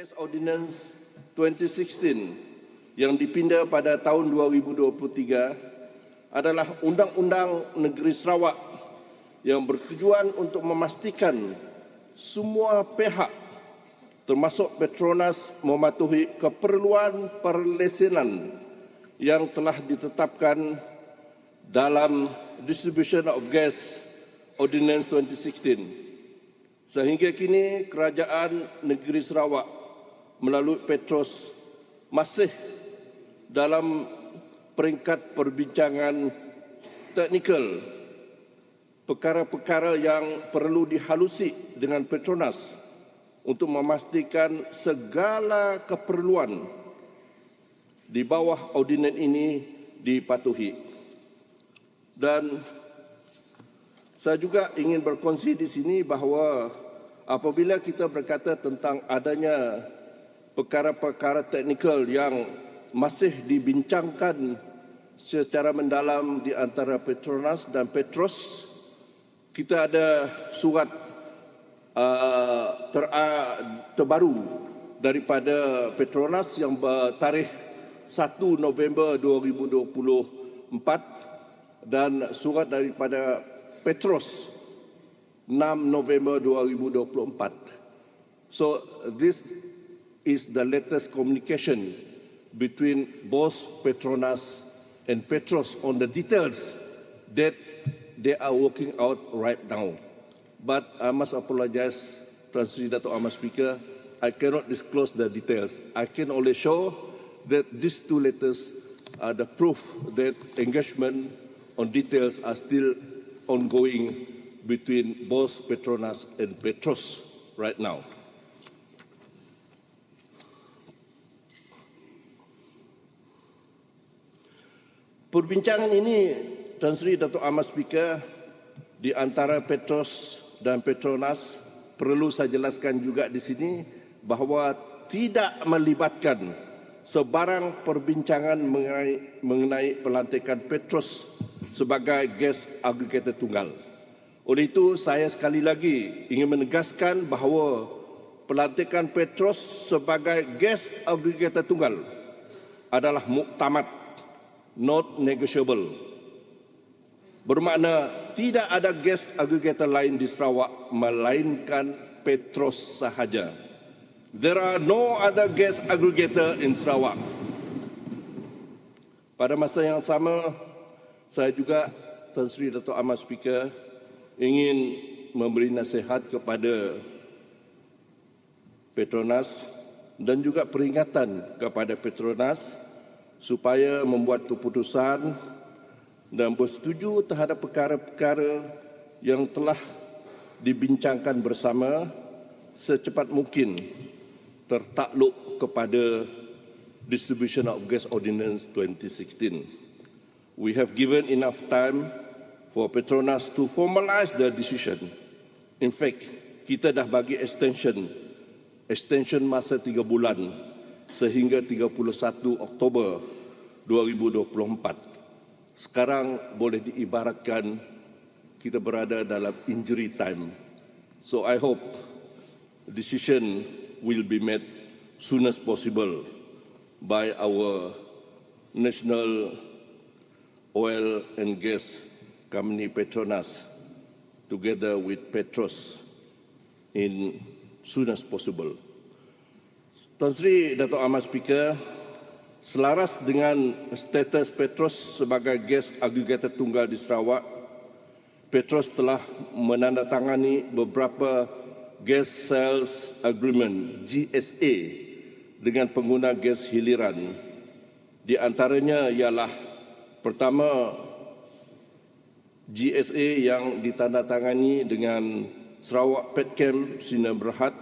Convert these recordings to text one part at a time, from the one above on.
Gas Ordinance 2016 yang dipinda pada tahun 2023 adalah Undang-Undang Negeri Sarawak yang bertujuan untuk memastikan semua pihak termasuk Petronas mematuhi keperluan perlesenan yang telah ditetapkan dalam Distribution of Gas Ordinance 2016. Sehingga kini Kerajaan Negeri Sarawak melalui Petros masih dalam peringkat perbincangan teknikal perkara-perkara yang perlu dihalusi dengan Petronas untuk memastikan segala keperluan di bawah ordinans ini dipatuhi. Dan saya juga ingin berkongsi di sini bahawa apabila kita berkata tentang adanya perkara-perkara teknikal yang masih dibincangkan secara mendalam di antara Petronas dan Petros, kita ada surat terbaru daripada Petronas yang bertarikh 1 November 2024 dan surat daripada Petros 6 November 2024. So this is the latest communication between both Petronas and Petros on the details that they are working out right now. But I must apologize, Tuan Sri Dato' Ahmad Speaker, I cannot disclose the details. I can only show that these two letters are the proof that engagement on details are still ongoing between both Petronas and Petros right now. Perbincangan ini, Tuan Sri Dato' Ahmad Speaker, di antara Petros dan Petronas perlu saya jelaskan juga di sini bahawa tidak melibatkan sebarang perbincangan mengenai pelantikan Petros sebagai gas agregator tunggal. Oleh itu, saya sekali lagi ingin menegaskan bahawa pelantikan Petros sebagai gas agregator tunggal adalah muktamad, not negotiable. Bermakna tidak ada gas agregator lain di Sarawak melainkan Petros sahaja. There are no other gas aggregator in Sarawak. Pada masa yang sama, saya juga, Tuan Sri Dato' Ahmad Speaker, ingin memberi nasihat kepada Petronas dan juga peringatan kepada Petronas supaya membuat keputusan dan bersetuju terhadap perkara-perkara yang telah dibincangkan bersama secepat mungkin tertakluk kepada Distribution of Gas Ordinance 2016. We have given enough time for Petronas to formalize the decision. In fact, kita dah bagi extension masa 3 bulan sehingga 31 Oktober 2024. Sekarang boleh diibaratkan kita berada dalam injury time. So I hope decision will be made soon as possible by our national oil and gas company Petronas together with Petros in soon as possible. Tuan Sri Dato' Ahmad Speaker, selaras dengan status Petros sebagai gas agregator tunggal di Sarawak, Petros telah menandatangani beberapa Gas Sales Agreement GSA dengan pengguna gas hiliran. Di antaranya ialah pertama, GSA yang ditandatangani dengan Sarawak Petchem Sinar Berhad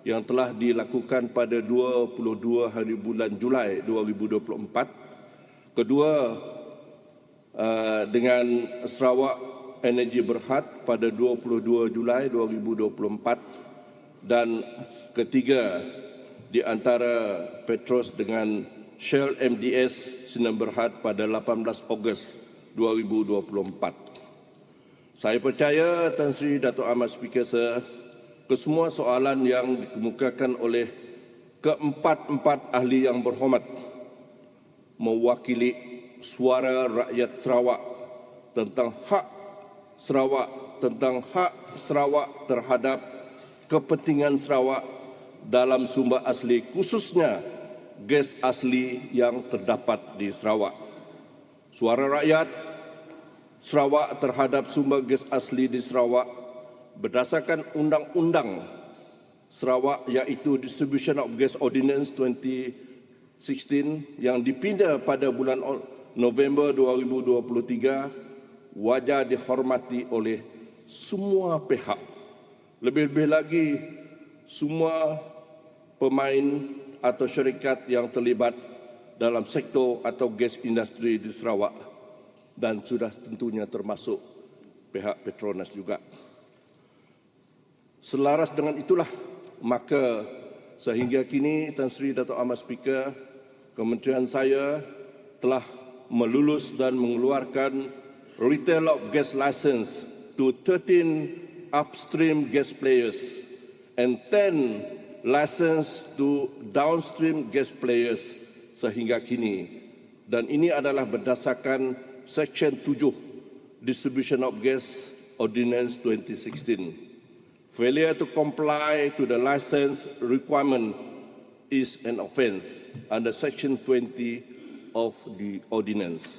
yang telah dilakukan pada 22 hari bulan Julai 2024. Kedua, dengan Sarawak Energy Berhad pada 22 Julai 2024. Dan ketiga, di antara Petros dengan Shell MDS Sinar Berhad pada 18 Ogos 2024. Saya percaya Tan Sri Dato' Ahmad Speaker, kesemua soalan yang dikemukakan oleh Keempat-empat ahli yang berhormat mewakili suara rakyat Sarawak tentang hak Sarawak terhadap kepentingan Sarawak dalam sumber asli, khususnya gas asli yang terdapat di Sarawak. Suara rakyat Sarawak terhadap sumber gas asli di Sarawak berdasarkan Undang-Undang Sarawak, iaitu Distribution of Gas Ordinance 2016 yang dipinda pada bulan November 2023, wajar dihormati oleh semua pihak. Lebih-lebih lagi, semua pemain atau syarikat yang terlibat dalam sektor atau gas industri di Sarawak, dan sudah tentunya termasuk pihak Petronas juga. Selaras dengan itulah, maka sehingga kini Tan Sri Dato' Ahmad Speaker, kementerian saya telah melulus dan mengeluarkan retail of gas license to 13 upstream gas players and 10 license to downstream gas players sehingga kini. Dan ini adalah berdasarkan Section 7 Distribution of Gas Ordinance 2016. Failure to comply to the license requirement is an offence under Section 20 of the Ordinance.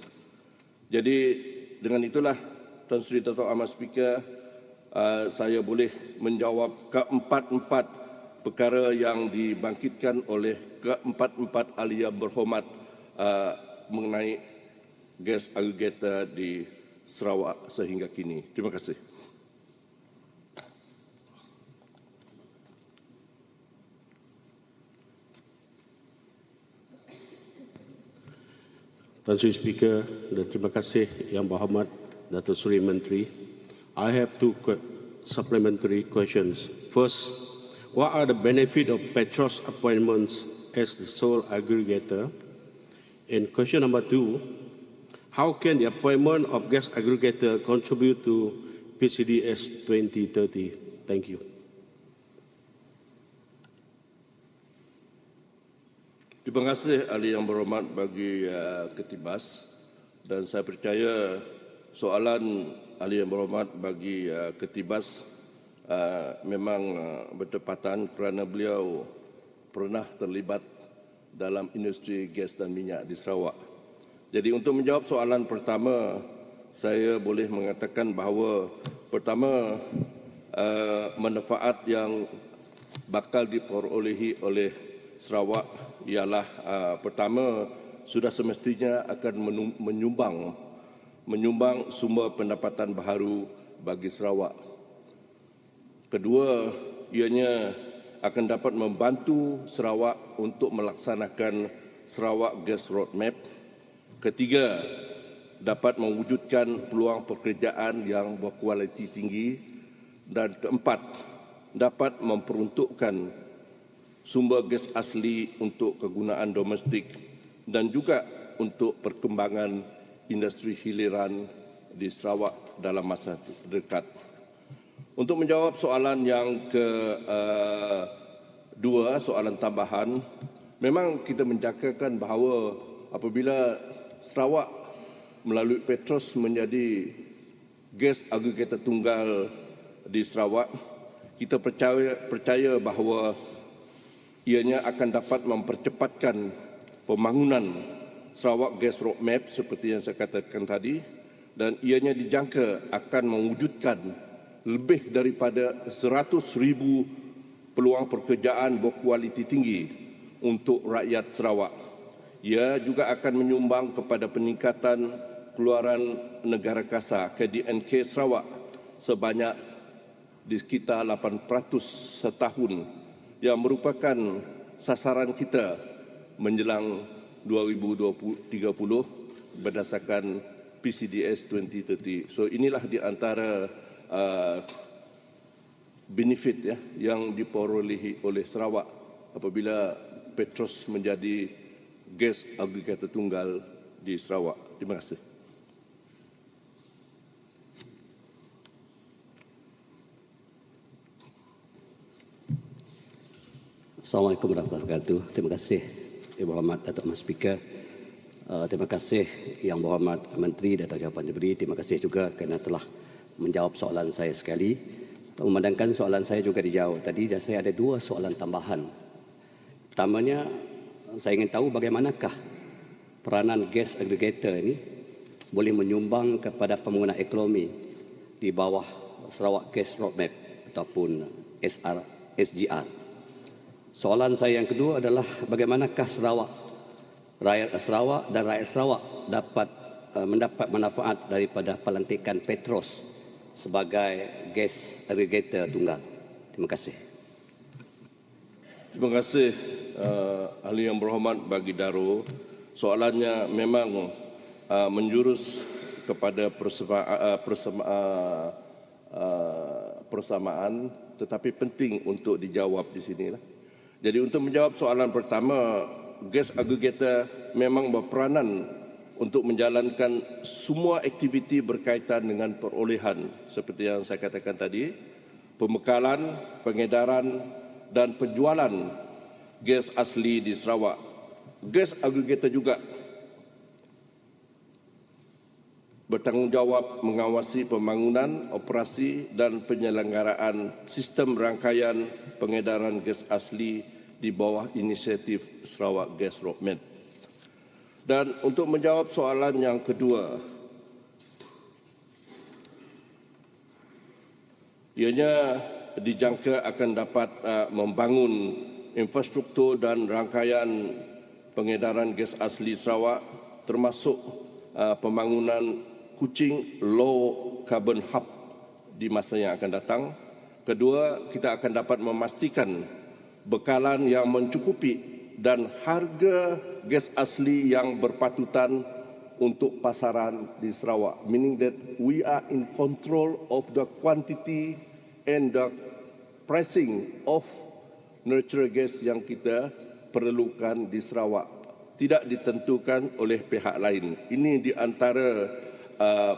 Jadi dengan itulah Tan Sri Dato' Ahmad Speaker, saya boleh menjawab keempat-empat perkara yang dibangkitkan oleh keempat-empat ahli yang berhormat mengenai gas agregator di Sarawak sehingga kini. Terima kasih. Tan Sri Speaker dan terima kasih Yang Berhormat Datuk Seri Menteri. I have two supplementary questions. First, what are the benefits of Petros appointments as the sole aggregator? And question number two, how can the appointment of gas aggregator contribute to PCDS 2030? Thank you. Terima kasih ahli yang berhormat bagi Ketibas, dan saya percaya soalan ahli yang berhormat bagi Ketibas memang bertepatan kerana beliau pernah terlibat dalam industri gas dan minyak di Sarawak. Jadi untuk menjawab soalan pertama, saya boleh mengatakan bahawa pertama, manfaat yang bakal diperolehi oleh Sarawak ialah pertama, sudah semestinya akan menyumbang sumber pendapatan baharu bagi Sarawak. Kedua, ianya akan dapat membantu Sarawak untuk melaksanakan Sarawak Gas Roadmap. Ketiga, dapat mewujudkan peluang pekerjaan yang berkualiti tinggi. Dan keempat, dapat memperuntukkan sumber gas asli untuk kegunaan domestik dan juga untuk perkembangan industri hiliran di Sarawak dalam masa dekat. Untuk menjawab soalan yang kedua, soalan tambahan, memang kita menjangkakan bahawa apabila Sarawak melalui Petros menjadi gas agregator tunggal di Sarawak, kita percaya bahawa ianya akan dapat mempercepatkan pembangunan Sarawak Gas Roadmap seperti yang saya katakan tadi, dan ianya dijangka akan mewujudkan lebih daripada 100,000 peluang pekerjaan berkualiti tinggi untuk rakyat Sarawak. Ia juga akan menyumbang kepada peningkatan keluaran negara kasar KDNK Sarawak sebanyak di sekitar 8% setahun, yang merupakan sasaran kita menjelang 2030 berdasarkan PCDS 2030. So inilah di antara benefit yang diperolehi oleh Sarawak apabila Petros menjadi gas agregator tunggal di Sarawak. Terima kasih. Assalamualaikum warahmatullahi wabarakatuh. Terima kasih Yang Berhormat Datuk Mas Speaker. Terima kasih Yang Berhormat Menteri Datuk Jawapan Negeri. Terima kasih juga kerana telah menjawab soalan saya sekali. Memandangkan soalan saya juga dijawab tadi, saya ada dua soalan tambahan. Pertamanya, saya ingin tahu bagaimanakah peranan gas aggregator ini boleh menyumbang kepada pembangunan ekonomi di bawah Sarawak Gas Roadmap ataupun SGR. Soalan saya yang kedua adalah bagaimanakah rakyat Sarawak dan rakyat Sarawak dapat mendapat manfaat daripada pelantikan Petros sebagai gas aggregator tunggal. Terima kasih. Terima kasih Ahli Yang Berhormat Bagi Daru. Soalannya memang menjurus kepada persamaan, tetapi penting untuk dijawab di sinilah. Jadi untuk menjawab soalan pertama, gas aggregator memang berperanan untuk menjalankan semua aktiviti berkaitan dengan perolehan seperti yang saya katakan tadi, pembekalan, pengedaran dan penjualan gas asli di Sarawak. Gas aggregator juga bertanggungjawab mengawasi pembangunan, operasi dan penyelenggaraan sistem rangkaian pengedaran gas asli di bawah inisiatif Sarawak Gas Roadmap. Dan untuk menjawab soalan yang kedua, ianya dijangka akan dapat membangun infrastruktur dan rangkaian pengedaran gas asli Sarawak, termasuk pembangunan Kuching Low Carbon Hub di masa yang akan datang. Kedua, kita akan dapat memastikan bekalan yang mencukupi dan harga gas asli yang berpatutan untuk pasaran di Sarawak. Meaning that we are in control of the quantity and the pricing of natural gas yang kita perlukan di Sarawak. Tidak ditentukan oleh pihak lain. Ini di antara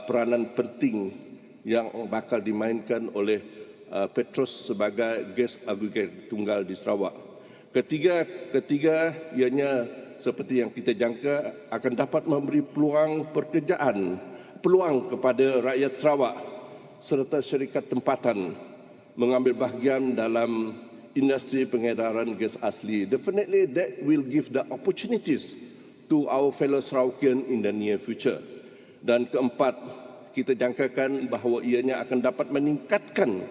peranan penting yang bakal dimainkan oleh Petros sebagai gas aggregator tunggal di Sarawak. Ketiga, ianya seperti yang kita jangka akan dapat memberi peluang kepada rakyat Sarawak serta syarikat tempatan mengambil bahagian dalam industri pengedaran gas asli. Definitely that will give the opportunities to our fellow Sarawakian in the near future. Dan keempat, kita jangkakan bahawa ianya akan dapat meningkatkan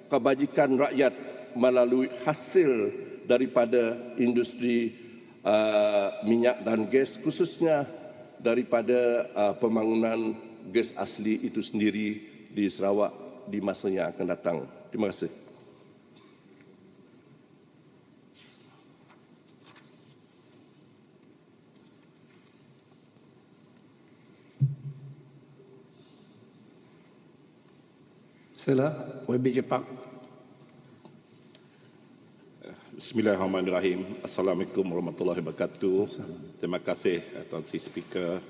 kebajikan rakyat melalui hasil daripada industri minyak dan gas, khususnya daripada pembangunan gas asli itu sendiri di Sarawak di masa yang akan datang. Terima kasih. Sila, WB Jepang. Bismillahirrahmanirrahim. Assalamualaikum warahmatullahi wabarakatuh. Terima kasih Tuan Si Speaker.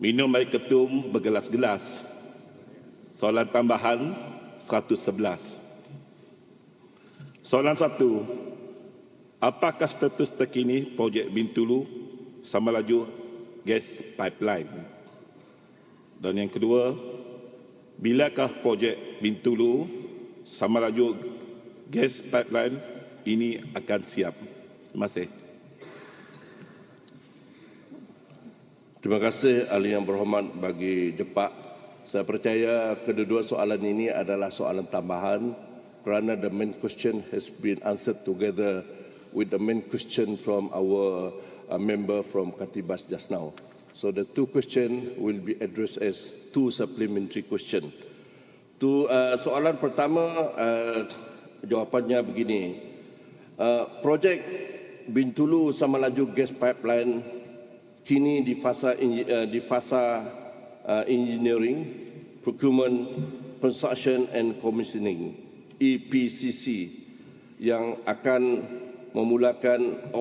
Minum air ketum bergelas-gelas. Soalan tambahan 111. Soalan 1. Apakah status terkini projek Bintulu sama laju gas pipeline? Dan yang kedua, bilakah projek Bintulu sama laju gas pipeline ini akan siap? Terima kasih. Terima kasih Ahli Yang Berhormat Bagi Jepang. Saya percaya kedua-dua soalan ini adalah soalan tambahan kerana the main question has been answered together with the main question from our member from Ketiga just now. So the two questions will be addressed as two supplementary questions. Soalan pertama, jawapannya begini. Projek Bintulu sama laju gas pipeline kini di fasa engineering, procurement, construction and commissioning (EPCC) yang akan memulakan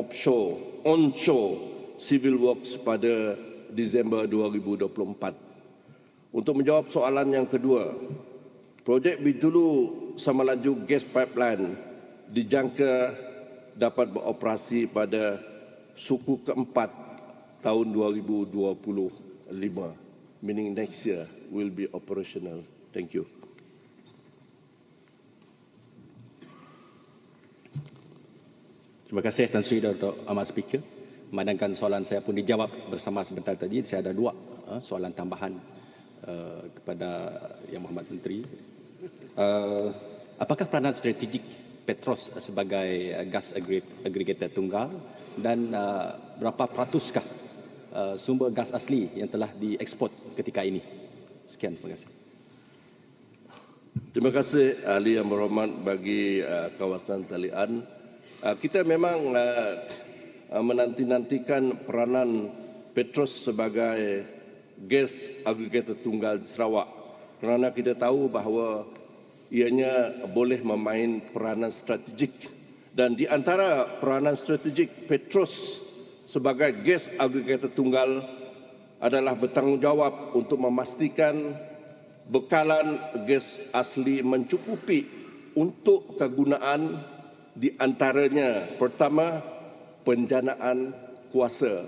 onshore civil works pada Disember 2024. Untuk menjawab soalan yang kedua, projek Bintulu sama laju gas pipeline dijangka dapat beroperasi pada suku keempat tahun 2025, meaning next year will be operational. Thank you. Terima kasih Tan Sri Dato' Amat Speaker. Memandangkan soalan saya pun dijawab bersama sebentar tadi, saya ada dua soalan tambahan kepada Yang Berhormat Menteri. Apakah peranan strategik Petros sebagai gas aggregator tunggal dan berapa peratuskah sumber gas asli yang telah dieksport ketika ini? Sekian, terima kasih. Terima kasih Ahli Yang Berhormat bagi kawasan talian. Kita memang menanti-nantikan peranan Petros sebagai gas aggregator tunggal di Sarawak kerana kita tahu bahawa ianya boleh memain peranan strategik, dan di antara peranan strategik Petros sebagai gas aggregator tunggal adalah bertanggungjawab untuk memastikan bekalan gas asli mencukupi untuk kegunaan, di antaranya pertama penjanaan kuasa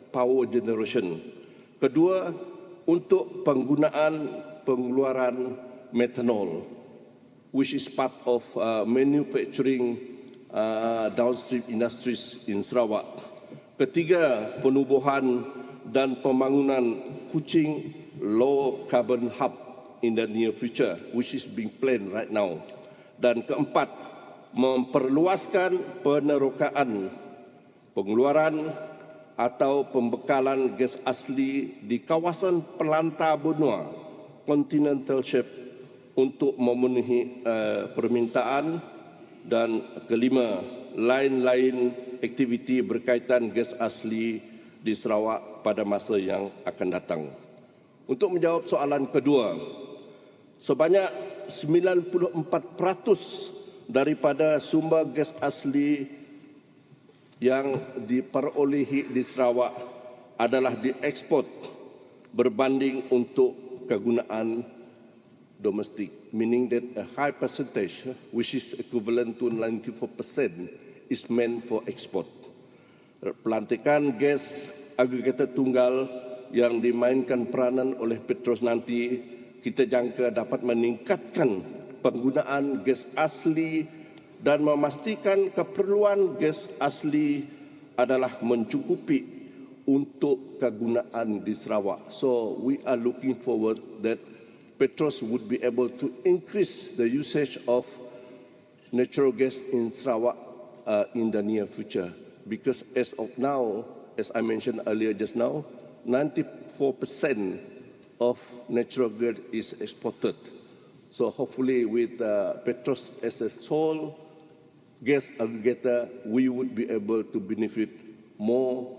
power generation, kedua untuk penggunaan pengeluaran metanol which is part of manufacturing downstream industries in Sarawak, ketiga penubuhan dan pembangunan Kuching low carbon hub in the near future which is being planned right now, dan keempat memperluaskan penerokaan pengeluaran atau pembekalan gas asli di kawasan pelantar benua continental shelf untuk memenuhi permintaan, dan kelima lain-lain aktiviti berkaitan gas asli di Sarawak pada masa yang akan datang. Untuk menjawab soalan kedua, sebanyak 94% daripada sumber gas asli yang diperolehi di Sarawak adalah diekspor berbanding untuk kegunaan domestik, meaning that a high percentage, which is equivalent to 94%, is meant for export. Pelantikan gas aggregator tunggal yang dimainkan peranan oleh Petros nanti, kita jangka dapat meningkatkan penggunaan gas asli dan memastikan keperluan gas asli adalah mencukupi untuk kegunaan di Sarawak. So we are looking forward that Petros would be able to increase the usage of natural gas in Sarawak in the near future, because as of now, as I mentioned earlier just now, 94% of natural gas is exported. So hopefully with Petros as a sole gas aggregator, we would be able to benefit more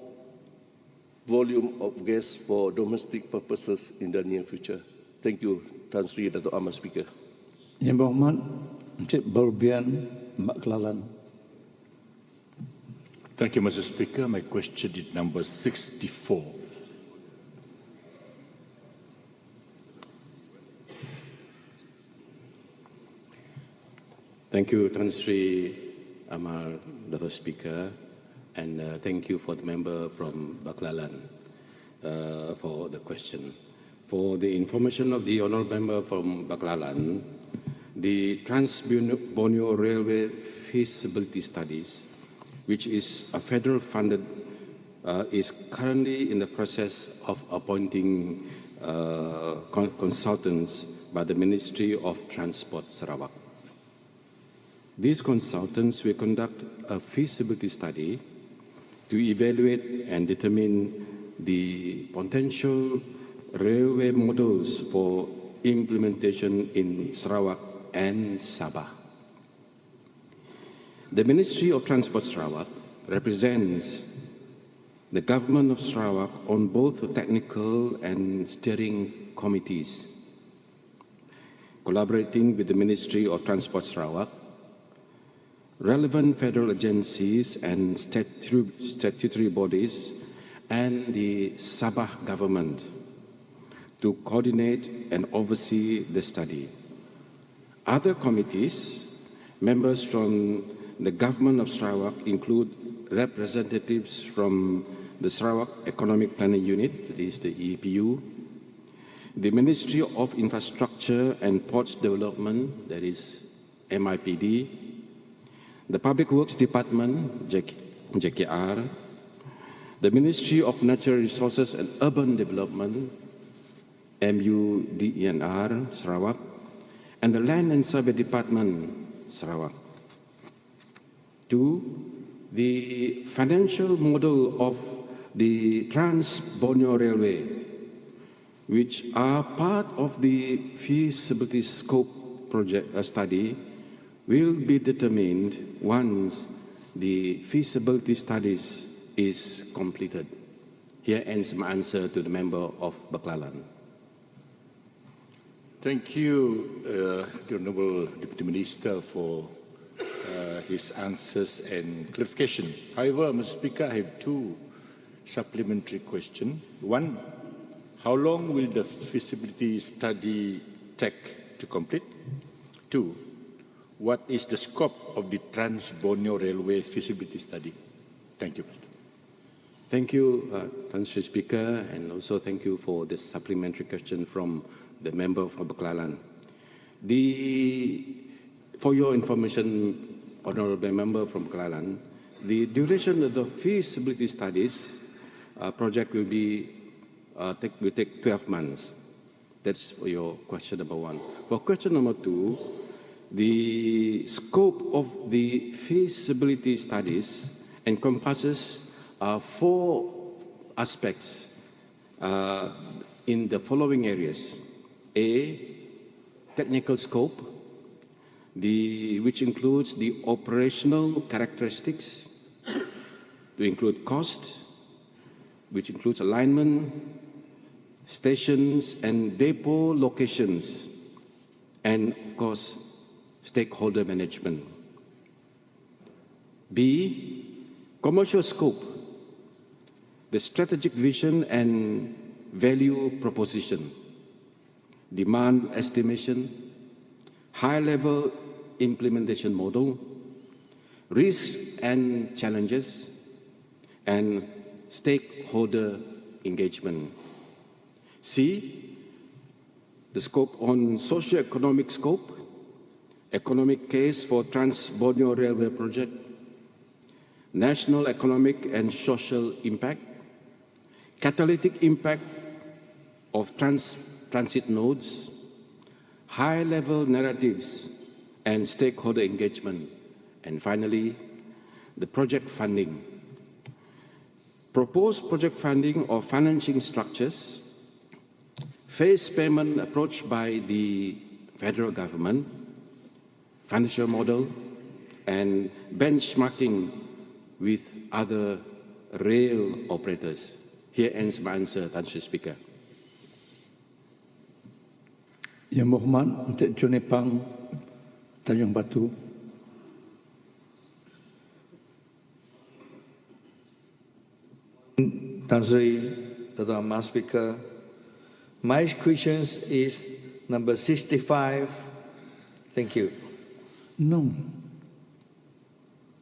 volume of gas for domestic purposes in the near future. Thank you, Tan Sri Dato' Amat Speaker. Yang Berhormat Encik Berbian Mbak Kelalan. Thank you, Mr. Speaker. My question is number 64. Thank you, Tan Sri Amal, Dato' Speaker, and thank you for the member from Baklalan for the question. For the information of the honourable member from Baklalan, the Trans-Borneo Railway feasibility studies, which is a federal funded, is currently in the process of appointing consultants by the Ministry of Transport Sarawak. These consultants will conduct a feasibility study to evaluate and determine the potential railway models for implementation in Sarawak and Sabah. The Ministry of Transport Sarawak represents the Government of Sarawak on both technical and steering committees. Collaborating with the Ministry of Transport Sarawak, relevant federal agencies and statutory bodies, and the Sabah government to coordinate and oversee the study. Other committees, members from the government of Sarawak include representatives from the Sarawak Economic Planning Unit, that is the EPU, the Ministry of Infrastructure and Ports Development, that is MIPD, the Public Works Department, JKR, the Ministry of Natural Resources and Urban Development, MUDENR, Sarawak, and the Land and Survey Department, Sarawak. 2. The financial model of the Trans-Borneo Railway, which are part of the feasibility scope project study, will be determined once the feasibility studies is completed. Here ends my answer to the member of Baklalan. Thank you, the Honourable Deputy Minister, for his answers and clarification. However, Mr. Speaker, I have two supplementary questions. One, how long will the feasibility study take to complete? Two, what is the scope of the Trans-Borneo Railway feasibility study? Thank you. Thank you, Tan Sri Speaker, and also thank you for this supplementary question from the member from Baklalan. For your information, Honourable Member from Baklalan, the duration of the feasibility studies project will take 12 months. That's for your question number one. For question number two, the scope of the feasibility studies encompasses 4 aspects in the following areas. A, technical scope, which includes the operational characteristics, to include cost, which includes alignment, stations and depot locations, and of course, stakeholder management. B, commercial scope, the strategic vision and value proposition, demand estimation, high-level implementation model, risks and challenges, and stakeholder engagement. C, the scope on socio-economic scope, economic case for Trans-Borneo Railway project, national economic and social impact, catalytic impact of transit nodes, high-level narratives and stakeholder engagement, and finally, the project funding. Proposed project funding or financing structures, phased payment approach by the federal government, financial model, and benchmarking with other rail operators. Here ends my answer, Tan Sri Speaker. Yang Berhormat Encik John Epang, Tanjung Batu. Tan Sri Dato' Mas Speaker, my question is number 65. Thank you. No.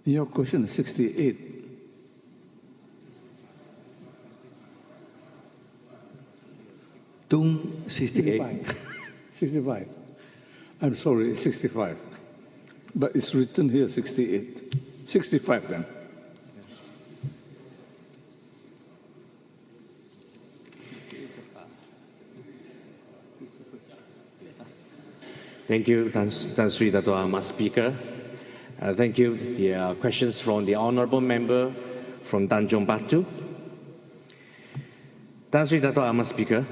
Your question is 68. Tung 68. 65. I'm sorry, it's 65. But it's written here 68. 65 then. Thank you, Tan Sri Dato' Mas Speaker. Thank you. The questions from the Honourable Member from Tanjung Batu. Tan Sri Dato' Mas Speaker,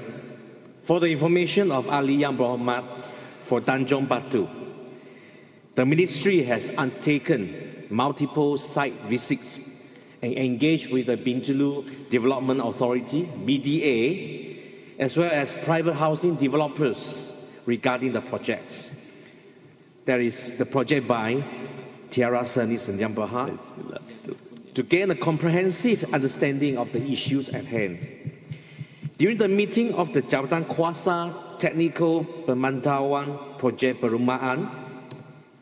for the information of Ali Yang Berhormat for Tanjung Batu, the Ministry has undertaken multiple site visits and engaged with the Bintulu Development Authority, BDA, as well as private housing developers regarding the projects. There is the project by Tiara Serni Sendiang Berhad to gain a comprehensive understanding of the issues at hand. During the meeting of the Jabatan Kuasa Teknikal Pemantauan Projek Perumahan,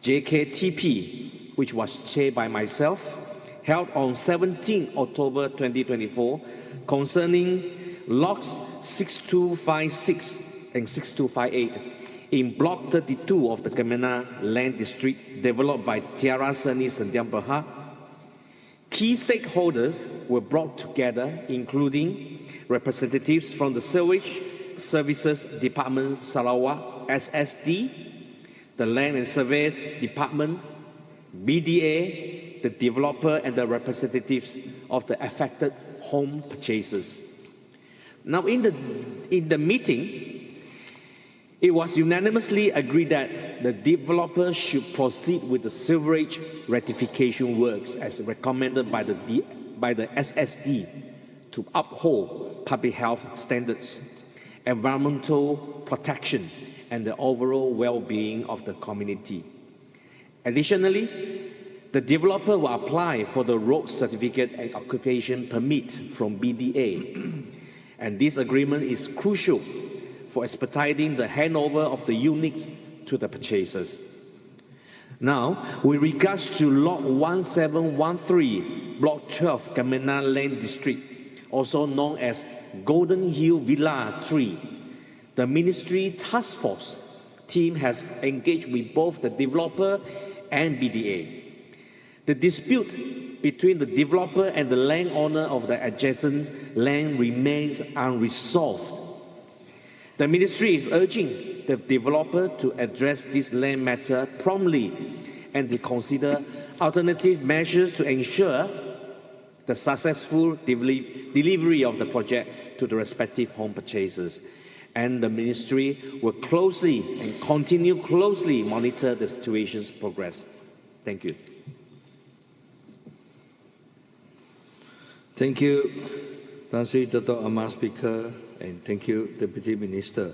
JKTP, which was chaired by myself, held on 17 October 2024 concerning lots 6256 and 6258 in Block 32 of the Kemena Land District developed by Tiara Seni Sendian Berhad. Key stakeholders were brought together, including representatives from the Sewage Services Department Sarawak, SSD, the Land and Surveys Department, BDA, the developer, and the representatives of the affected home purchasers. Now, in the meeting, it was unanimously agreed that the developer should proceed with the sewerage rectification works as recommended by the SSD to uphold public health standards, environmental protection, and the overall well-being of the community. Additionally, the developer will apply for the road certificate and occupation permit from BDA, and this agreement is crucial for expediting the handover of the units to the purchasers. Now, with regards to Lot 1713, Block 12, Kemena Land District, also known as Golden Hill Villa 3, the Ministry Task Force team has engaged with both the developer and BDA. The dispute between the developer and the landowner of the adjacent land remains unresolved. The Ministry is urging the developer to address this land matter promptly and to consider alternative measures to ensure the successful delivery of the project to the respective home purchasers. And the Ministry will closely and continue closely monitor the situation's progress. Thank you. Thank you, Tan Sri Dato' Amar Speaker, and thank you, Deputy Minister.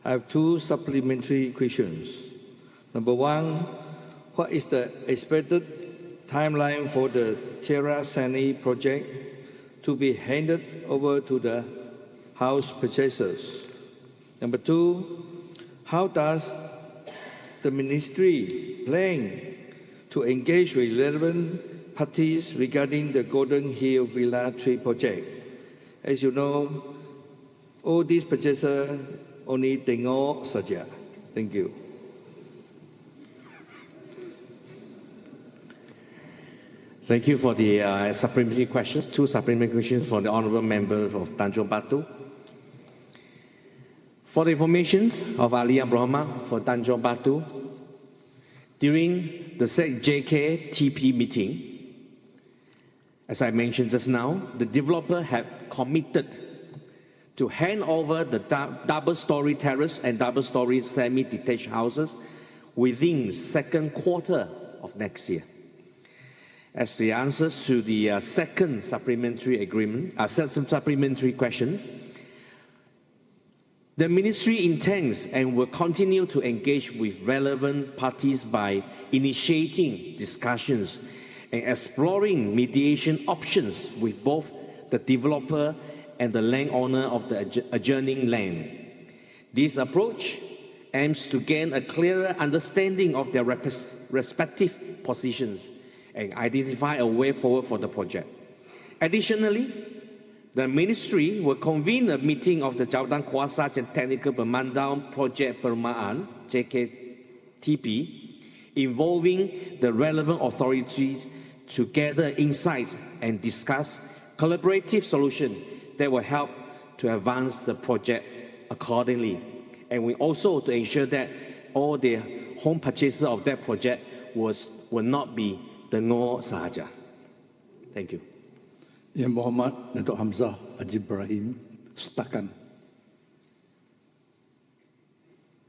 I have two supplementary questions. Number one, what is the expected timeline for the Tiara Seni project to be handed over to the house purchasers? Number two, how does the Ministry plan to engage with relevant parties regarding the Golden Hill Villa 3 project? As you know, all these purchasers only tengok saja. Thank you. Thank you for the supplementary questions. Two supplementary questions for the honourable members of Tanjung Batu. For the information of Aliyah Brahma for Tanjung Batu, during the JK TP meeting, as I mentioned just now, the developer had committed to hand over the double-story terrace and double-story semi-detached houses within the second quarter of next year. As the answers to the second supplementary question, the Ministry intends and will continue to engage with relevant parties by initiating discussions and exploring mediation options with both the developer and the landowner of the adjoining land. This approach aims to gain a clearer understanding of their respective positions and identify a way forward for the project. Additionally, the Ministry will convene a meeting of the Jawatan Kuasa and Technical Pemandang Project Perumahan, JKTP, involving the relevant authorities to gather insights and discuss collaborative solutions that will help to advance the project accordingly. And we also to ensure that all the home purchasers of that project will not be tengok sahaja. Thank you. Yang Berhormat Datuk Hamzah Haji Ibrahim, setakan.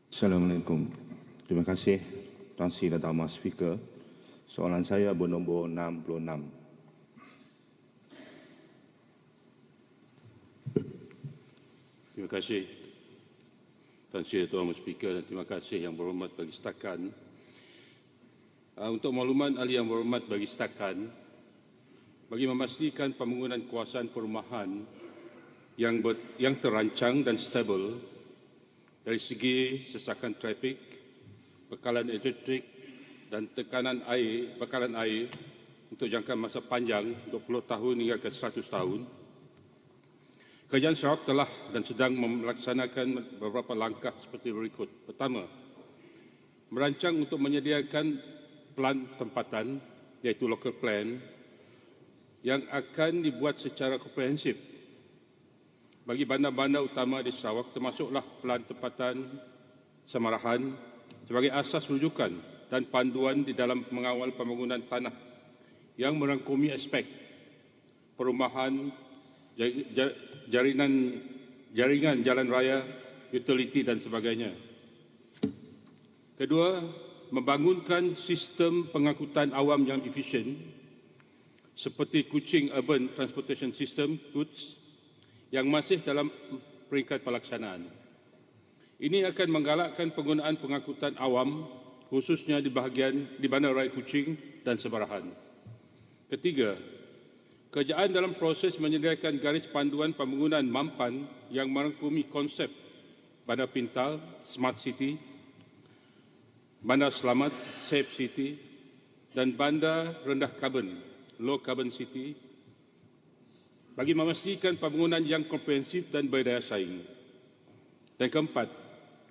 Assalamualaikum. Terima kasih Tan Sri Dato' Amar Speaker. Soalan saya bernombor 66. Terima kasih Tan Sri Dato' Amar Speaker dan terima kasih Yang Berhormat bagi setakan. Untuk makluman ahli Yang Berhormat bagi setakan, bagi memastikan pembangunan kawasan perumahan yang terancang dan stabil dari segi sesakan trafik, bekalan elektrik dan tekanan air, bekalan air untuk jangka masa panjang 20 tahun hingga ke 100 tahun. Kerajaan Sarawak telah dan sedang melaksanakan beberapa langkah seperti berikut. Pertama, merancang untuk menyediakan plan tempatan iaitu local plan yang akan dibuat secara komprehensif bagi bandar-bandar utama di Sarawak, termasuklah plan tempatan Samarahan sebagai asas rujukan dan panduan di dalam mengawal pembangunan tanah yang merangkumi aspek perumahan, jaringan jalan raya, utility dan sebagainya. Kedua, membangunkan sistem pengangkutan awam yang efisien seperti Kuching Urban Transportation System (KUTS) yang masih dalam peringkat pelaksanaan. Ini akan menggalakkan penggunaan pengangkutan awam khususnya di Bandaraya Kuching dan Sebarahan. Ketiga, kerajaan dalam proses menyediakan garis panduan pembangunan mampan yang merangkumi konsep bandar pintar, smart city, bandar selamat, safe city, dan bandar rendah karbon, low carbon city, bagi memastikan pembangunan yang komprehensif dan berdaya saing. Dan keempat,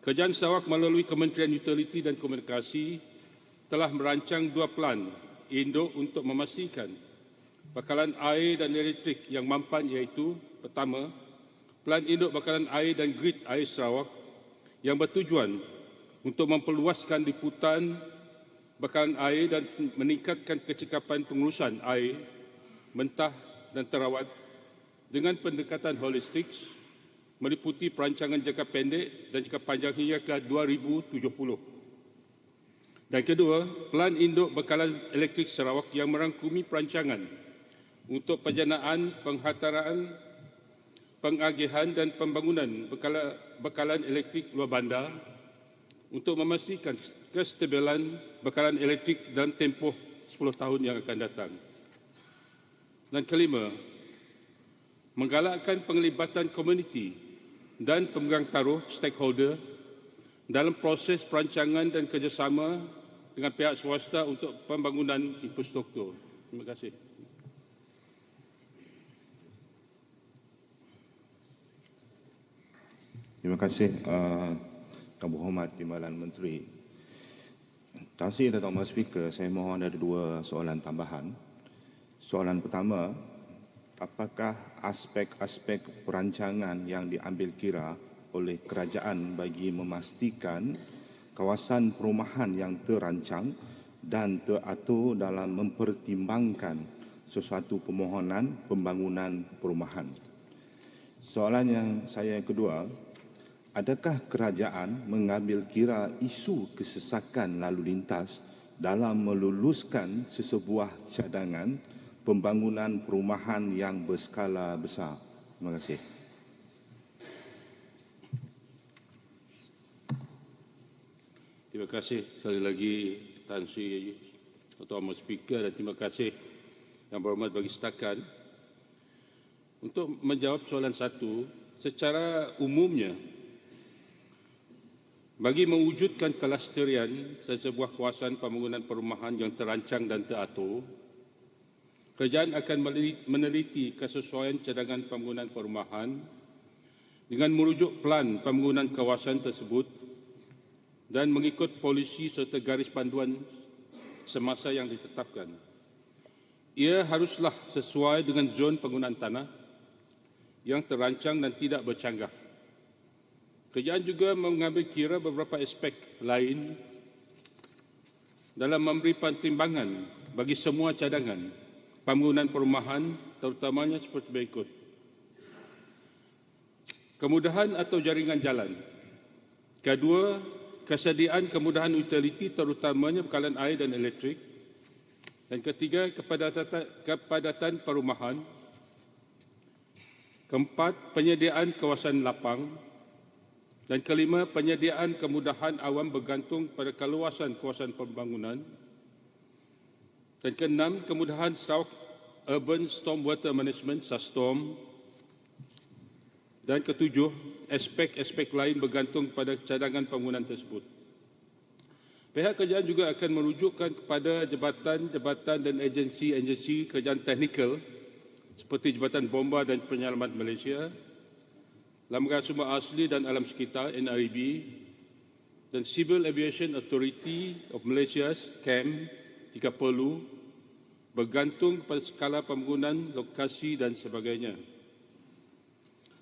kerajaan Sarawak melalui Kementerian Utility dan Komunikasi telah merancang 2 plan induk untuk memastikan bekalan air dan elektrik yang mampan, iaitu pertama, Plan Induk Bekalan Air dan Grid Air Sarawak yang bertujuan untuk memperluaskan liputan bekalan air dan meningkatkan kecekapan pengurusan air mentah dan terawat dengan pendekatan holistik meliputi perancangan jangka pendek dan jangka panjang hingga ke 2070. Dan kedua, Plan Induk Bekalan Elektrik Sarawak yang merangkumi perancangan untuk penjanaan, penghantaran, pengagihan dan pembangunan bekalan elektrik luar bandar untuk memastikan kestabilan bekalan elektrik dalam tempoh 10 tahun yang akan datang. Dan kelima, menggalakkan penglibatan komuniti dan pemegang taruh stakeholder dalam proses perancangan dan kerjasama dengan pihak swasta untuk pembangunan infrastruktur. Terima kasih. Terima kasih Yang Berhormat Timbalan Menteri. Terima kasih Datuk Mas Speaker. Saya mohon ada 2 soalan tambahan. Soalan pertama, apakah aspek-aspek perancangan yang diambil kira oleh kerajaan bagi memastikan kawasan perumahan yang terancang dan teratur dalam mempertimbangkan sesuatu permohonan pembangunan perumahan? Soalan yang kedua, adakah kerajaan mengambil kira isu kesesakan lalu lintas dalam meluluskan sesebuah cadangan pembangunan perumahan yang berskala besar? Terima kasih. Terima kasih sekali lagi Tan Sri Ketua Umum Speaker, dan terima kasih Yang Berhormat bagi setakat. Untuk menjawab soalan 1, secara umumnya bagi mewujudkan kelestarian sesebuah kawasan pembangunan perumahan yang terancang dan teratur, kerajaan akan meneliti kesesuaian cadangan pembangunan perumahan dengan merujuk plan pembangunan kawasan tersebut dan mengikut polisi serta garis panduan semasa yang ditetapkan. Ia haruslah sesuai dengan zon penggunaan tanah yang terancang dan tidak bercanggah. Kerajaan juga mengambil kira beberapa aspek lain dalam memberi pertimbangan bagi semua cadangan pembangunan perumahan, terutamanya seperti berikut. Kemudahan atau jaringan jalan. Kedua, kesediaan kemudahan utility terutamanya bekalan air dan elektrik. Dan ketiga, kepadatan perumahan. Keempat, penyediaan kawasan lapang. Dan kelima, penyediaan kemudahan awam bergantung pada keluasan kawasan pembangunan. Dan keenam, kemudahan Sarawak Urban Stormwater Management (SUSTOM). Dan ketujuh, aspek-aspek lain bergantung pada cadangan pembangunan tersebut. Pihak kerajaan juga akan merujukkan kepada jabatan-jabatan dan agensi-agensi kerajaan teknikal seperti Jabatan Bomba dan Penyelamat Malaysia, Lembaga Sumber Asli dan Alam Sekitar NREB dan Civil Aviation Authority of Malaysia CAM jika perlu, bergantung pada skala pembangunan, lokasi dan sebagainya.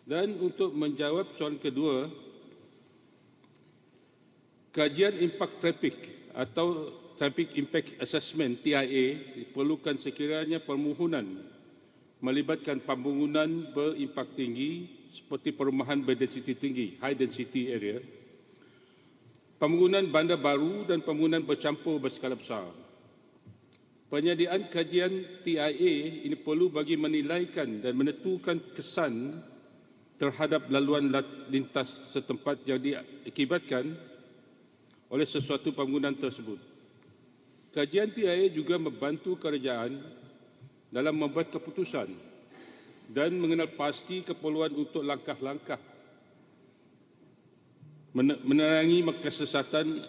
Dan untuk menjawab soalan kedua, kajian impak trafik atau Traffic Impact Assessment TIA diperlukan sekiranya permohonan melibatkan pembangunan berimpak tinggi seperti perumahan berdensiti tinggi, high density area, pembangunan bandar baru dan pembangunan bercampur berskala besar. Penyediaan kajian TIA ini perlu bagi menilaikan dan menentukan kesan terhadap laluan lintas setempat yang diakibatkan oleh sesuatu pembangunan tersebut. Kajian TIA juga membantu kerajaan dalam membuat keputusan dan mengenal pasti keperluan untuk langkah-langkah menerangi kesesatan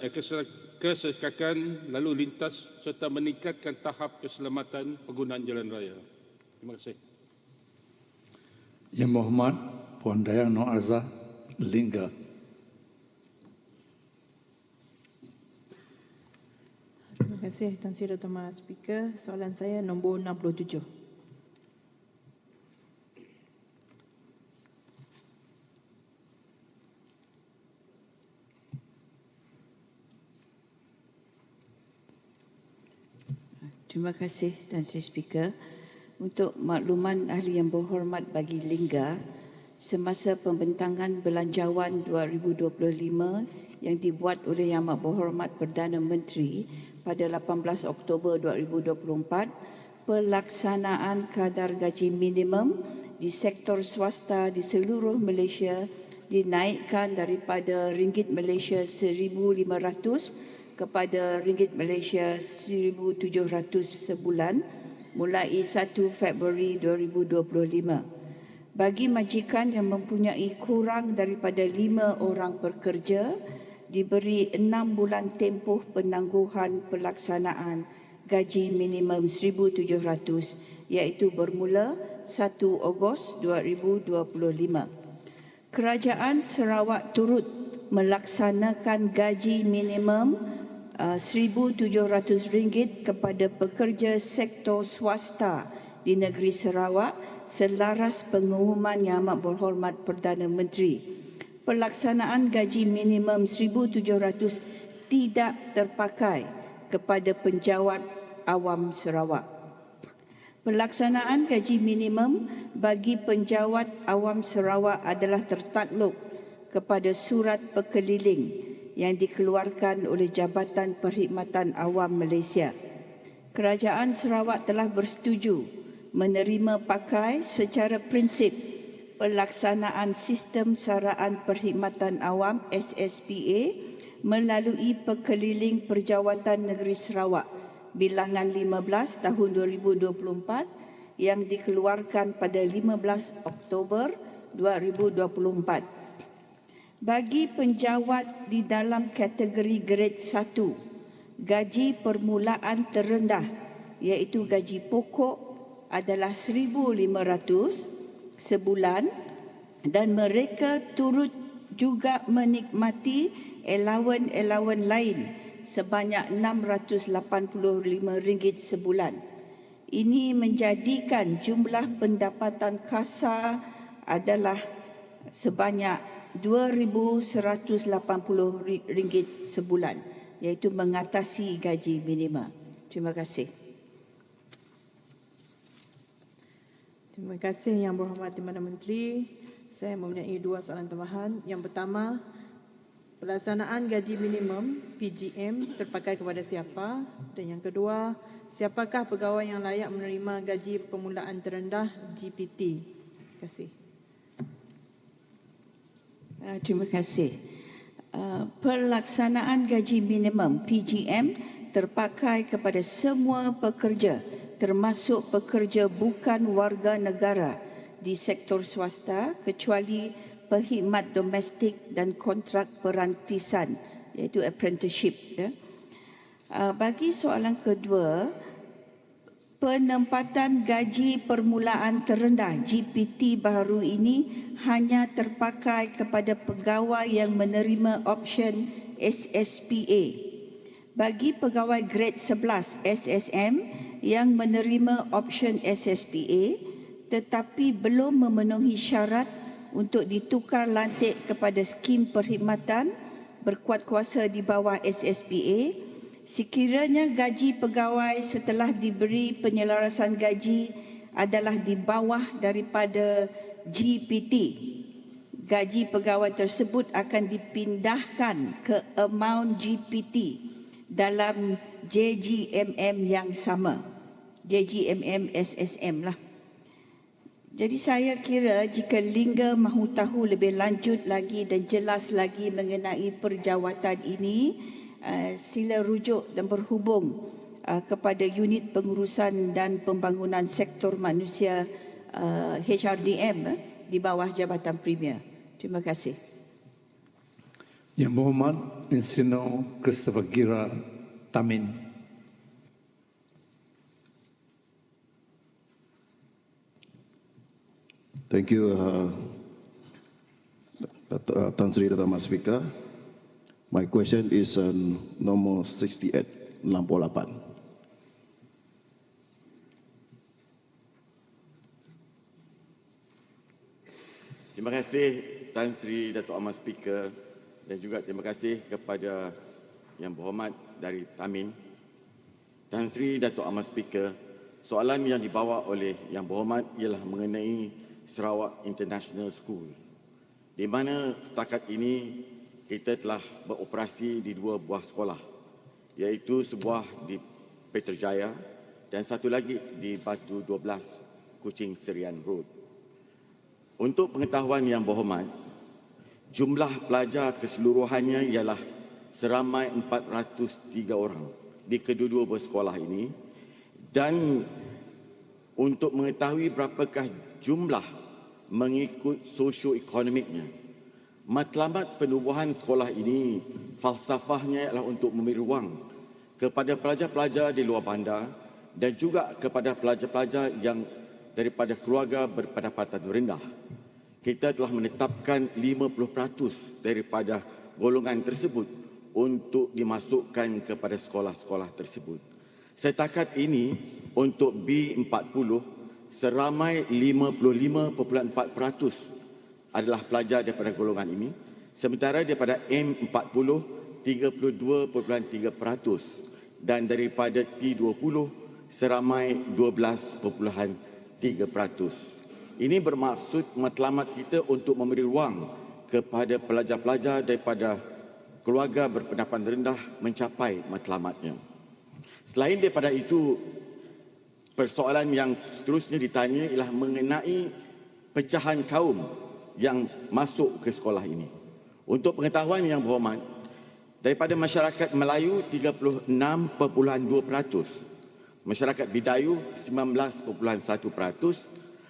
lalu lintas serta meningkatkan tahap keselamatan penggunaan jalan raya. Terima kasih. Yang Berhormat Puan Dayang Nur Arzah Lingga. Terima kasih Tan Sri Dr. Maha Speaker. Soalan saya nombor 67. Terima kasih Tan Sri Speaker. Untuk makluman Ahli Yang Berhormat Bagi Lingga, semasa pembentangan Belanjawan 2025 yang dibuat oleh Yang Amat Berhormat Perdana Menteri pada 18 Oktober 2024, pelaksanaan kadar gaji minimum di sektor swasta di seluruh Malaysia dinaikkan daripada ringgit Malaysia 1,500 kepada ringgit Malaysia 1,700 sebulan mulai 1 Februari 2025. Bagi majikan yang mempunyai kurang daripada 5 orang pekerja, diberi 6 bulan tempoh penangguhan pelaksanaan gaji minimum 1,700 iaitu bermula 1 Ogos 2025. Kerajaan Sarawak turut melaksanakan gaji minimum RM1,700 kepada pekerja sektor swasta di negeri Sarawak selaras pengumuman Yang Amat Berhormat Perdana Menteri. Pelaksanaan gaji minimum 1,700 tidak terpakai kepada penjawat awam Sarawak. Pelaksanaan gaji minimum bagi penjawat awam Sarawak adalah tertakluk kepada surat perkeliling yang dikeluarkan oleh Jabatan Perkhidmatan Awam Malaysia. Kerajaan Sarawak telah bersetuju menerima pakai secara prinsip pelaksanaan sistem saraan perkhidmatan awam SSPA melalui perkeliling Perjawatan Negeri Sarawak bilangan 15 tahun 2024 yang dikeluarkan pada 15 Oktober 2024. Bagi penjawat di dalam kategori grade 1, gaji permulaan terendah iaitu gaji pokok adalah 1,500 sebulan dan mereka turut juga menikmati allowance lain sebanyak RM685 sebulan. Ini menjadikan jumlah pendapatan kasar adalah sebanyak RM2,180 sebulan iaitu mengatasi gaji minima. Terima kasih. Terima kasih Yang Berhormat Perdana Menteri. Saya mempunyai 2 soalan tambahan. Yang pertama, pelaksanaan gaji minimum PGM terpakai kepada siapa? Dan yang kedua, siapakah pegawai yang layak menerima gaji permulaan terendah GPT? Terima kasih. Terima kasih. Pelaksanaan gaji minimum PGM terpakai kepada semua pekerja termasuk pekerja bukan warga negara di sektor swasta kecuali perkhidmat domestik dan kontrak perantisan iaitu apprenticeship. Bagi soalan kedua, penempatan gaji permulaan terendah GPT baru ini hanya terpakai kepada pegawai yang menerima option SSPA. Bagi pegawai grade 11 SSM yang menerima option SSPA tetapi belum memenuhi syarat untuk ditukar lantik kepada skim perkhidmatan berkuat kuasa di bawah SSPA, sekiranya gaji pegawai setelah diberi penyelarasan gaji adalah di bawah daripada GPT, gaji pegawai tersebut akan dipindahkan ke amount GPT dalam JGMM yang sama, JGMM SSM lah. Jadi saya kira jika Lingga mahu tahu lebih lanjut lagi dan jelas lagi mengenai perjawatan ini, sila rujuk dan berhubung kepada Unit Pengurusan dan Pembangunan Sektor Manusia HRDM di bawah Jabatan Premier. Terima kasih. Yang Berhormat Insinyur Christopher Gira Tamin. Thank you, Tan Sri Dato' Mas Speaker. My question is nomor 68. Terima kasih Tan Sri Dato' Ahmad Speaker dan juga terima kasih kepada Yang Berhormat dari Tamin. Tan Sri Dato' Ahmad Speaker, soalan yang dibawa oleh Yang Berhormat ialah mengenai Sarawak International School, di mana setakat ini kita telah beroperasi di 2 buah sekolah, iaitu sebuah di Petrajaya dan satu lagi di Batu 12, Kuching Serian Road. Untuk pengetahuan Yang Berhormat, jumlah pelajar keseluruhannya ialah seramai 403 orang di kedua-dua sekolah ini, dan untuk mengetahui berapakah jumlah mengikut sosioekonomiknya, matlamat penubuhan sekolah ini falsafahnya ialah untuk memberi ruang kepada pelajar-pelajar di luar bandar dan juga kepada pelajar-pelajar yang daripada keluarga berpendapatan rendah. Kita telah menetapkan 50% daripada golongan tersebut untuk dimasukkan kepada sekolah-sekolah tersebut. Setakat ini untuk B40 seramai 55.4% adalah pelajar daripada golongan ini, sementara daripada M40 32.3% dan daripada T20 seramai 12.3%. Ini bermaksud matlamat kita untuk memberi ruang kepada pelajar-pelajar daripada keluarga berpendapatan rendah mencapai matlamatnya. Selain daripada itu, persoalan yang seterusnya ditanya ialah mengenai pecahan kaum yang masuk ke sekolah ini. Untuk pengetahuan Yang Berhormat, daripada masyarakat Melayu 36.2%, masyarakat Bidayu 19.1%,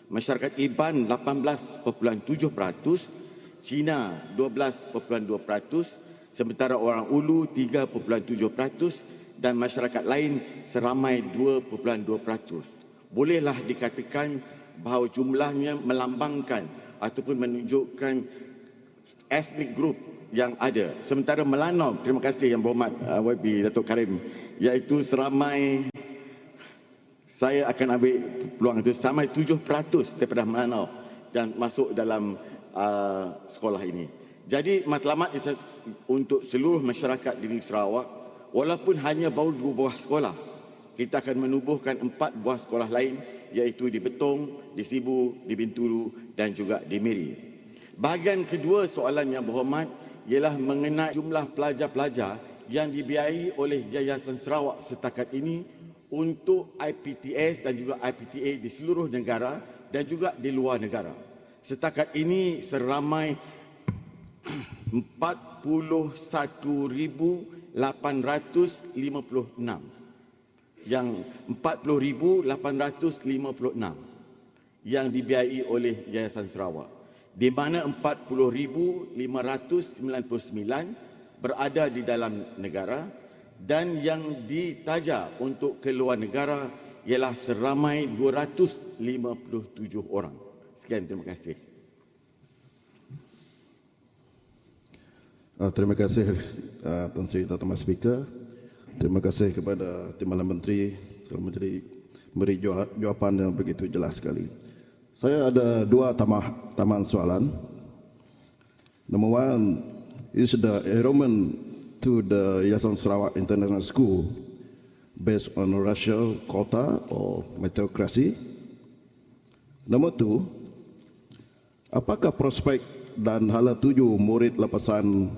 masyarakat Iban 18.7%, Cina 12.2%, sementara orang Ulu 3.7% dan masyarakat lain seramai 2.2%. Bolehlah dikatakan bahawa jumlahnya melambangkan ataupun menunjukkan ethnic group yang ada. Sementara Melanau, terima kasih Yang Berhormat YB Datuk Karim, iaitu seramai, saya akan ambil peluang itu, seramai 7% daripada Melanau dan masuk dalam sekolah ini. Jadi matlamat untuk seluruh masyarakat di negeri Sarawak, walaupun hanya baru 2 buah sekolah, kita akan menubuhkan 4 buah sekolah lain, iaitu di Betong, di Sibu, di Bintulu dan juga di Miri. Bahagian kedua soalan Yang Berhormat ialah mengenai jumlah pelajar-pelajar yang dibiayai oleh Yayasan Sarawak setakat ini untuk IPTS dan juga IPTA di seluruh negara dan juga di luar negara. Setakat ini seramai 41,856, yang 40,856 yang dibiayai oleh Yayasan Sarawak, di mana 40,599 berada di dalam negara dan yang ditaja untuk ke luar negara ialah seramai 257 orang. Sekian, terima kasih. Terima kasih Tuan Sri Dato' Mas Speaker. Terima kasih kepada Timbalan Menteri telah memberi jawapan yang begitu jelas sekali. Saya ada dua tambahan soalan. Number one is the enrollment to the Yayasan Sarawak International School based on racial quota or meritocracy. Number two, apakah prospek dan hala tuju murid lapasan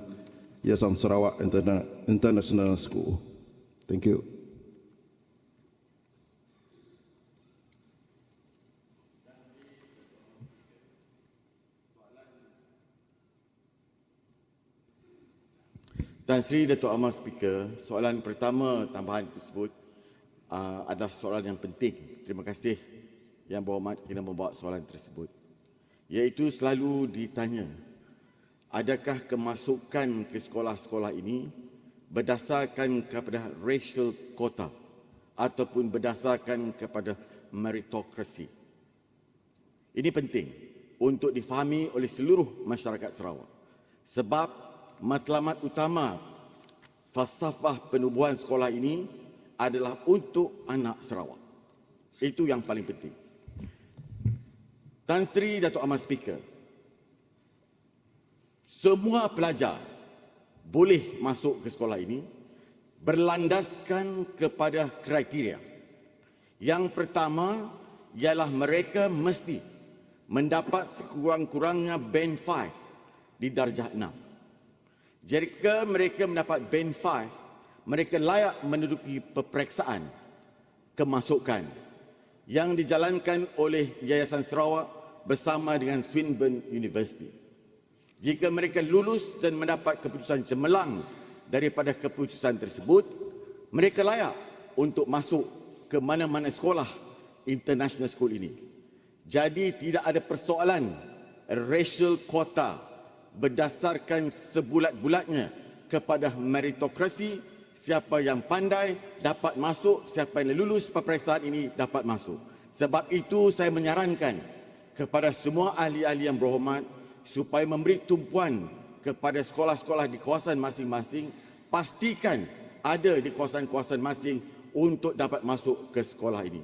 Yayasan Sarawak International School? Thank you. Tan Sri Dato' Amal Speaker, soalan pertama tambahan tersebut adalah soalan yang penting. Terima kasih Yang Berhormat kerana membawa soalan tersebut. Iaitu selalu ditanya, adakah kemasukan ke sekolah-sekolah ini berdasarkan kepada racial quota ataupun berdasarkan kepada meritokrasi? Ini penting untuk difahami oleh seluruh masyarakat Sarawak. Sebab matlamat utama falsafah penubuhan sekolah ini adalah untuk anak Sarawak. Itu yang paling penting. Tan Sri Dato' Amal Speaker, semua pelajar boleh masuk ke sekolah ini berlandaskan kepada kriteria. Yang pertama ialah mereka mesti mendapat sekurang-kurangnya band 5 di darjah 6. Jika mereka mendapat band 5, mereka layak menduduki peperiksaan kemasukan yang dijalankan oleh Yayasan Sarawak bersama dengan Swinburne University. Jika mereka lulus dan mendapat keputusan cemerlang daripada keputusan tersebut, mereka layak untuk masuk ke mana-mana sekolah international school ini. Jadi tidak ada persoalan racial quota berdasarkan sebulat-bulatnya kepada meritokrasi. Siapa yang pandai dapat masuk, siapa yang lulus peperiksaan ini dapat masuk. Sebab itu saya menyarankan kepada semua ahli-ahli yang berhormat supaya memberi tumpuan kepada sekolah-sekolah di kawasan masing-masing, pastikan ada di kawasan-kawasan masing untuk dapat masuk ke sekolah ini.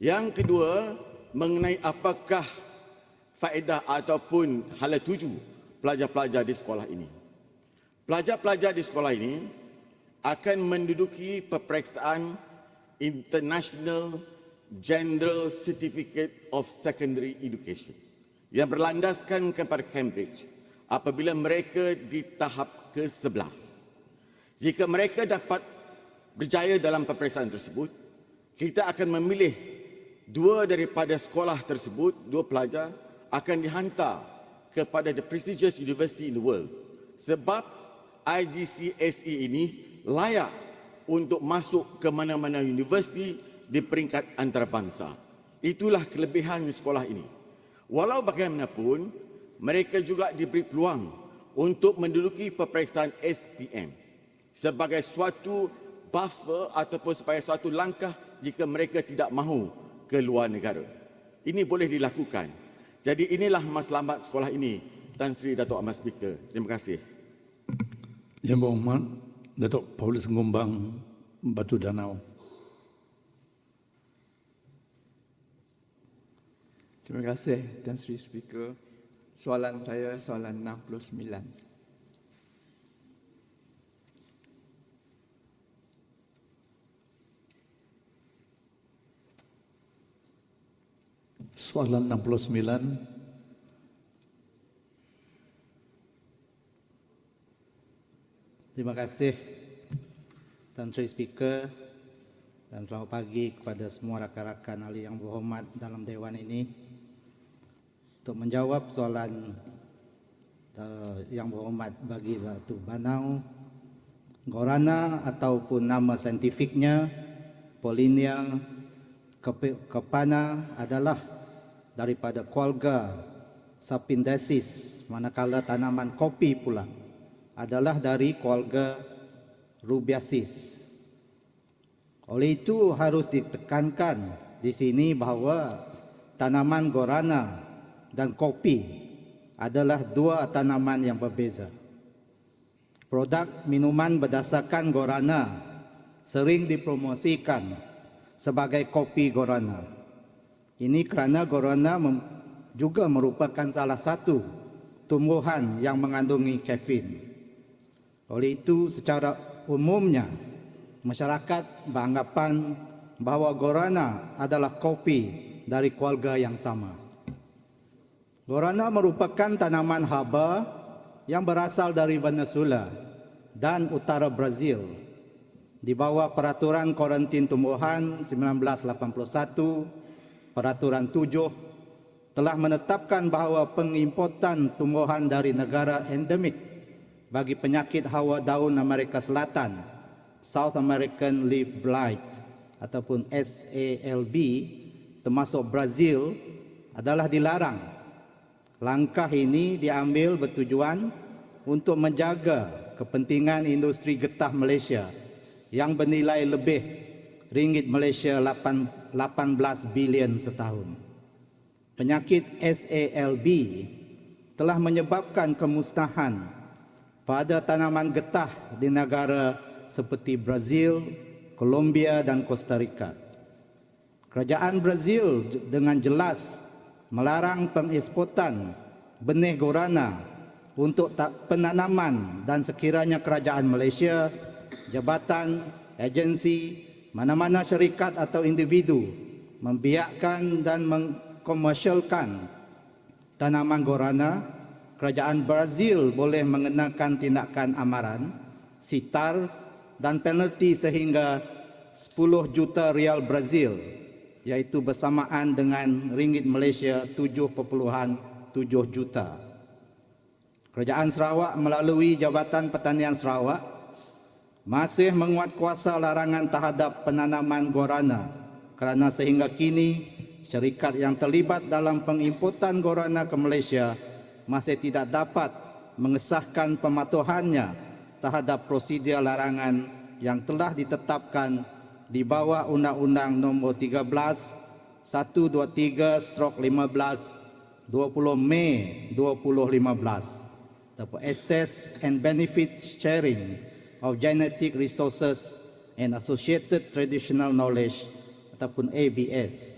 Yang kedua, mengenai apakah faedah ataupun hala tuju pelajar-pelajar di sekolah ini. Pelajar-pelajar di sekolah ini akan menduduki peperiksaan International General Certificate of Secondary Education yang berlandaskan kepada Cambridge apabila mereka di tahap ke-11. Jika mereka dapat berjaya dalam peperiksaan tersebut, kita akan memilih dua daripada sekolah tersebut, dua pelajar akan dihantar kepada the prestigious university in the world. Sebab IGCSE ini layak untuk masuk ke mana-mana universiti di peringkat antarabangsa. Itulah kelebihan sekolah ini. Walau bagaimanapun, mereka juga diberi peluang untuk menduduki peperiksaan SPM sebagai suatu buffer ataupun sebagai suatu langkah jika mereka tidak mahu ke luar negara. Ini boleh dilakukan. Jadi inilah matlamat sekolah ini, Tan Sri Dato' Amal Speaker. Terima kasih. Yang Berhormat Datuk Paulus Ngombang, Batu Danau. Terima kasih Tan Sri Speaker. Soalan saya soalan 69. Soalan 69. Terima kasih Tan Sri Speaker dan selamat pagi kepada semua rakan-rakan ahli yang berhormat dalam Dewan ini. Untuk menjawab soalan yang berhormat bagi Datuk Banau, Gorana ataupun nama saintifiknya Polinia Kepana adalah daripada keluarga Sapindaceae, manakala tanaman kopi pula adalah dari keluarga rubiasis. Oleh itu harus ditekankan di sini bahawa tanaman guarana dan kopi adalah dua tanaman yang berbeza. Produk minuman berdasarkan guarana sering dipromosikan sebagai kopi guarana. Ini kerana guarana juga merupakan salah satu tumbuhan yang mengandungi kafein. Oleh itu, secara umumnya, masyarakat beranggapan bahawa guarana adalah kopi dari keluarga yang sama. Guarana merupakan tanaman herba yang berasal dari Venezuela dan utara Brazil. Di bawah Peraturan Karantin Tumbuhan 1981, Peraturan 7 telah menetapkan bahawa pengimportan tumbuhan dari negara endemik bagi penyakit hawa daun Amerika Selatan, South American Leaf Blight ataupun SALB, termasuk Brazil, adalah dilarang. Langkah ini diambil bertujuan untuk menjaga kepentingan industri getah Malaysia yang bernilai lebih ringgit Malaysia 18 bilion setahun. Penyakit SALB telah menyebabkan kemusnahan pada tanaman getah di negara seperti Brazil, Colombia dan Costa Rica. Kerajaan Brazil dengan jelas melarang pengeksportan benih guarana untuk penanaman, dan sekiranya kerajaan Malaysia, jabatan, agensi, mana-mana syarikat atau individu membiakkan dan mengkomersialkan tanaman guarana, kerajaan Brazil boleh mengenakan tindakan amaran, sitar dan penalti sehingga 10 juta rial Brazil, iaitu bersamaan dengan ringgit Malaysia 7.7 juta. Kerajaan Sarawak melalui Jabatan Pertanian Sarawak masih menguatkuasa larangan terhadap penanaman guarana kerana sehingga kini syarikat yang terlibat dalam pengimportan guarana ke Malaysia masih tidak dapat mengesahkan pematuhannya terhadap prosedur larangan yang telah ditetapkan di bawah Undang-Undang Nombor 13 123/15 20 Mei 2015 ataupun Access and Benefits Sharing of Genetic Resources and Associated Traditional Knowledge ataupun ABS.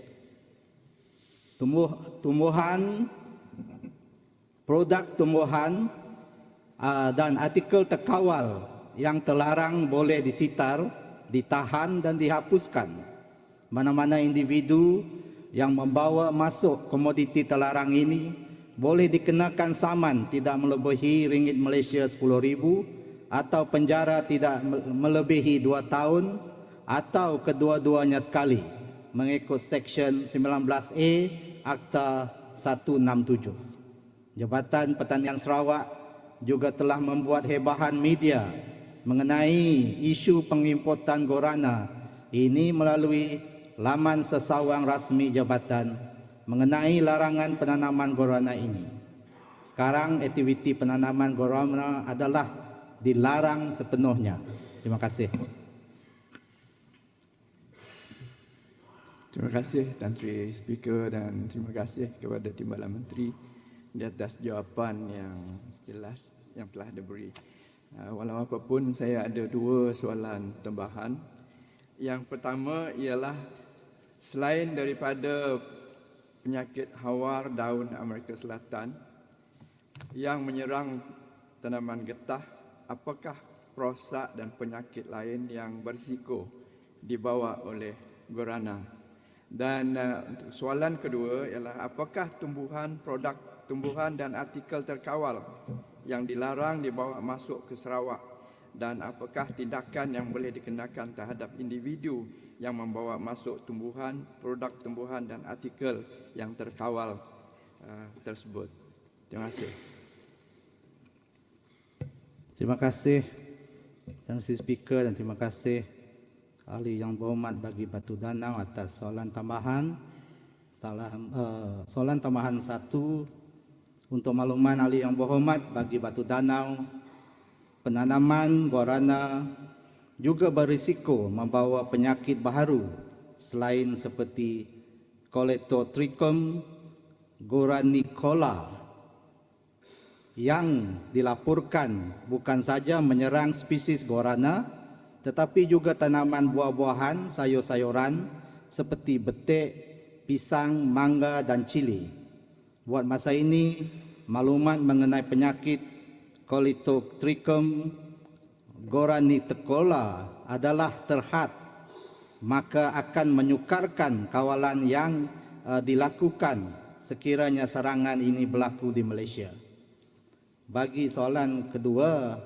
Tumbuhan, produk tumbuhan dan artikel terkawal yang terlarang boleh disitar, ditahan dan dihapuskan. Mana-mana individu yang membawa masuk komoditi terlarang ini boleh dikenakan saman tidak melebihi ringgit Malaysia 10,000 atau penjara tidak melebihi 2 tahun atau kedua-duanya sekali mengikut Seksyen 19A Akta 167. Jabatan Pertanian Sarawak juga telah membuat hebahan media mengenai isu pengimportan guarana ini melalui laman sesawang rasmi jabatan mengenai larangan penanaman guarana ini. Sekarang aktiviti penanaman guarana adalah dilarang sepenuhnya. Terima kasih. Terima kasih Tan Sri Speaker dan terima kasih kepada Timbalan Menteri di atas jawapan yang jelas yang telah diberi. Walau apapun, saya ada dua soalan tambahan. Yang pertama ialah selain daripada penyakit hawar daun Amerika Selatan yang menyerang tanaman getah, apakah prosak dan penyakit lain yang berisiko dibawa oleh guarana? Dan untuk soalan kedua ialah apakah produk tumbuhan dan artikel terkawal yang dilarang dibawa masuk ke Sarawak, dan apakah tindakan yang boleh dikenakan terhadap individu yang membawa masuk tumbuhan, produk tumbuhan dan artikel yang terkawal tersebut. Terima kasih. Terima kasih Tan Sri Speaker dan terima kasih Ahli Yang Berhormat Bagi Batu Danau atas soalan tambahan. Soalan tambahan 1 untuk makluman Ahli Yang Berhormat Bagi Batu Danau, penanaman guarana juga berisiko membawa penyakit baharu selain seperti Colectotrichum granicola yang dilaporkan bukan saja menyerang spesies guarana tetapi juga tanaman buah-buahan, sayur-sayuran seperti betik, pisang, mangga dan cili. Buat masa ini, maklumat mengenai penyakit Colectotrichum granicola adalah terhad, maka akan menyukarkan kawalan yang dilakukan sekiranya serangan ini berlaku di Malaysia. Bagi soalan kedua,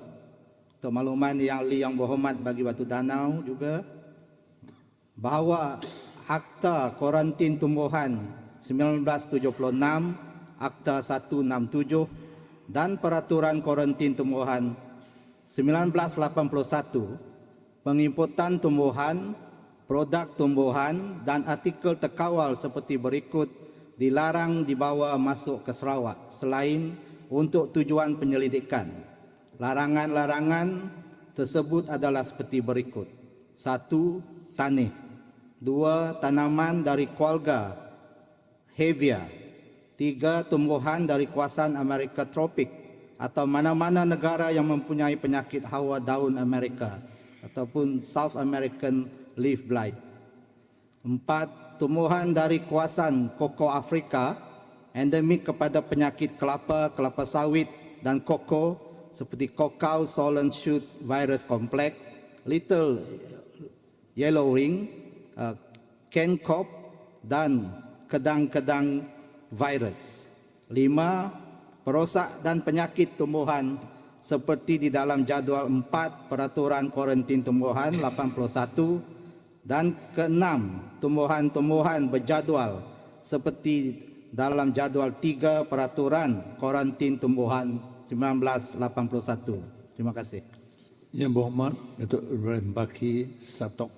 untuk makluman yang ahli yang berhormat bagi Batu Danau juga, bahawa Akta Kuarantin Tumbuhan 1976, Akta 167 dan Peraturan Kuarantin Tumbuhan 1981, pengimportan tumbuhan, produk tumbuhan dan artikel terkawal seperti berikut dilarang dibawa masuk ke Sarawak selain untuk tujuan penyelidikan. Larangan-larangan tersebut adalah seperti berikut. 1. Tanih. 2. Tanaman dari keluarga Hevia. 3. Tumbuhan dari kawasan Amerika tropik atau mana-mana negara yang mempunyai penyakit hawa daun Amerika ataupun South American leaf blight. 4. Tumbuhan dari kawasan koko Afrika endemik kepada penyakit kelapa, kelapa sawit dan koko seperti Cacao Solan Shoot Virus Complex, Little Yellow Ring, Kencop dan kedang-kedang virus. 5. Perosak dan penyakit tumbuhan seperti di dalam jadual 4 Peraturan Kuarantin Tumbuhan 81 dan ke-6 tumbuhan-tumbuhan berjadual seperti dalam jadual 3 Peraturan Kuarantin Tumbuhan 1981. Terima kasih. Yang berhormat Datuk Bagi Satok.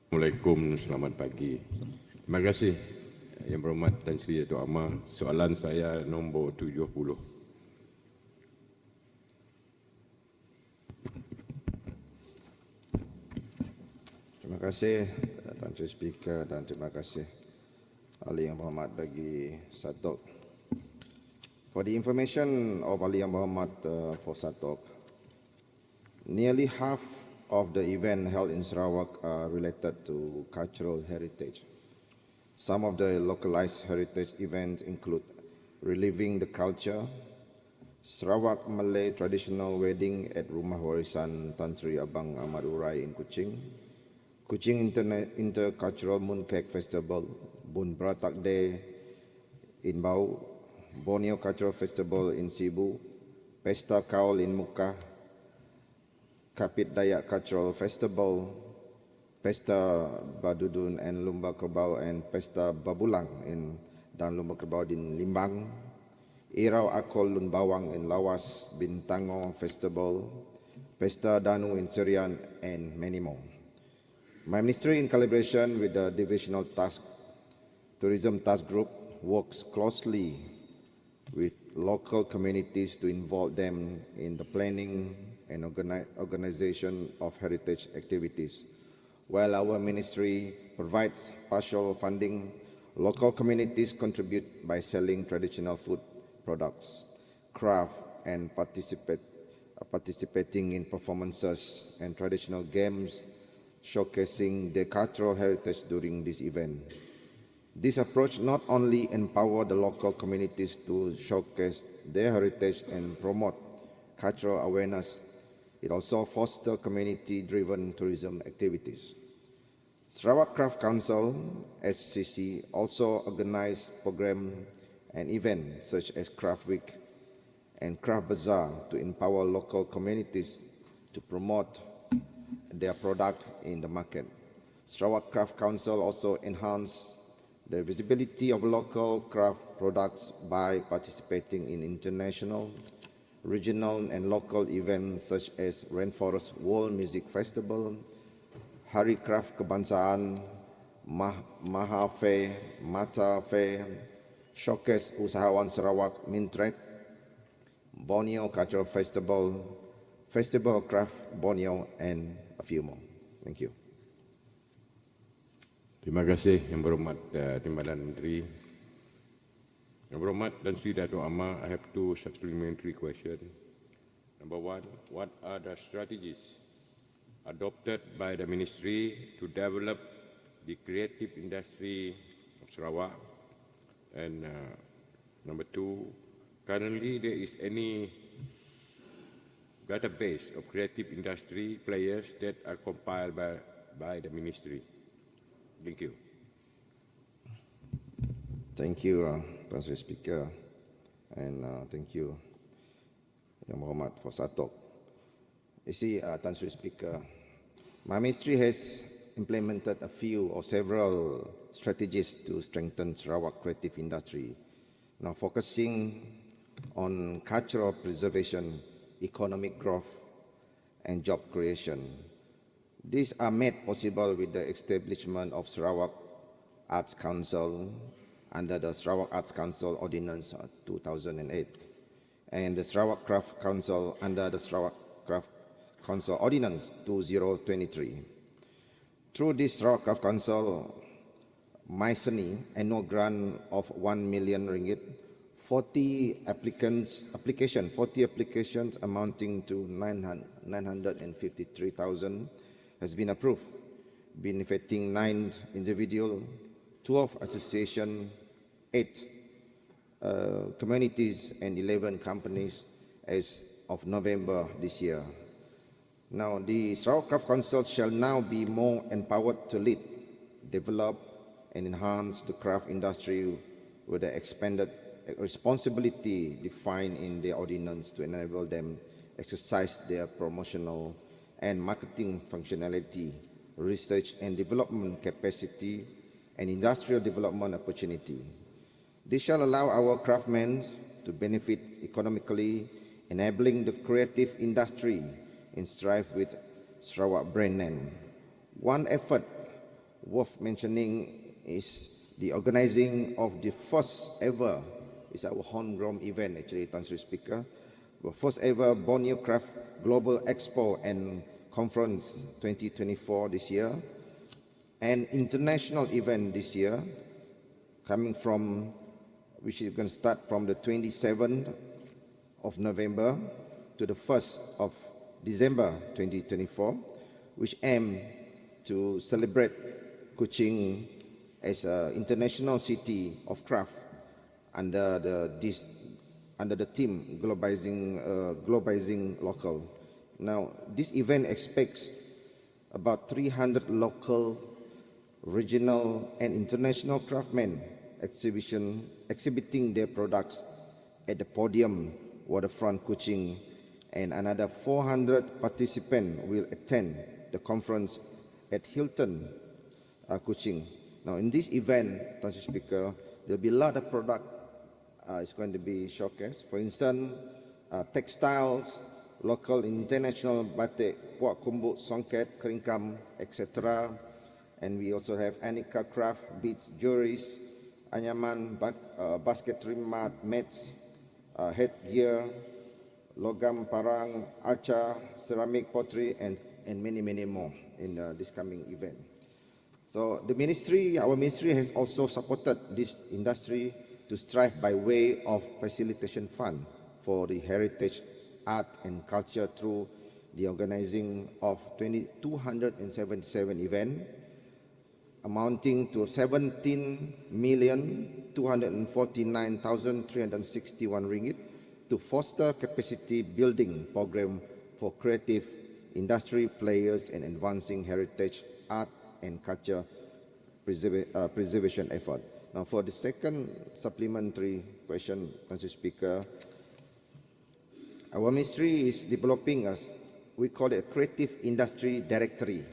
Assalamualaikum, selamat pagi. Terima kasih Yang Berhormat Tan Sri Datuk Amar. Soalan saya nombor 70. Terima kasih Tan Sri Speaker dan terima kasih Ahli Yang Berhormat Bagi Satok. For the information of Ahli Yang Berhormat for Satok, nearly half of the event held in Sarawak are related to cultural heritage. Some of the localized heritage events include reliving the culture, Sarawak Malay traditional wedding at Rumah Warisan Tan Sri Abang Ahmad Urai in Kuching, Kuching Intercultural Mooncake Festival, Bun Bratak Day in Bau, Borneo Cultural Festival in Sibu, Pesta Kaul in Muka, Kapit Dayak Cultural Festival, Pesta Badudun and Lumba Kerbau and Pesta Babulang dan Lumba Kerbau di Limbang, Irau Akol Lun Bawang in Lawas, Bintango Festival, Pesta Danu in Serian and many more. My ministry, in collaboration with the Divisional Tourism Task Group, works closely with local communities to involve them in the planning and organization of heritage activities. While our ministry provides partial funding, local communities contribute by selling traditional food products, craft, and participating in performances and traditional games, showcasing their cultural heritage during this event. This approach not only empowers the local communities to showcase their heritage and promote cultural awareness, it also fosters community-driven tourism activities. Sarawak Craft Council, SCC, also organizes programs and events such as Craft Week and Craft Bazaar to empower local communities to promote their product in the market. Sarawak Craft Council also enhances the visibility of local craft products by participating in international, regional and local events such as Rainforest World Music Festival, Hari Craft Kebangsaan, Maha Fair, Mata Fair, Showcase Usahawan Sarawak Mintret, Borneo Cultural Festival, Festival of Craft Borneo, and a few more. Thank you. Terima kasih Yang Berhormat Timbalan Menteri. Yang Berhormat Tan Sri Dato' Amar, I have two supplementary questions. Number one, what are the strategies adopted by the Ministry to develop the creative industry of Sarawak? And number two, currently there is any database of creative industry players that are compiled by the Ministry? Thank you. Thank you, Mr. Speaker, and thank you, Yang Berhormat, for Satok. You see, Mr. Speaker, my ministry has implemented a few or several strategies to strengthen Sarawak creative industry, now focusing on cultural preservation, economic growth, and job creation. These are made possible with the establishment of Sarawak Arts Council under the Sarawak Arts Council Ordinance 2008 and the Sarawak Craft Council under the Sarawak Craft Council Ordinance 2023. Through this Sarawak Craft Council, MySUNI annual grant of 1 million ringgit, 40 applications amounting to 953,000 has been approved, benefiting 9 individuals, 12 associations, 8 communities, and 11 companies as of November this year. Now, the Sarawak Craft Council shall now be more empowered to lead, develop, and enhance the craft industry with the expanded responsibility defined in the ordinance to enable them exercise their promotional and marketing functionality, research and development capacity, and industrial development opportunity. This shall allow our craftsmen to benefit economically, enabling the creative industry in strive with Sarawak brand name. One effort worth mentioning is the organizing of the first ever, it's our homegrown event actually, Mr. Speaker, the first ever Borneo Craft Global Expo and Conference 2024 this year, an international event this year, which is going to start from the 27th of November to the 1st of December 2024, which aim to celebrate Kuching as an international city of craft under the theme globalizing local. Now, this event expects about 300 local, regional, and international craftsmen exhibiting their products at the podium Waterfront Kuching, and another 400 participants will attend the conference at Hilton Kuching. Now, in this event, Mr. Speaker, there will be a lot of product is going to be showcased. For instance, textiles, local international batik, puak kumbuk, songket, keringkam, etc. And we also have aneka craft, beads, jewelries, anyaman, basketry mat, mats, headgear, logam parang, archa, ceramic pottery, and many, many more in this coming event. So the ministry, our ministry has also supported this industry to strive by way of facilitation fund for the heritage, art and culture through the organizing of 277 events amounting to 17,249,361 ringgit to foster capacity building program for creative industry players and advancing heritage, art and culture preservation effort. Now, for the second supplementary question, Mr. Speaker, our ministry is developing we call it a creative industry directory.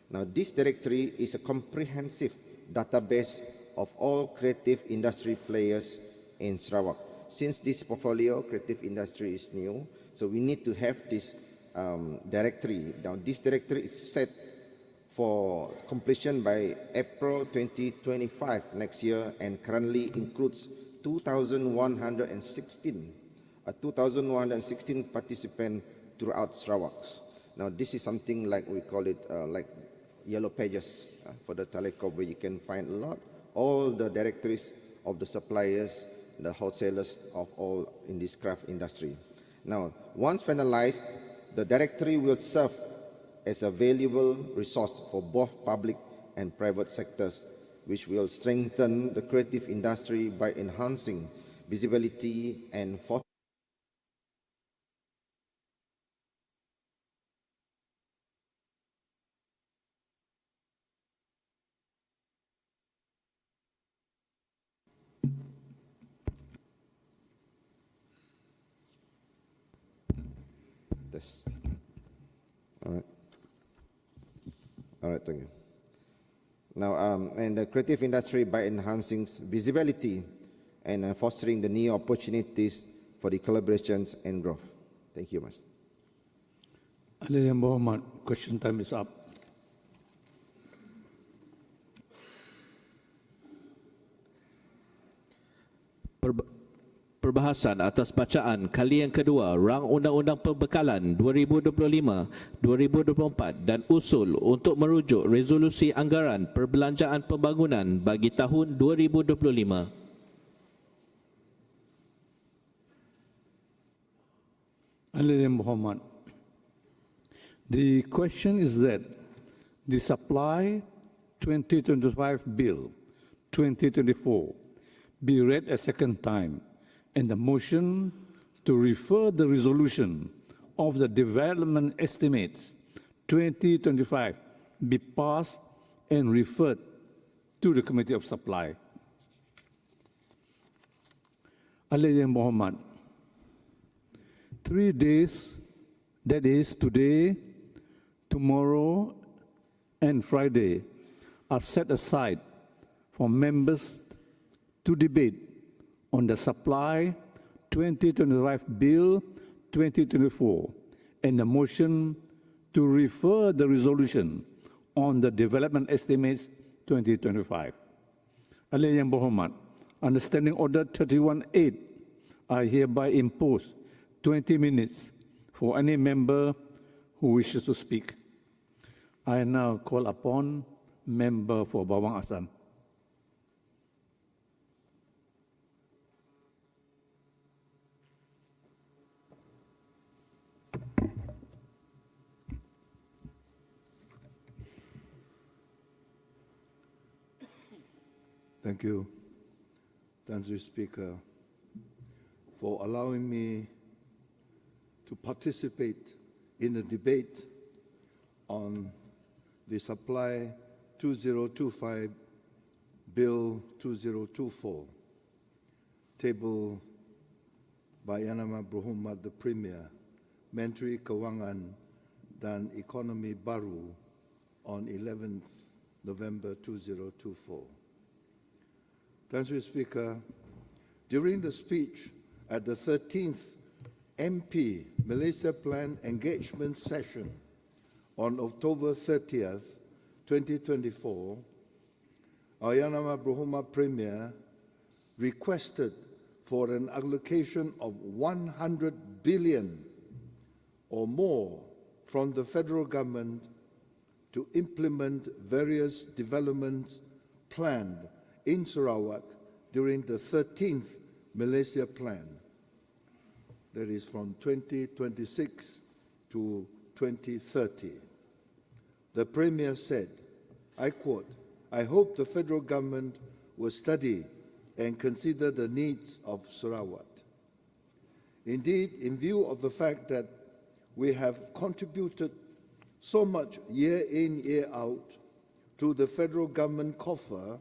Now, this directory is a comprehensive database of all creative industry players in Sarawak. Since this portfolio, creative industry is new, so we need to have this directory. Now, this directory is set for completion by April 2025 next year and currently includes 2,116 participants throughout Sarawak. Now, this is something like we call it like yellow pages for the telecom, where you can find all the directories of the suppliers, the wholesalers of all in this craft industry. Now, once finalized, the directory will serve as a valuable resource for both public and private sectors, which will strengthen the creative industry by enhancing visibility and this. All right, thank you. Now, and the creative industry by enhancing visibility and fostering the new opportunities for the collaborations and growth. Thank you much. Alaiya Muhammad, question time is up. Perbahasan atas bacaan kali yang kedua Rang Undang-Undang Pembekalan 2025-2024 dan usul untuk merujuk resolusi anggaran perbelanjaan pembangunan bagi tahun 2025. Alaiya Muhammad, the question is that the Supply 2025 Bill 2024 be read a second time, and the motion to refer the resolution of the Development Estimates 2025 be passed and referred to the Committee of Supply. Alaiya Muhammad, 3 days, that is today, tomorrow, and Friday, are set aside for members to debate on the Supply 2025 Bill 2024 and the motion to refer the resolution on the Development Estimates 2025. Alaiya Muhammad, Understanding Order 31(8), I hereby impose 20 minutes for any member who wishes to speak. I now call upon member for Bawang Asan. Thank you, Tan Sri Speaker, for allowing me to participate in the debate on the Supply 2025 Bill 2024, tabled by Yang Amat Berhormat the Premier, Menteri Kewangan dan Ekonomi Baru on 11th November 2024. Tan Sri Speaker, during the speech at the 13th MP Malaysia Plan Engagement Session on October 30th, 2024, our Yang Amat Berhormat Premier requested for an allocation of 100 billion or more from the federal government to implement various developments planned in Sarawak during the 13th Malaysia Plan, that is from 2026 to 2030. The Premier said, I quote, I hope the federal government will study and consider the needs of Sarawak. Indeed, in view of the fact that we have contributed so much year in, year out to the federal government coffer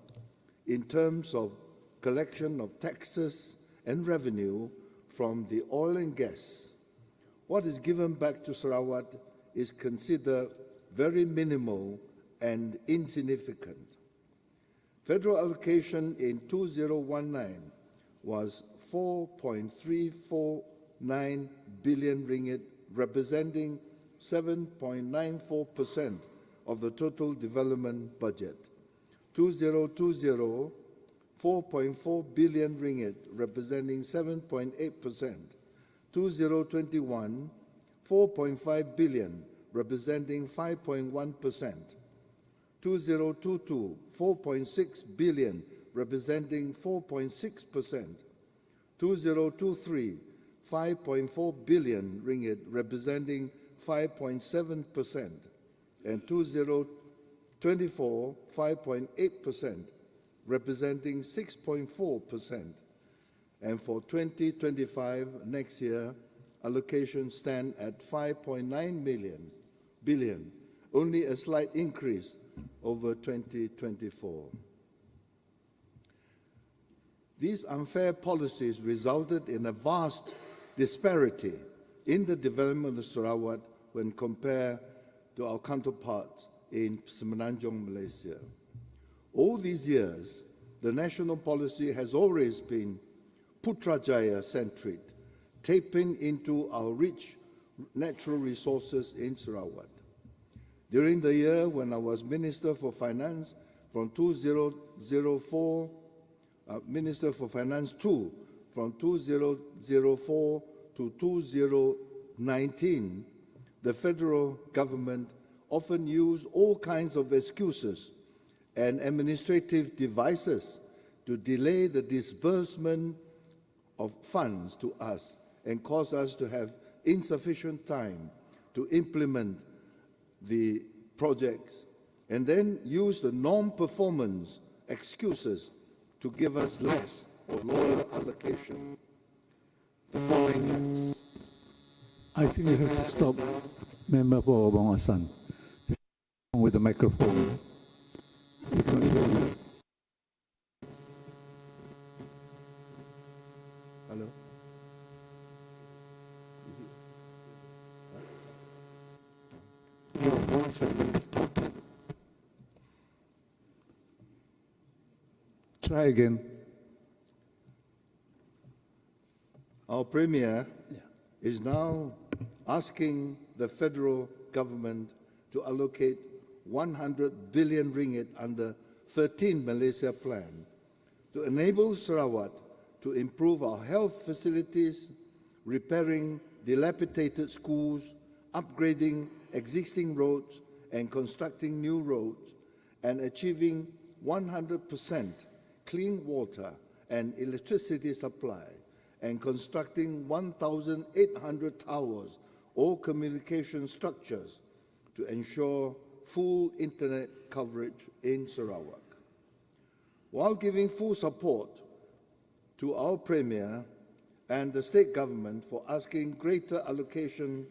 in terms of collection of taxes and revenue from the oil and gas, what is given back to Sarawak is considered very minimal and insignificant. Federal allocation in 2019 was 4.349 billion ringgit, representing 7.94% of the total development budget. 2020, 4.4 billion ringgit, representing 7.8%. 2021, 4.5 billion, representing 5.1%. 2022, 4.6 billion, representing 4.6%. 2023, 5.4 billion ringgit, representing 5.7%. And 2024, 5.8%, representing 6.4%. And for 2025, next year, allocations stand at 5.9 billion, only a slight increase over 2024. These unfair policies resulted in a vast disparity in the development of Sarawak when compared to our counterparts in Semenanjung, Malaysia. All these years, the national policy has always been Putrajaya-centric, tapping into our rich natural resources in Sarawak. During the year when I was Minister for Finance from 2004, Minister for Finance 2, from 2004 to 2019, the federal government often used all kinds of excuses and administrative devices to delay the disbursement of funds to us and cause us to have insufficient time to implement the projects, and then use the non-performance excuses to give us less or lower allocation. The following I think you have to stop, Member for Bang Hassan, with the microphone. We cannot hear you. Hello? Your voice has been distorted. Try again. Our Premier is now asking the federal government to allocate 100 billion ringgit under 13 Malaysia Plan to enable Sarawak to improve our health facilities, repairing dilapidated schools, upgrading existing roads and constructing new roads, and achieving 100% clean water and electricity supply, and constructing 1,800 towers or communication structures to ensure full internet coverage in Sarawak. While giving full support to our Premier and the state government for asking greater allocation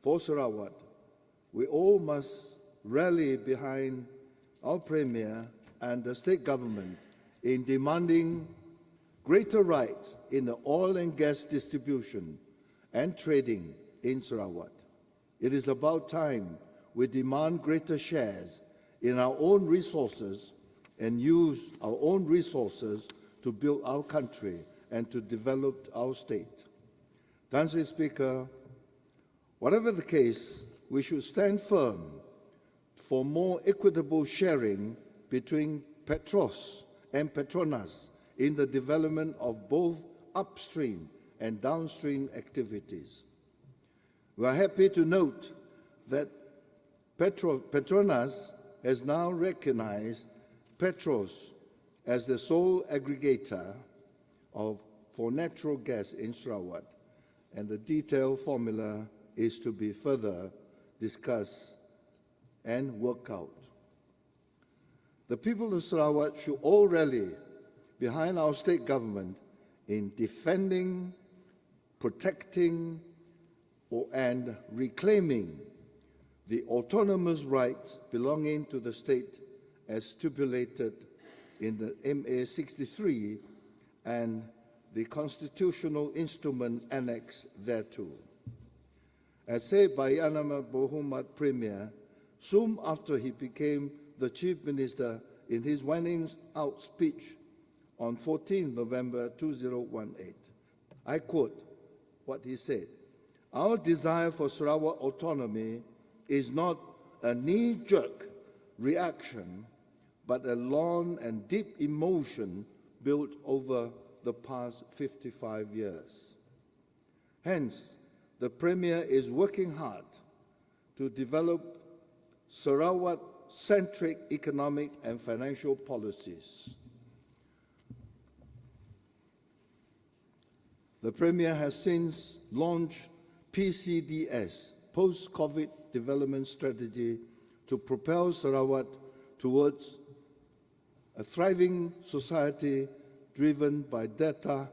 for Sarawak, we all must rally behind our Premier and the state government in demanding greater rights in the oil and gas distribution and trading in Sarawak. It is about time we demand greater shares in our own resources and use our own resources to build our country and to develop our state. Mr. Speaker, whatever the case, we should stand firm for more equitable sharing between Petros and Petronas in the development of both upstream and downstream activities. We are happy to note that Petronas has now recognized Petros as the sole aggregator for natural gas in Sarawak, and the detailed formula is to be further discussed and worked out. The people of Sarawak should all rally behind our state government in defending, protecting, and reclaiming the autonomous rights belonging to the state as stipulated in the MA 63 and the constitutional instruments annexed thereto. As said by Yanama Muhammad Premier, soon after he became the Chief Minister in his winding out speech on 14 November 2018. I quote what he said: "Our desire for Sarawak autonomy is not a knee-jerk reaction, but a long and deep emotion built over the past 55 years. Hence, the Premier is working hard to develop Sarawak-centric economic and financial policies. The Premier has since launched PCDS, Post-COVID Development Strategy, to propel Sarawak towards a thriving society driven by data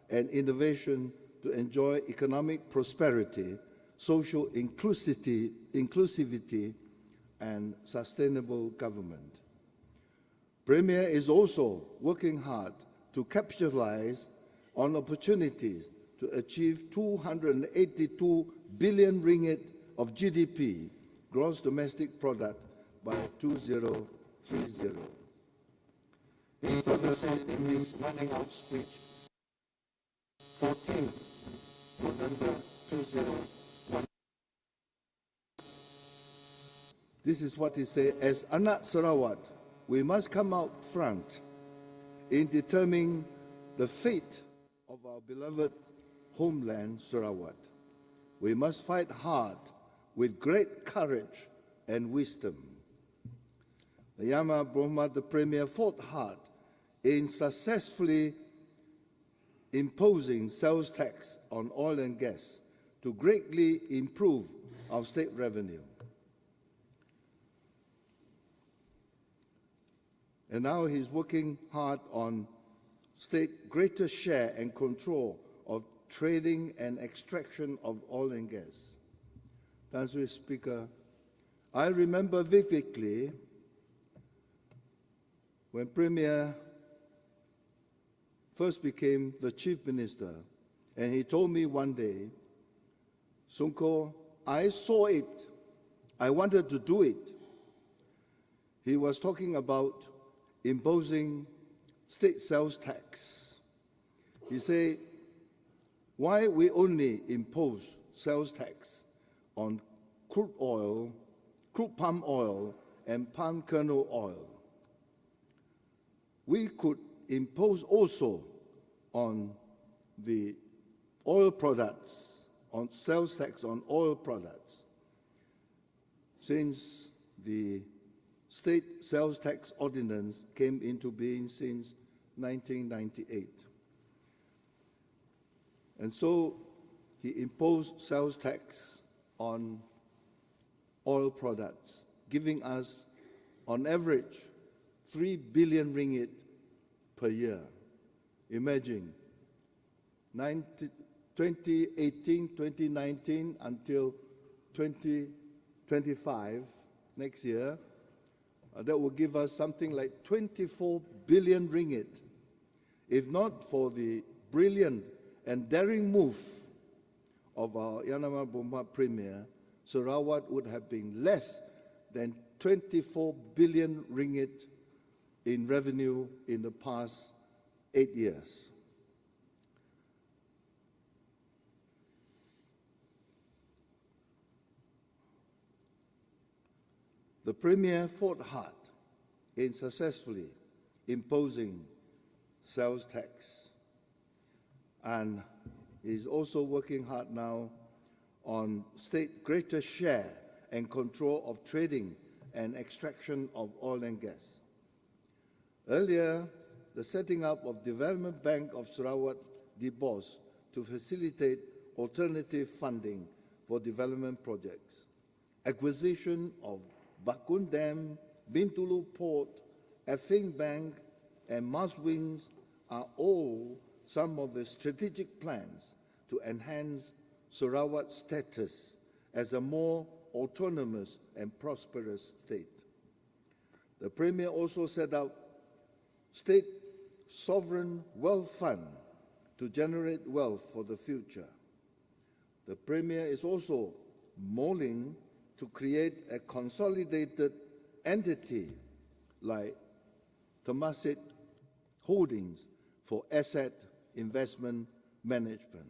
and innovation to enjoy economic prosperity, social inclusivity, and sustainable government. Premier is also working hard to capitalize on opportunities to achieve 282 billion ringgit of GDP, gross domestic product, by 2030. He further said in his running out speech, 14 November 2001. This is what he said: as Anak Sarawak, we must come out front in determining the fate of our beloved homeland, Sarawak. We must fight hard with great courage and wisdom. The Yang Amat Berhormat the Premier fought hard in successfully imposing sales tax on oil and gas to greatly improve our state revenue. And now he's working hard on state greater share and control of trading and extraction of oil and gas. Mr. Speaker, I remember vividly when Premier first became the Chief Minister, and he told me one day, Sunko, I saw it. I wanted to do it. He was talking about imposing state sales tax. He said, why we only impose sales tax on crude oil, crude palm oil, and palm kernel oil? We could impose also on the oil products, on sales tax on oil products, since the State Sales Tax Ordinance came into being since 1998. And so he imposed sales tax on oil products, giving us, on average, 3 billion ringgit per year. Imagine, 2018, 2019 until 2025, next year, that will give us something like 24 billion ringgit. If not for the brilliant and daring move of our Yang Amat Berhormat Premier, Sarawak would have been less than 24 billion ringgit in revenue in the past 8 years. The Premier fought hard in successfully imposing sales tax, and is also working hard now on state greater share and control of trading and extraction of oil and gas. Earlier, the setting up of Development Bank of Sarawak DBOS to facilitate alternative funding for development projects, acquisition of Bakun Dam, Bintulu Port, Effing Bank, and Mars Wings are all some of the strategic plans to enhance Sarawak's status as a more autonomous and prosperous state. The Premier also set up State Sovereign Wealth Fund to generate wealth for the future. The Premier is also mulling to create a consolidated entity like Temasek Holdings for asset investment management.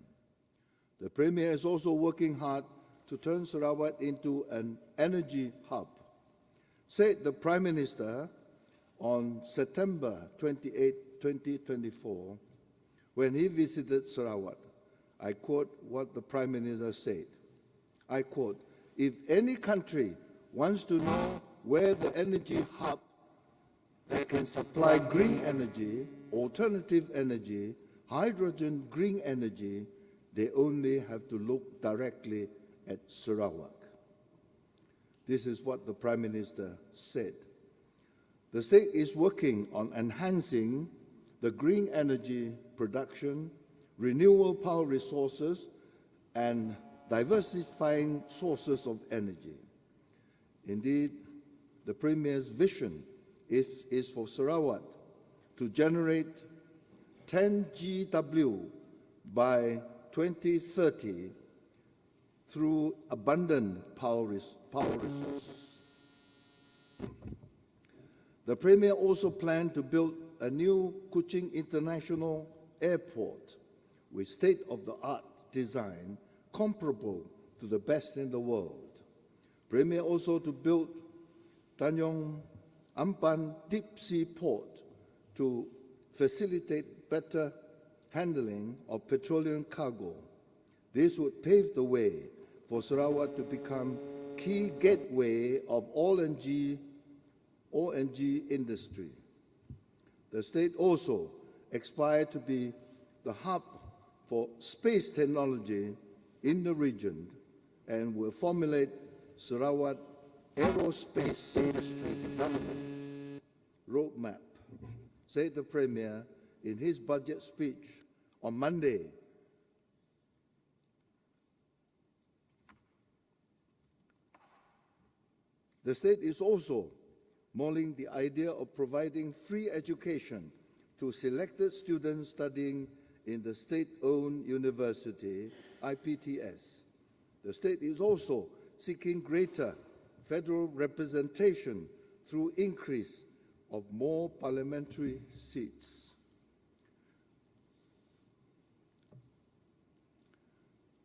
The Premier is also working hard to turn Sarawak into an energy hub. Said the Prime Minister on September 28, 2024, when he visited Sarawak, I quote what the Prime Minister said. I quote, "If any country wants to know where the energy hub that can supply green energy, alternative energy, hydrogen green energy, they only have to look directly at Sarawak." This is what the Prime Minister said. The state is working on enhancing the green energy production, renewable power resources, and diversifying sources of energy. Indeed, the Premier's vision is for Sarawak to generate 10 GW by 2030 through abundant power resources. The Premier also planned to build a new Kuching International Airport with state-of-the-art design comparable to the best in the world. Premier also to build Tanjung Ampan Deep Sea Port to facilitate better handling of petroleum cargo. This would pave the way for Sarawak to become key gateway of ONG industry. The state also aspired to be the hub for space technology in the region and will formulate Sarawak aerospace industry development roadmap, said the Premier in his budget speech on Monday. The state is also mulling the idea of providing free education to selected students studying in the state-owned university, IPTS. The state is also seeking greater federal representation through increase of more parliamentary seats.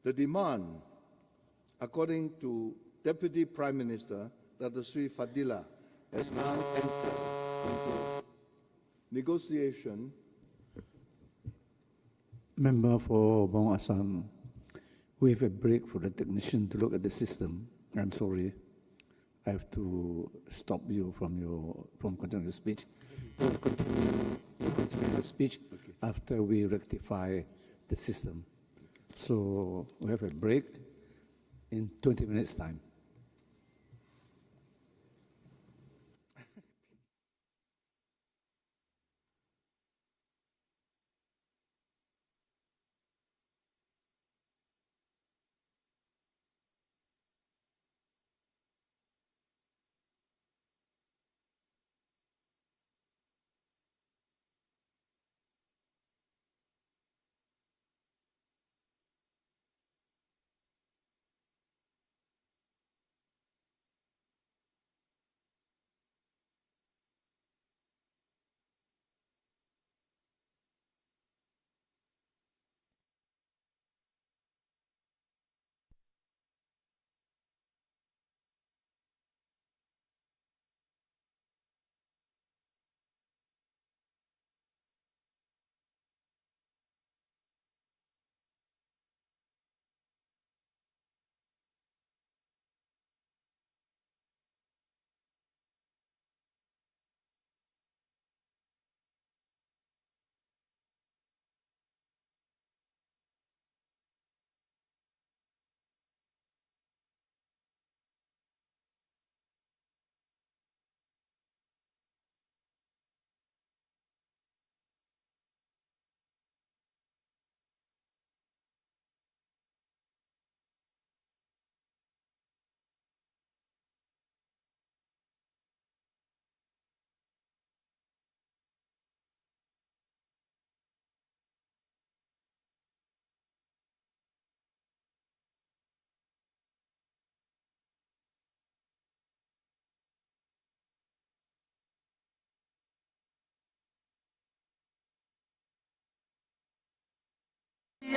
The demand, according to Deputy Prime Minister Dr. Sri Fadila, has now entered into negotiation. Member for Bong Assam, we have a break for the technician to look at the system. I'm sorry, I have to stop you from continuing the speech. You continue the speech after we rectify the system. So we have a break in 20 minutes' time.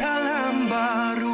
Alam baru.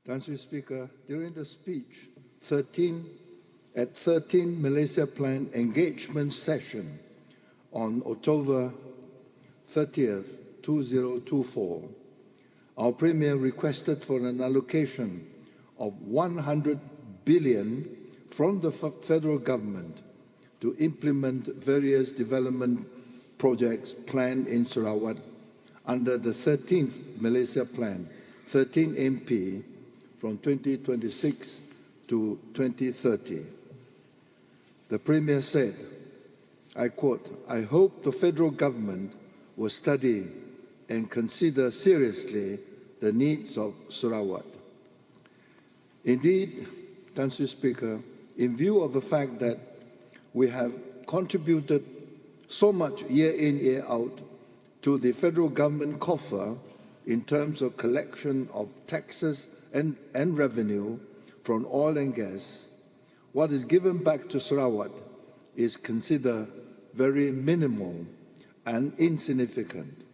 Mr. Speaker, during the speech 13 Malaysia Plan engagement session on October 30th, 2024, our Premier requested for an allocation of 100 billion from the federal government to implement various development projects planned in Sarawak under the 13th Malaysia Plan, 13 MP, from 2026 to 2030. The Premier said, I quote, "I hope the federal government will study and consider seriously the needs of Sarawak." Indeed, Mr. Speaker, in view of the fact that we have contributed so much year in, year out to the federal government coffer in terms of collection of taxes and revenue from oil and gas, what is given back to Sarawak is considered very minimal and insignificant.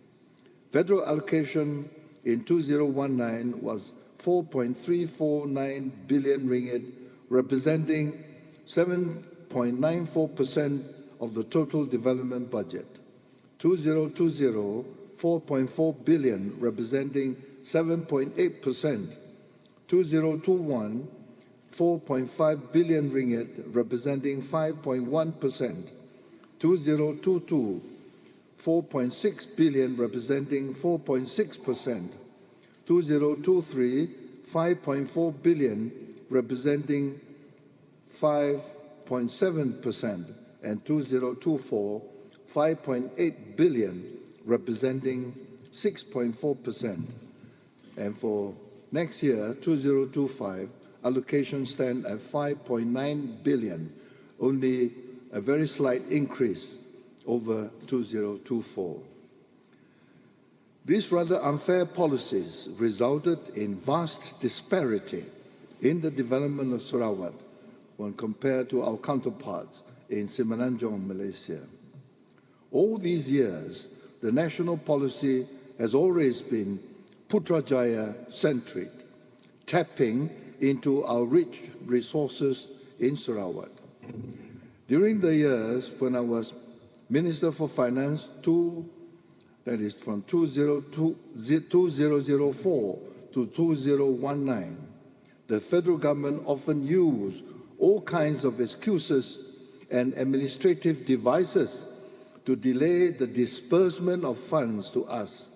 Federal allocation in 2019 was 4.349 billion ringgit, representing 7.94% of the total development budget. 2020, 4.4 billion, representing 7.8%. 2021, 4.5 billion ringgit, representing 5.1%. 2022, 4.6 billion, representing 4.6%. 2023, 5.4 billion, representing 5.7%, and 2024, 5.8 billion, representing 6.4%. And for next year, 2025, allocation stand at 5.9 billion, only a very slight increase over 2024. These rather unfair policies resulted in vast disparity in the development of Sarawak when compared to our counterparts in Semenanjung, Malaysia. All these years, the national policy has always been Putrajaya-centric, tapping into our rich resources in Sarawak. During the years when I was Minister for Finance, that is from 2004 to 2019, the federal government often used all kinds of excuses and administrative devices to delay the disbursement of funds to us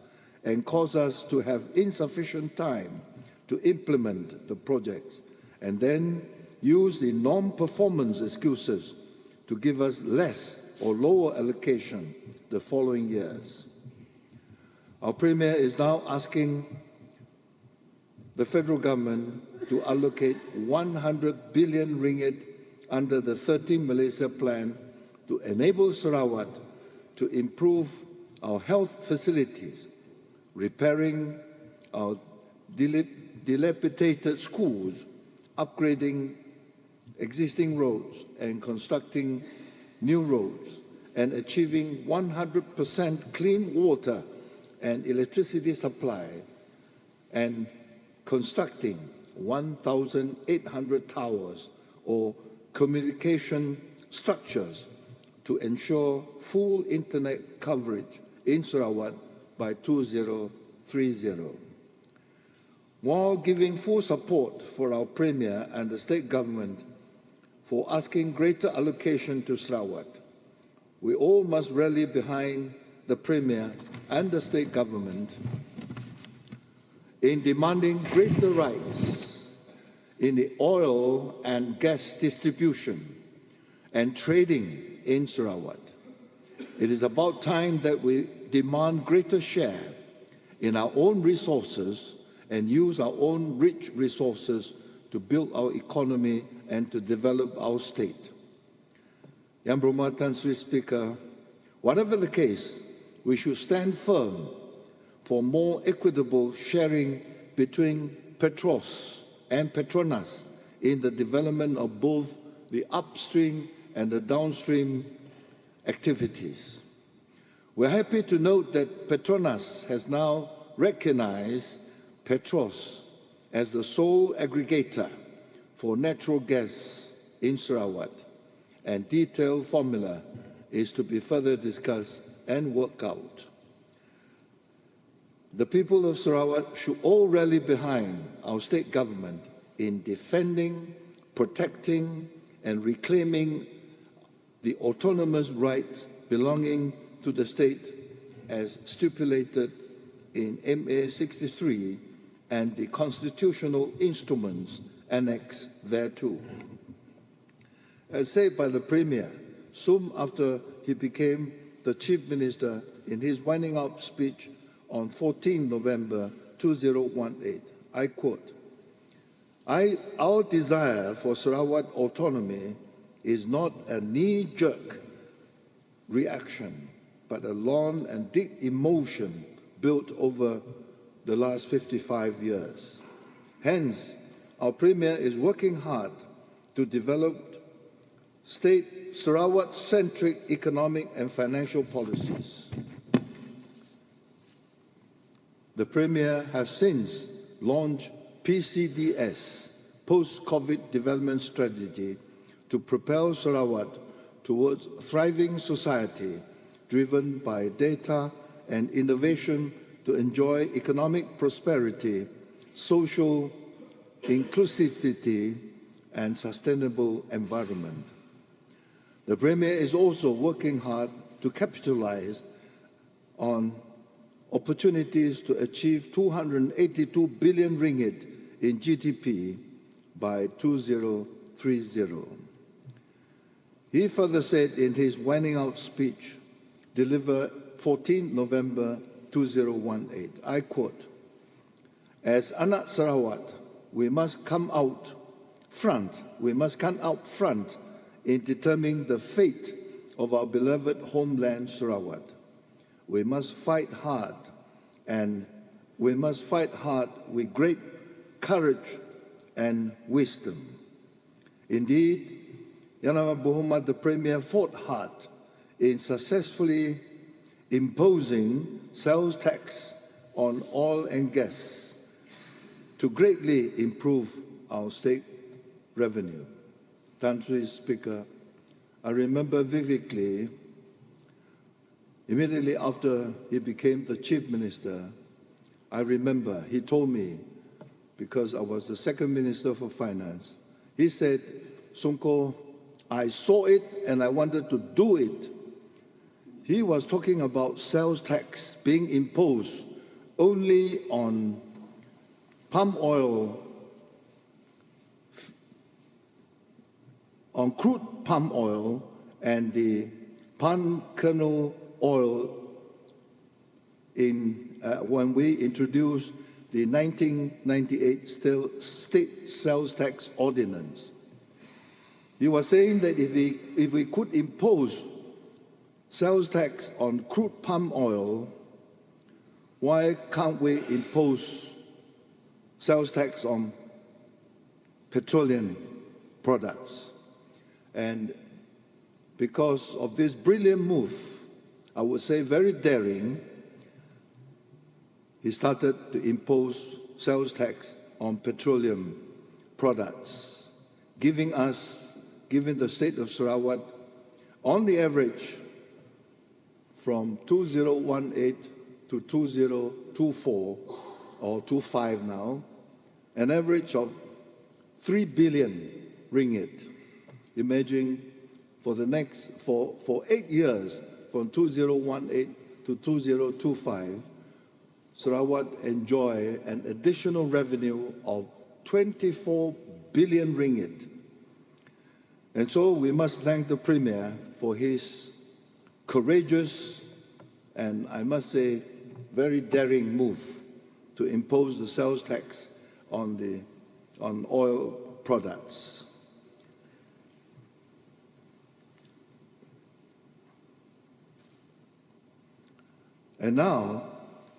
and cause us to have insufficient time to implement the projects, and then use the non-performance excuses to give us less or lower allocation the following years. Our Premier is now asking the federal government to allocate 100 billion ringgit under the 13 Malaysia Plan to enable Sarawak to improve our health facilities, repairing our dilapidated schools, upgrading existing roads and constructing new roads, and achieving 100% clean water and electricity supply, and constructing 1,800 towers or communication structures to ensure full internet coverage in Sarawak by 2030. While giving full support for our Premier and the state government for asking greater allocation to Sarawak, we all must rally behind the Premier and the state government in demanding greater rights in the oil and gas distribution and trading in Sarawak. It is about time that we demand greater share in our own resources and use our own rich resources to build our economy and to develop our state. Yang Berhormat Tan Sri Speaker, whatever the case, we should stand firm for more equitable sharing between Petros and Petronas in the development of both the upstream and the downstream activities. We're happy to note that Petronas has now recognized Petros as the sole aggregator for natural gas in Sarawak, and detailed formula is to be further discussed and worked out. The people of Sarawak should all rally behind our state government in defending, protecting, and reclaiming the autonomous rights belonging to the state as stipulated in MA 63 and the constitutional instruments annexed thereto. As said by the Premier soon after he became the Chief Minister in his winding up speech on 14 November 2018, I quote, Our desire for Sarawak autonomy is not a knee-jerk reaction, but a long and deep emotion built over the last 55 years. Hence, our Premier is working hard to develop Sarawak-centric economic and financial policies. The Premier has since launched PCDS, Post-COVID Development Strategy, to propel Sarawak towards a thriving society driven by data and innovation to enjoy economic prosperity, social inclusivity, and sustainable environment. The Premier is also working hard to capitalize on opportunities to achieve 282 billion ringgit in GDP by 2030. He further said in his winding out speech, delivered 14 November 2018, I quote, As anak Sarawak, we must come out front in determining the fate of our beloved homeland Sarawak. We must fight hard, and we must fight hard with great courage and wisdom. Indeed, Yang Amat Berhormat the Premier fought hard in successfully imposing sales tax on oil and gas to greatly improve our state revenue. Tan Sri Speaker, I remember vividly, immediately after he became the Chief Minister, I remember he told me, because I was the second Minister for Finance, he said, Sungko, I saw it and I wanted to do it. He was talking about sales tax being imposed only on palm oil, on crude palm oil and the palm kernel oil when we introduced the 1998 State Sales Tax Ordinance. He was saying that if we could impose sales tax on crude palm oil, why can't we impose sales tax on petroleum products? And because of this brilliant move, I would say very daring, he started to impose sales tax on petroleum products, giving the state of Sarawak, on the average, from 2018 to 2024, or 25 now, an average of 3 billion ringgit. Imagine for 8 years, from 2018 to 2025, Sarawak enjoy an additional revenue of 24 billion ringgit. And so we must thank the Premier for his courageous and, I must say, very daring move to impose the sales tax on oil products. And now,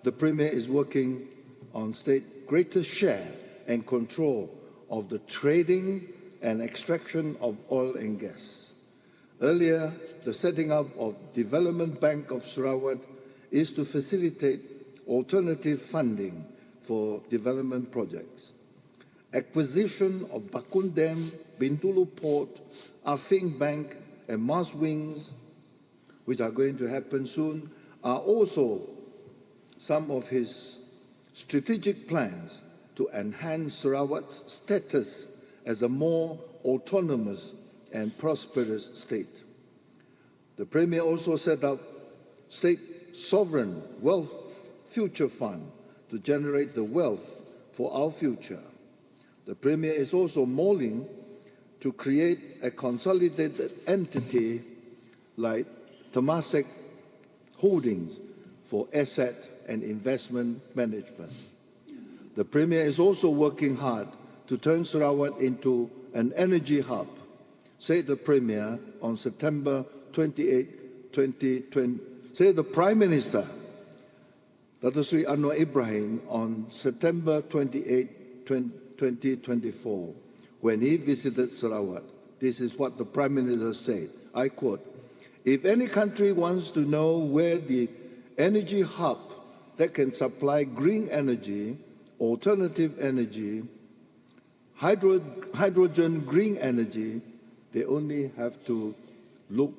the Premier is working on state greater share and control of the trading and extraction of oil and gas. Earlier, the setting up of Development Bank of Sarawak is to facilitate alternative funding for development projects. acquisition of Bakun Dam, Bintulu Port, Afing Bank, and Mars Wings, which are going to happen soon, are also some of his strategic plans to enhance Sarawak's status as a more autonomous and prosperous state. The Premier also set up State Sovereign Wealth Future Fund to generate the wealth for our future. The Premier is also mulling to create a consolidated entity like Temasek Holdings for asset and investment management. The Premier is also working hard to turn Sarawak into an energy hub, said the Premier on September 28, 2020. Said the Prime Minister, Dr. Sri Anwar Ibrahim, on September 28, 2024, when he visited Sarawak. This is what the Prime Minister said. I quote, "If any country wants to know where the energy hub that can supply green energy, alternative energy, hydrogen green energy, they only have to look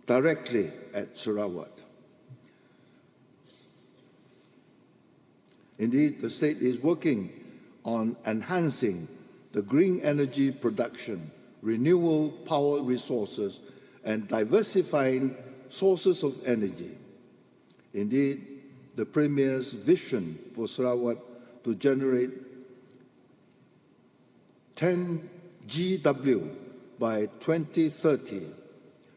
directly at Sarawak." Indeed, the state is working on enhancing the green energy production, renewable power resources, and diversifying sources of energy. Indeed, the Premier's vision for Sarawak to generate 10 GW by 2030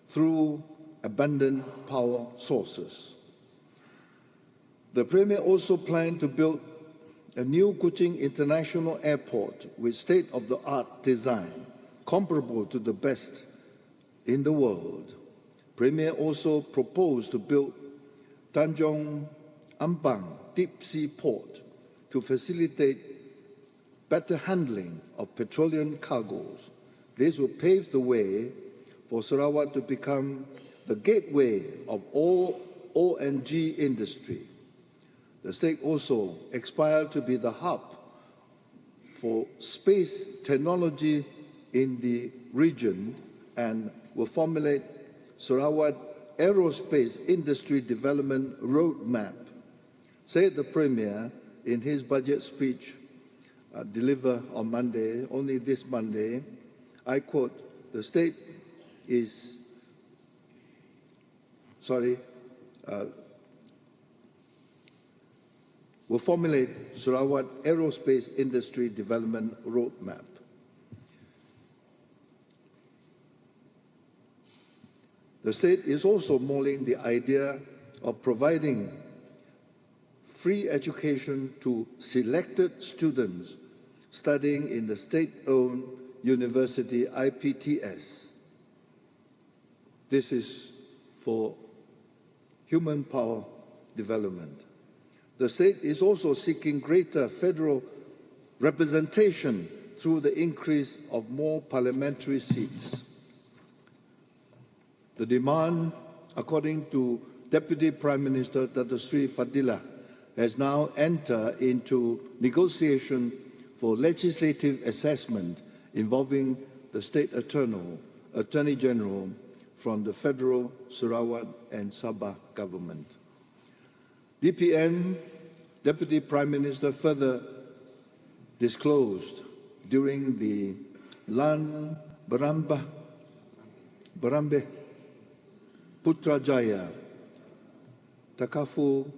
through abundant power sources. The Premier also planned to build a new Kuching International Airport with state-of-the-art design, comparable to the best in the world. Premier also proposed to build Tanjong Ampang Deep Sea Port to facilitate better handling of petroleum cargoes. This will pave the way for Sarawak to become the gateway of all O&G industry. The state also aspired to be the hub for space technology in the region and will formulate Sarawak Aerospace Industry Development Roadmap, said the Premier in his budget speech delivered on Monday, only this Monday. I quote, "The state is, will formulate Sarawak Aerospace Industry Development Roadmap." The state is also mulling the idea of providing free education to selected students studying in the state-owned university IPTS. This is for human power development. The state is also seeking greater federal representation through the increase of more parliamentary seats. The demand, according to Deputy Prime Minister Dr. Sri Fadila, has now entered into negotiation for legislative assessment involving the State Attorney General from the Federal, Sarawak and Sabah government. DPN, Deputy Prime Minister, further disclosed during the Lan Berambe Putrajaya Takafu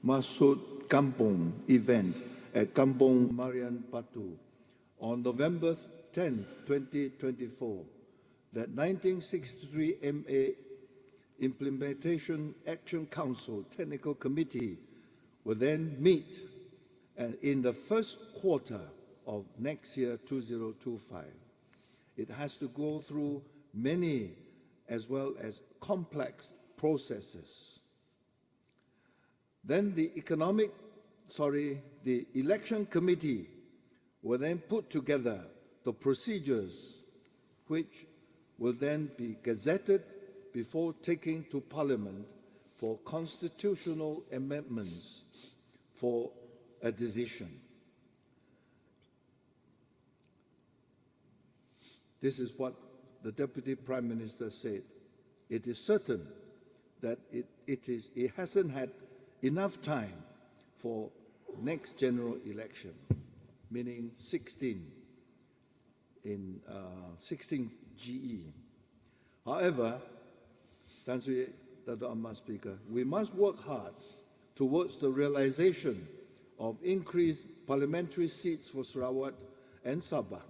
Masud Kampung event at Kampung Marian Patu on November 10, 2024, that 1963 MA Implementation Action Council Technical Committee will then meet in the first quarter of next year, 2025. It has to go through many as well as complex processes. Then the election committee will then put together the procedures which will then be gazetted before taking to Parliament for constitutional amendments for a decision. This is what the Deputy Prime Minister said. It is certain that it hasn't had enough time for next general election, meaning 16 GE. However, Tan Sri Dato' Ahmad Speaker, we must work hard towards the realization of increased parliamentary seats for Sarawak and Sabah,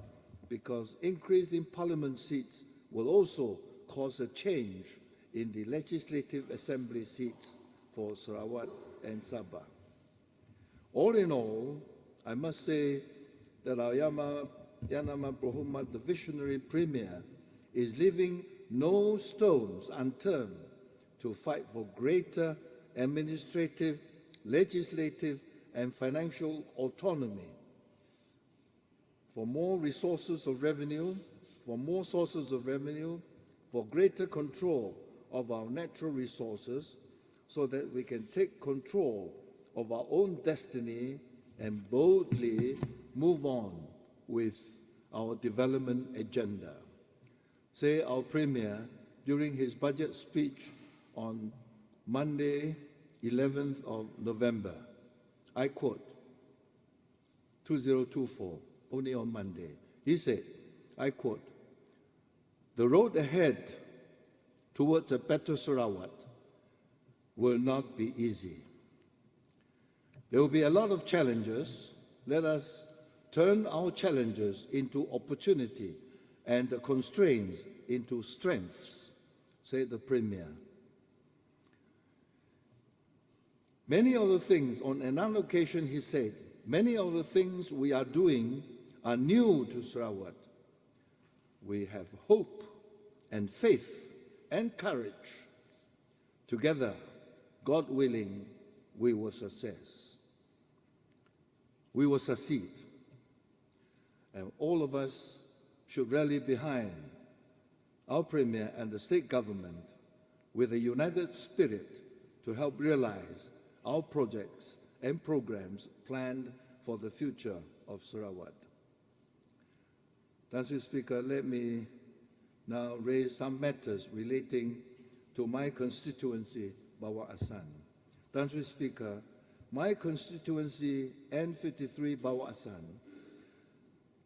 because increase in parliament seats will also cause a change in the Legislative Assembly seats for Sarawak and Sabah. All in all, I must say that our Yang Amat Berhormat, the visionary Premier, is leaving no stones unturned to fight for greater administrative, legislative, and financial autonomy, for more sources of revenue, for greater control of our natural resources, so that we can take control of our own destiny and boldly move on with our development agenda. Say our Premier, during his budget speech on Monday, 11th of November, I quote, 2024, only on Monday, he said, I quote, "The road ahead towards a better Sarawak will not be easy. There will be a lot of challenges. Let us turn our challenges into opportunity and the constraints into strengths," said the Premier. Many of the things, on another occasion he said, many of the things we are doing are new to Sarawak. We have hope and faith and courage. Together, God willing, we will success. We will succeed. And all of us should rally behind our Premier and the state government with a united spirit to help realize our projects and programs planned for the future of Sarawak. Tan Sri Speaker, let me now raise some matters relating to my constituency, Bawah Asan. Tan Sri Speaker, my constituency, N53 Bawah Asan,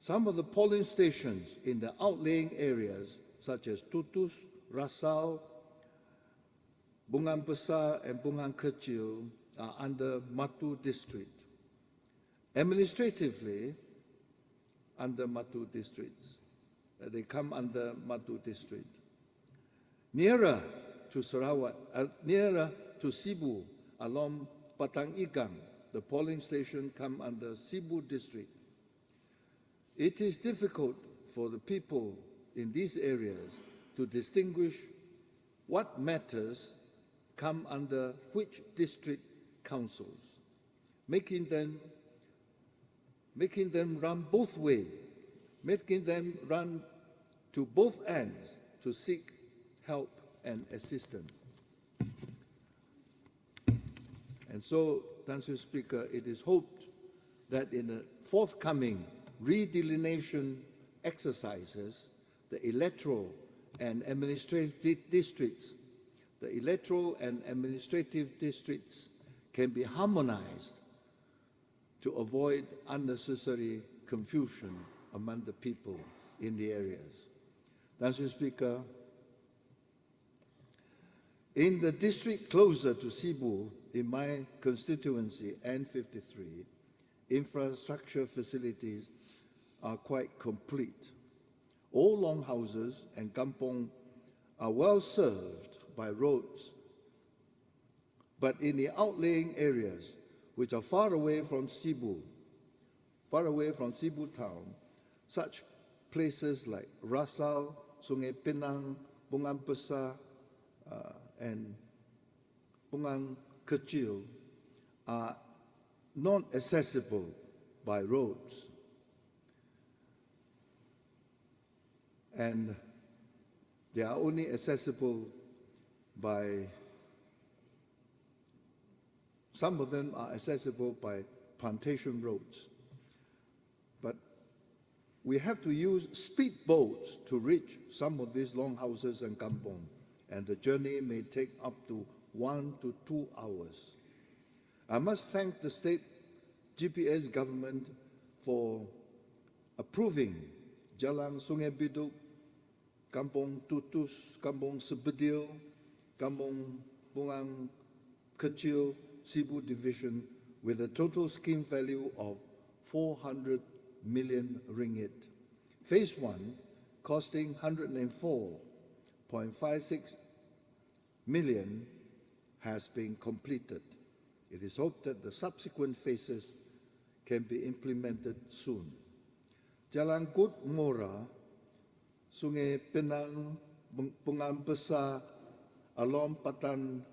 some of the polling stations in the outlying areas, such as Tutus, Rasau, Bungan Besar, and Bungan Kecil, are under Matu District. Administratively, under Matu Districts. They come under Matu District. Nearer to Sarawak, nearer to Sibu, along Patang Ikan, the polling station come under Sibu District. It is difficult for the people in these areas to distinguish what matters come under which district councils, making them run both ways, making them run to both ends to seek help and assistance. And so, Tan Sri Speaker, it is hoped that in the forthcoming redelineation exercises, the electoral and administrative districts can be harmonized to avoid unnecessary confusion among the people in the areas. Tan Sri Speaker, in the district closer to Sibu, in my constituency, N53, infrastructure facilities are quite complete. All longhouses and kampong are well served by roads. But in the outlying areas, which are far away from Sibu town, such places like Rasau, Sungai Pinang, Bungan Besar, and Bungan Kecil are not accessible by roads. And they are only accessible by, some of them are accessible by plantation roads. But we have to use speedboats to reach some of these longhouses and kampong, and the journey may take up to 1 to 2 hours. I must thank the state GPS government for approving Jalan Sungai Biduk, Kampung Tutus, Kampung Sebedil, Kampung Bungang Kecil, Sibu Division with a total scheme value of 400 million ringgit. Phase 1, costing 104.56 million, has been completed. It is hoped that the subsequent phases can be implemented soon. Jalan Gut Mora, Sungai Penang, Bungan Besar, along Patan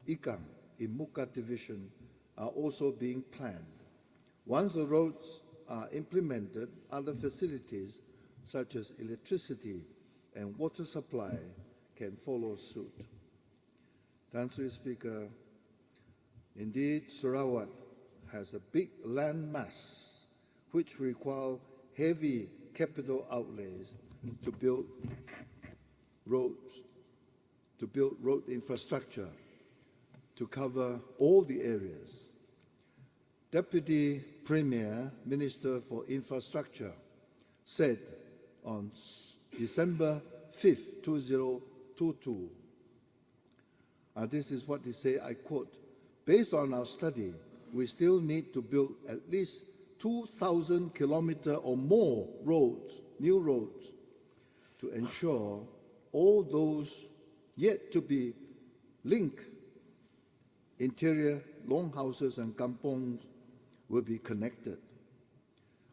Ikang in Muka Division are also being planned. Once the roads are implemented, other facilities such as electricity and water supply can follow suit. Tan Sri Speaker, indeed, Sarawak has a big land mass which require heavy capital outlays to build roads, to build road infrastructure, to cover all the areas. Deputy Premier, Minister for Infrastructure, said on December 5th, 2022, this is what he said, I quote, "Based on our study, we still need to build at least 2,000 kilometers or more roads, new roads, to ensure all those yet to be linked interior longhouses and kampongs will be connected."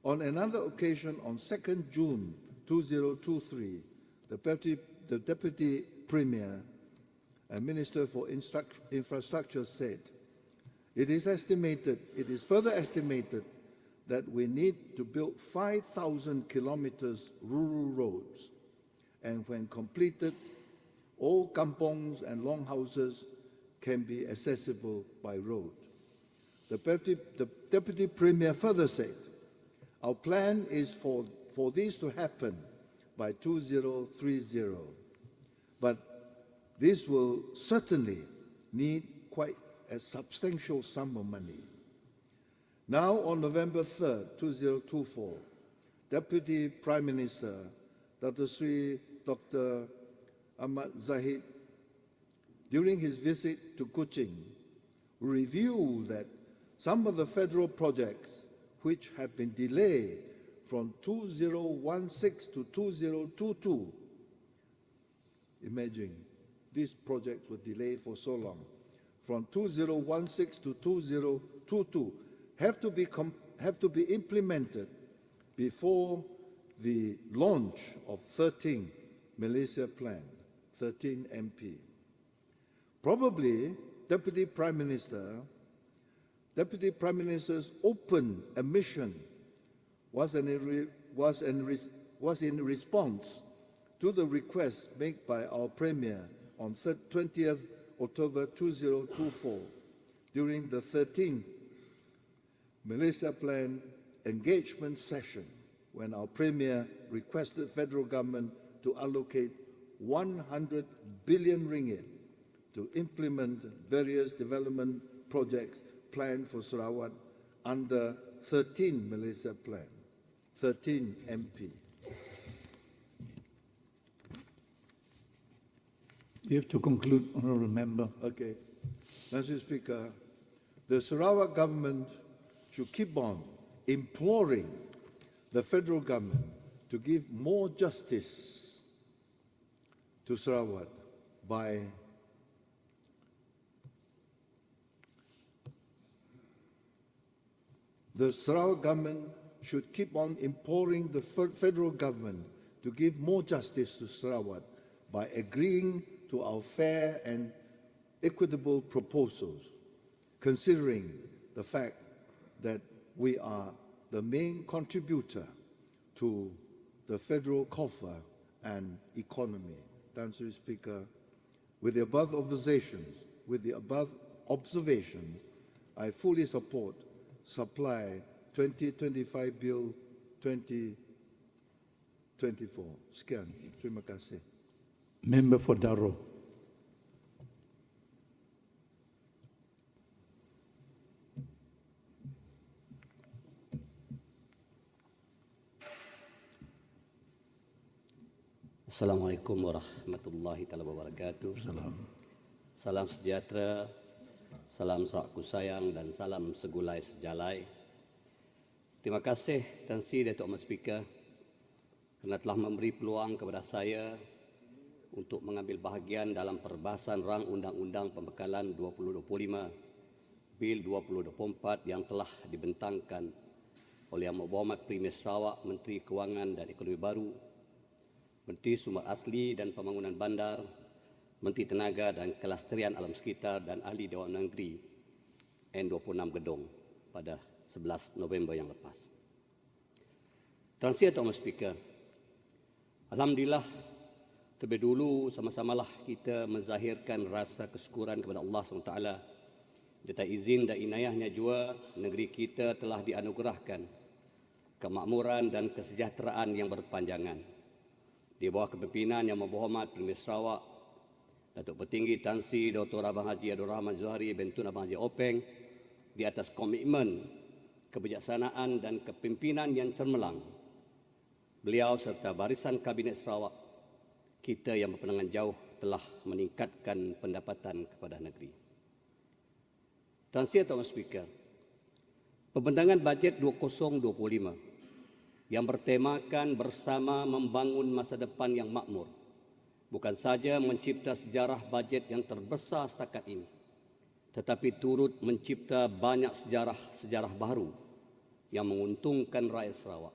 On another occasion, on 2nd June 2023, the Deputy Premier and Minister for Infrastructure said, it is further estimated that we need to build 5,000 kilometers rural roads, and when completed, all kampongs and longhouses can be accessible by road. The Deputy Premier further said, our plan is for this to happen by 2030, but this will certainly need quite a substantial sum of money. Now, on November 3rd, 2024, Deputy Prime Minister Dr. Sri Dr. Ahmad Zahid, during his visit to Kuching, revealed that some of the federal projects which have been delayed from 2016 to 2022, imagine, these projects were delayed for so long, from 2016 to 2022, have to be implemented before the launch of 13 Malaysia Plan, 13 MP. Probably, Deputy Prime Minister's open admission was in response to the request made by our Premier on 20th October 2024 during the 13th Malaysia Plan engagement session, when our Premier requested federal government to allocate 100 billion ringgit to implement various development projects planned for Sarawak under 13 Malaysia Plan, 13 MP. You have to conclude, Honourable Member. Okay. Mr. Speaker, the Sarawak government should keep on imploring the federal government to give more justice to Sarawak by the Sarawak government should keep on imploring the federal government to give more justice to Sarawak by agreeing to our fair and equitable proposals, considering the fact that we are the main contributor to the federal coffer and economy. Mr. Speaker, with the above observations, I fully support Supply 2025 Bill 20 24. Sekian. Terima kasih. Member for Daro. Assalamualaikum warahmatullahi wabarakatuh. Salam sejahtera, salam Sarawakku sayang dan salam segulai sejalai. Terima kasih Tan Sri Datuk Ahmad Speaker kerana telah memberi peluang kepada saya untuk mengambil bahagian dalam perbahasan rang Undang-Undang Pembekalan 2025 Bil 2024 yang telah dibentangkan oleh Yang Berhormat Premier Sarawak, Menteri Kewangan dan Ekonomi Baru, Menteri Sumber Asli dan Pembangunan Bandar, Menteri Tenaga dan Kelestarian Alam Sekitar dan Ahli Dewan Undangan Negeri N26 Gedong pada 11 November yang lepas. Tuan Sri Datuk Ahmad Speaker, alhamdulillah terlebih dulu sama-samalah kita menzahirkan rasa kesyukuran kepada Allah SWT. Di atas izin dan inayahnya jua negeri kita telah dianugerahkan kemakmuran dan kesejahteraan yang berpanjangan. Di bawah kepimpinan Yang Berhormat Premier Sarawak, Datuk Petinggi Tan Sri Dr. Abang Haji Abdul Rahman Zuhari Bentun Abang Haji Openg, di atas komitmen, kebijaksanaan dan kepimpinan yang cemerlang beliau serta barisan Kabinet Sarawak, kita yang berpandangan jauh telah meningkatkan pendapatan kepada negeri. Tan Sri Datuk Speaker, pembentangan bajet 2025 yang bertemakan bersama membangun masa depan yang makmur bukan saja mencipta sejarah bajet yang terbesar setakat ini, tetapi turut mencipta banyak sejarah baru yang menguntungkan rakyat Sarawak.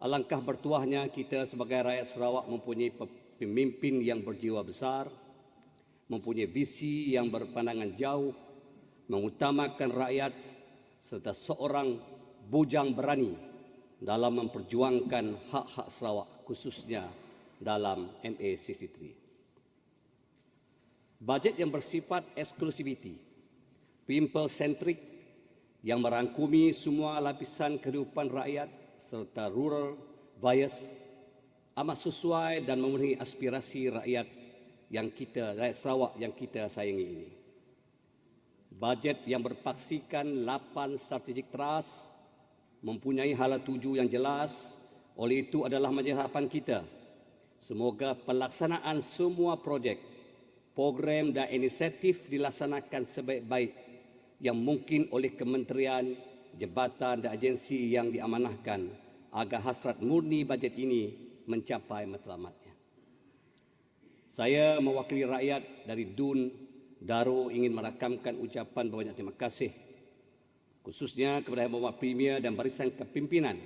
Alangkah bertuahnya kita sebagai rakyat Sarawak mempunyai pemimpin yang berjiwa besar, mempunyai visi yang berpandangan jauh, mengutamakan rakyat serta seorang bujang berani dalam memperjuangkan hak-hak Sarawak khususnya dalam MA63. Bajet yang bersifat eksklusiviti, people-centric yang merangkumi semua lapisan kehidupan rakyat serta rural bias amat sesuai dan memenuhi aspirasi rakyat Sarawak yang kita sayangi ini. Bajet yang berpaksikan 8 strategic trust mempunyai hala tuju yang jelas, oleh itu adalah majlis harapan kita. Semoga pelaksanaan semua projek, program dan inisiatif dilaksanakan sebaik-baik yang mungkin oleh kementerian, jabatan dan agensi yang diamanahkan agar hasrat murni bajet ini mencapai matlamatnya. Saya mewakili rakyat dari DUN Daro ingin merakamkan ucapan berbanyak terima kasih khususnya kepada Yang Berhormat Premier dan barisan kepimpinan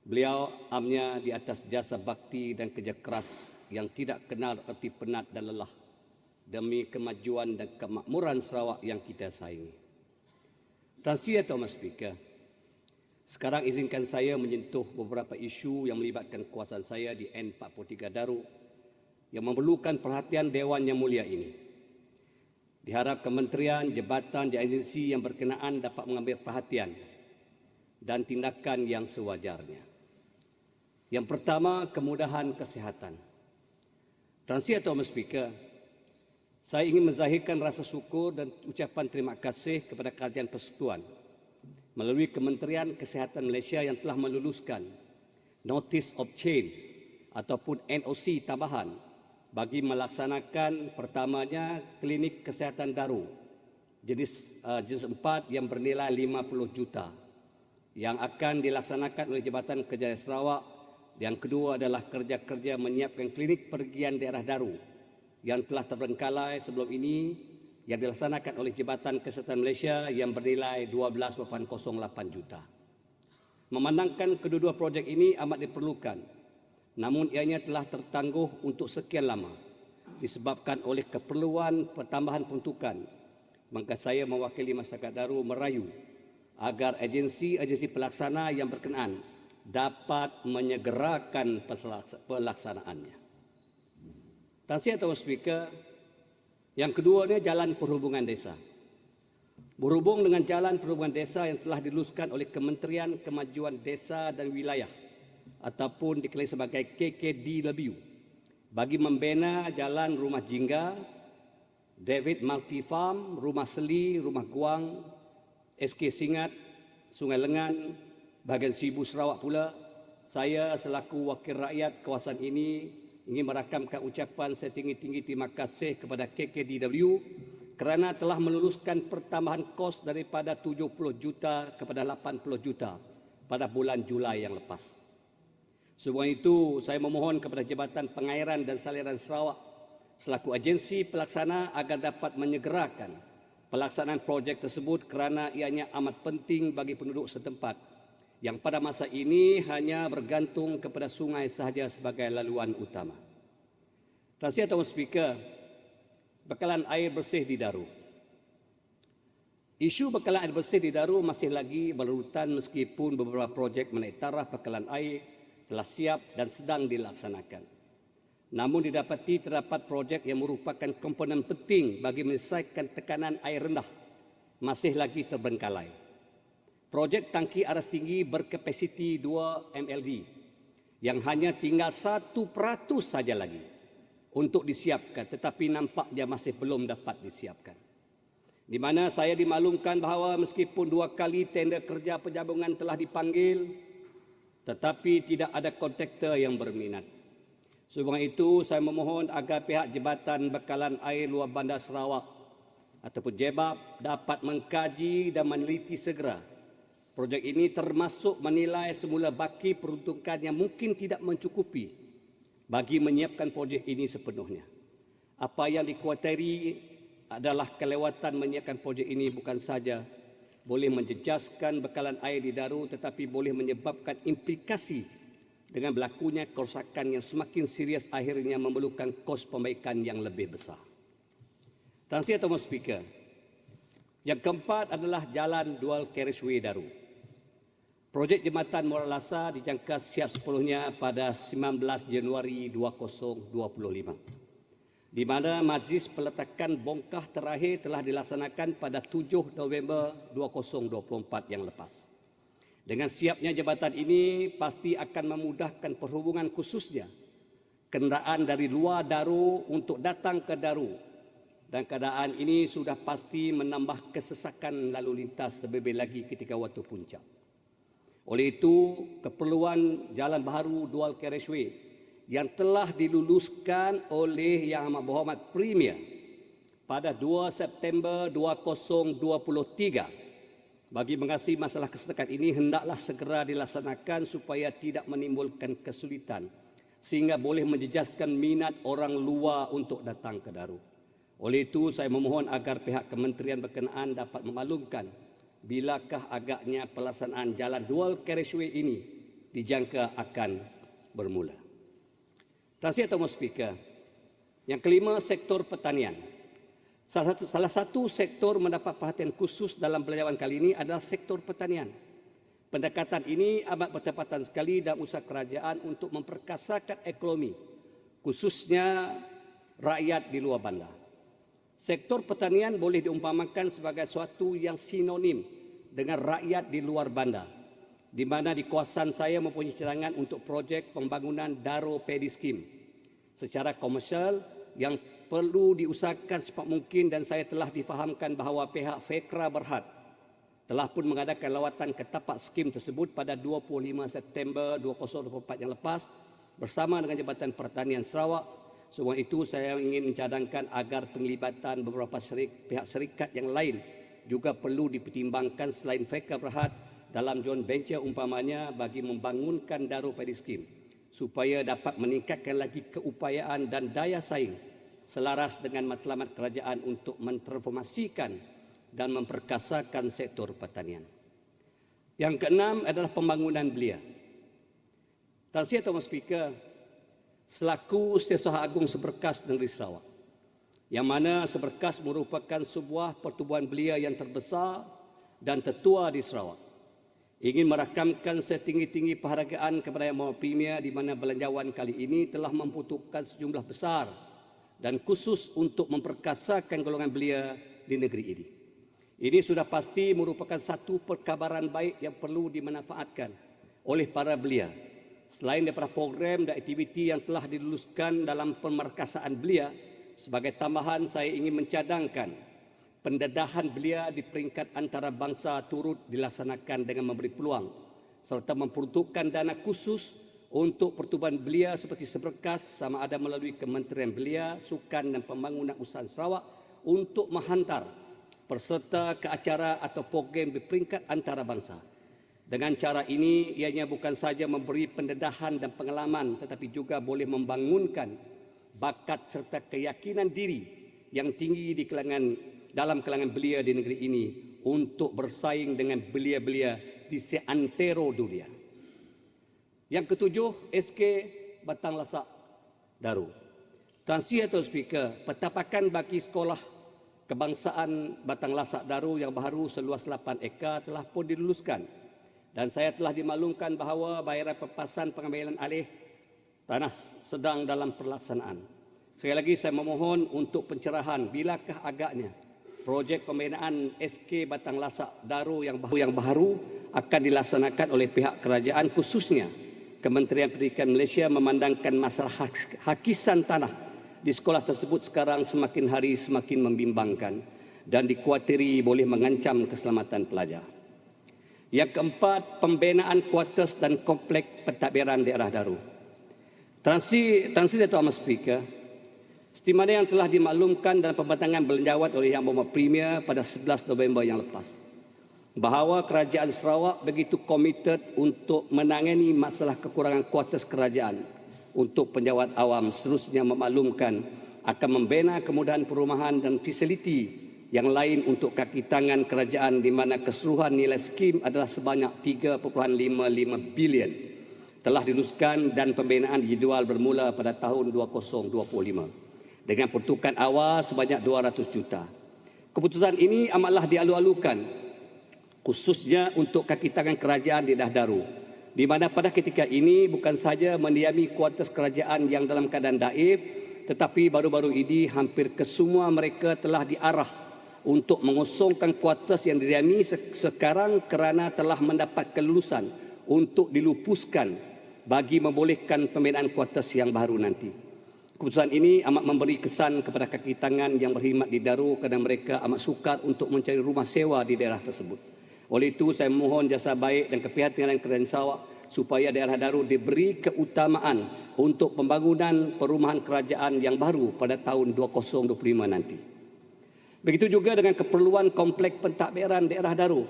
beliau amnya di atas jasa bakti dan kerja keras yang tidak kenal erti penat dan lelah demi kemajuan dan kemakmuran Sarawak yang kita sayangi. Tan Sri Datuk Ahmad Speaker, sekarang izinkan saya menyentuh beberapa isu yang melibatkan kuasaan saya di N43 Daro yang memerlukan perhatian Dewan yang mulia ini. Diharap kementerian, jabatan dan agensi yang berkenaan dapat mengambil perhatian dan tindakan yang sewajarnya. Yang pertama, kemudahan kesihatan. Tan Sri Datuk Ahmad Speaker, saya ingin menzahirkan rasa syukur dan ucapan terima kasih kepada Kerajaan Persekutuan melalui Kementerian Kesihatan Malaysia yang telah meluluskan Notice of Change ataupun NOC tambahan bagi melaksanakan pertamanya klinik kesihatan Daro jenis 4 yang bernilai 50 juta yang akan dilaksanakan oleh Jabatan Kerjaya Sarawak. Yang kedua adalah kerja-kerja menyiapkan klinik pergian daerah Daro yang telah terbengkalai sebelum ini yang dilaksanakan oleh Jabatan Kesihatan Malaysia yang bernilai 12.08 juta. Memandangkan kedua-dua projek ini amat diperlukan, namun ianya telah tertangguh untuk sekian lama disebabkan oleh keperluan pertambahan peruntukan. Maka saya mewakili masyarakat Daro merayu agar agensi-agensi pelaksana yang berkenaan dapat menyegerakan pelaksanaannya. Tan Sri Datuk Speaker, yang kedua ni jalan perhubungan desa. Berhubung dengan jalan perhubungan desa yang telah diluluskan oleh Kementerian Kemajuan Desa dan Wilayah ataupun dikenali sebagai KKDW bagi membina Jalan Rumah Jingga, David Multi Farm, Rumah Seli, Rumah Guang, SK Singat, Sungai Lengan, bahagian Sibu Sarawak pula. Saya selaku wakil rakyat kawasan ini ingin merakamkan ucapan setinggi-tinggi terima kasih kepada KKDW kerana telah meluluskan pertambahan kos daripada 70 juta kepada 80 juta pada bulan Julai yang lepas. Sebab itu, saya memohon kepada Jabatan Pengairan dan Saliran Sarawak selaku agensi pelaksana agar dapat menyegerakan pelaksanaan projek tersebut kerana ianya amat penting bagi penduduk setempat yang pada masa ini hanya bergantung kepada sungai sahaja sebagai laluan utama. Tuan Tuan Speaker, bekalan air bersih di Daru. Isu bekalan air bersih di Daru masih lagi berlarutan meskipun beberapa projek menaik taraf bekalan air telah siap dan sedang dilaksanakan. Namun didapati terdapat projek yang merupakan komponen penting bagi menyelesaikan tekanan air rendah masih lagi terbengkalai. Projek tangki aras tinggi berkapasiti 2 MLD yang hanya tinggal 1% saja lagi untuk disiapkan, tetapi nampaknya masih belum dapat disiapkan. Di mana saya dimaklumkan bahawa meskipun 2 kali tender kerja penjabungan telah dipanggil, tetapi tidak ada kontraktor yang berminat. Sebab itu, saya memohon agar pihak Jabatan Bekalan Air Luar Bandar Sarawak ataupun JBAP dapat mengkaji dan meneliti segera projek ini, termasuk menilai semula baki peruntukan yang mungkin tidak mencukupi bagi menyiapkan projek ini sepenuhnya. Apa yang dikhawatiri adalah kelewatan menyiapkan projek ini bukan saja boleh menjejaskan bekalan air di Daru, tetapi boleh menyebabkan implikasi dengan berlakunya kerosakan yang semakin serius akhirnya memerlukan kos pembaikan yang lebih besar. Tuan Speaker, yang keempat adalah Jalan Dual Carriageway Daru. Projek jembatan Muara Lasa dijangka siap sepenuhnya pada 19 Januari 2025, di mana majlis peletakan bongkah terakhir telah dilaksanakan pada 7 November 2024 yang lepas. Dengan siapnya jambatan ini pasti akan memudahkan perhubungan khususnya kenderaan dari luar Daru untuk datang ke Daru, dan keadaan ini sudah pasti menambah kesesakan lalu lintas terlebih lagi ketika waktu puncak. Oleh itu, keperluan jalan baharu dual carriageway yang telah diluluskan oleh Yang Amat Berhormat Premier pada 2 September 2023 bagi mengatasi masalah kesesakan ini hendaklah segera dilaksanakan supaya tidak menimbulkan kesulitan sehingga boleh menjejaskan minat orang luar untuk datang ke Daru. Oleh itu, saya memohon agar pihak kementerian berkenaan dapat memaklumkan bilakah agaknya pelaksanaan jalan dual carriageway ini dijangka akan bermula. Tuan Speaker, yang kelima, sektor pertanian. Salah satu sektor mendapat perhatian khusus dalam belanjawan kali ini adalah sektor pertanian. Pendekatan ini amat bertepatan sekali dalam usaha kerajaan untuk memperkasakan ekonomi, khususnya rakyat di luar bandar. Sektor pertanian boleh diumpamakan sebagai suatu yang sinonim dengan rakyat di luar bandar, di mana di kawasan saya mempunyai cadangan untuk projek pembangunan Daro Paddy Scheme secara komersial yang perlu diusahakan secepat mungkin, dan saya telah difahamkan bahawa pihak Fekra Berhad telah pun mengadakan lawatan ke tapak skim tersebut pada 25 September 2024 yang lepas bersama dengan Jabatan Pertanian Sarawak. Sebab itu saya ingin mencadangkan agar penglibatan beberapa pihak syarikat yang lain juga perlu dipertimbangkan selain Fekra Berhad dalam joint venture umpamanya bagi membangunkan Daro Paddy Scheme supaya dapat meningkatkan lagi keupayaan dan daya saing selaras dengan matlamat kerajaan untuk mentransformasikan dan memperkasakan sektor pertanian. Yang keenam adalah pembangunan belia. Tuan Speaker, selaku Setiausaha Agung Seberkas Negeri Sarawak, yang mana Seberkas merupakan sebuah pertubuhan belia yang terbesar dan tertua di Sarawak, ingin merakamkan setinggi-tinggi penghargaan kepada Yang Maha Premier di mana belanjawan kali ini telah membutuhkan sejumlah besar dan khusus untuk memperkasakan golongan belia di negeri ini. Ini sudah pasti merupakan satu perkabaran baik yang perlu dimanfaatkan oleh para belia Selain daripada program dan aktiviti yang telah diluluskan dalam pemerkasaan belia, sebagai tambahan saya ingin mencadangkan pendedahan belia di peringkat antarabangsa turut dilaksanakan dengan memberi peluang serta memperuntukkan dana khusus untuk pertubuhan belia seperti seberkas sama ada melalui Kementerian Belia, Sukan dan Pembangunan Usaha Sarawak untuk menghantar peserta ke acara atau program di peringkat antarabangsa. Dengan cara ini, ianya bukan saja memberi pendedahan dan pengalaman tetapi juga boleh membangunkan bakat serta keyakinan diri yang tinggi di dalam kalangan belia di negeri ini untuk bersaing dengan belia-belia di seantero dunia. Yang ketujuh, SK Batang Lasak Daru. Transi atau speaker, petapakan bagi sekolah kebangsaan Batang Lasak Daru yang baru seluas 8 ekar telah pun diluluskan. Dan saya telah dimaklumkan bahawa bayaran pempasan pengambilan alih tanah sedang dalam pelaksanaan. Sekali lagi saya memohon untuk pencerahan bilakah agaknya projek pembinaan SK Batang Lasak Daru yang baru akan dilaksanakan oleh pihak kerajaan, khususnya Kementerian Pendidikan Malaysia memandangkan masalah hakisan tanah di sekolah tersebut sekarang semakin hari semakin membimbangkan dan dikuatiri boleh mengancam keselamatan pelajar. Yang keempat, pembinaan kuartus dan komplek pentadbiran daerah Daru. Transi Dato' Amat Speaker, seperti mana yang telah dimaklumkan dalam pembentangan belanjawat oleh Yang Berhormat Premier pada 11 November yang lepas, bahawa Kerajaan Sarawak begitu komited untuk menangani masalah kekurangan kuartus kerajaan untuk penjawat awam, seterusnya memaklumkan akan membina kemudahan perumahan dan fasiliti yang lain untuk kaki tangan kerajaan di mana keseluruhan nilai skim adalah sebanyak 3.55 bilion telah diluluskan dan pembinaan dijadual bermula pada tahun 2025 dengan peruntukan awal sebanyak 200 juta. Keputusan ini amatlah dialu-alukan khususnya untuk kaki tangan kerajaan di Dah Daru, di mana pada ketika ini bukan saja mendiami kuartus kerajaan yang dalam keadaan daif, tetapi baru-baru ini hampir kesemua mereka telah diarah untuk mengosongkan kuartus yang didiami sekarang kerana telah mendapat kelulusan untuk dilupuskan bagi membolehkan pembinaan kuartus yang baru nanti. Keputusan ini amat memberi kesan kepada kaki tangan yang berkhidmat di Daru kerana mereka amat sukar untuk mencari rumah sewa di daerah tersebut. Oleh itu saya mohon jasa baik dan keprihatinan Kerajaan Sarawak supaya daerah Daru diberi keutamaan untuk pembangunan perumahan kerajaan yang baru pada tahun 2025 nanti. Begitu juga dengan keperluan komplek pentadbiran daerah Daru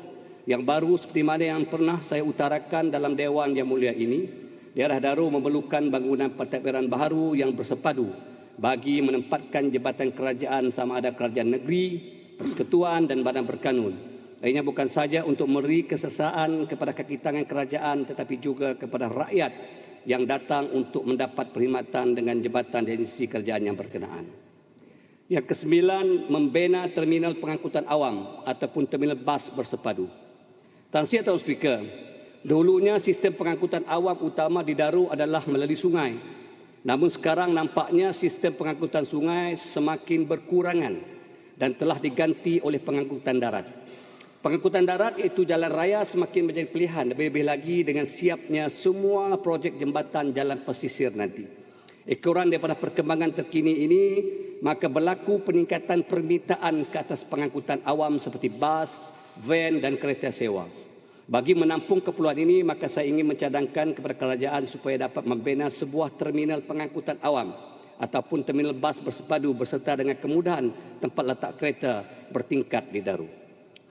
yang baru seperti mana yang pernah saya utarakan dalam Dewan yang mulia ini. Daerah Daru memerlukan bangunan pentadbiran baru yang bersepadu bagi menempatkan jabatan kerajaan sama ada kerajaan negeri, persekutuan dan badan berkanun. Ianya bukan saja untuk memberi kesesaan kepada kaki tangan kerajaan tetapi juga kepada rakyat yang datang untuk mendapat perkhidmatan dengan jabatan dan institusi kerajaan yang berkenaan. Yang kesembilan, membina terminal pengangkutan awam ataupun terminal bas bersepadu. Transi atau speaker, dahulunya sistem pengangkutan awam utama di Daru adalah melalui sungai. Namun sekarang nampaknya sistem pengangkutan sungai semakin berkurangan dan telah diganti oleh pengangkutan darat. Pengangkutan darat iaitu jalan raya semakin menjadi pilihan, lebih-lebih lagi dengan siapnya semua projek jambatan jalan pesisir nanti. Ekoran daripada perkembangan terkini ini, maka berlaku peningkatan permintaan ke atas pengangkutan awam seperti bas, van dan kereta sewa. Bagi menampung keperluan ini, maka saya ingin mencadangkan kepada kerajaan supaya dapat membina sebuah terminal pengangkutan awam ataupun terminal bas bersepadu berserta dengan kemudahan tempat letak kereta bertingkat di Daru.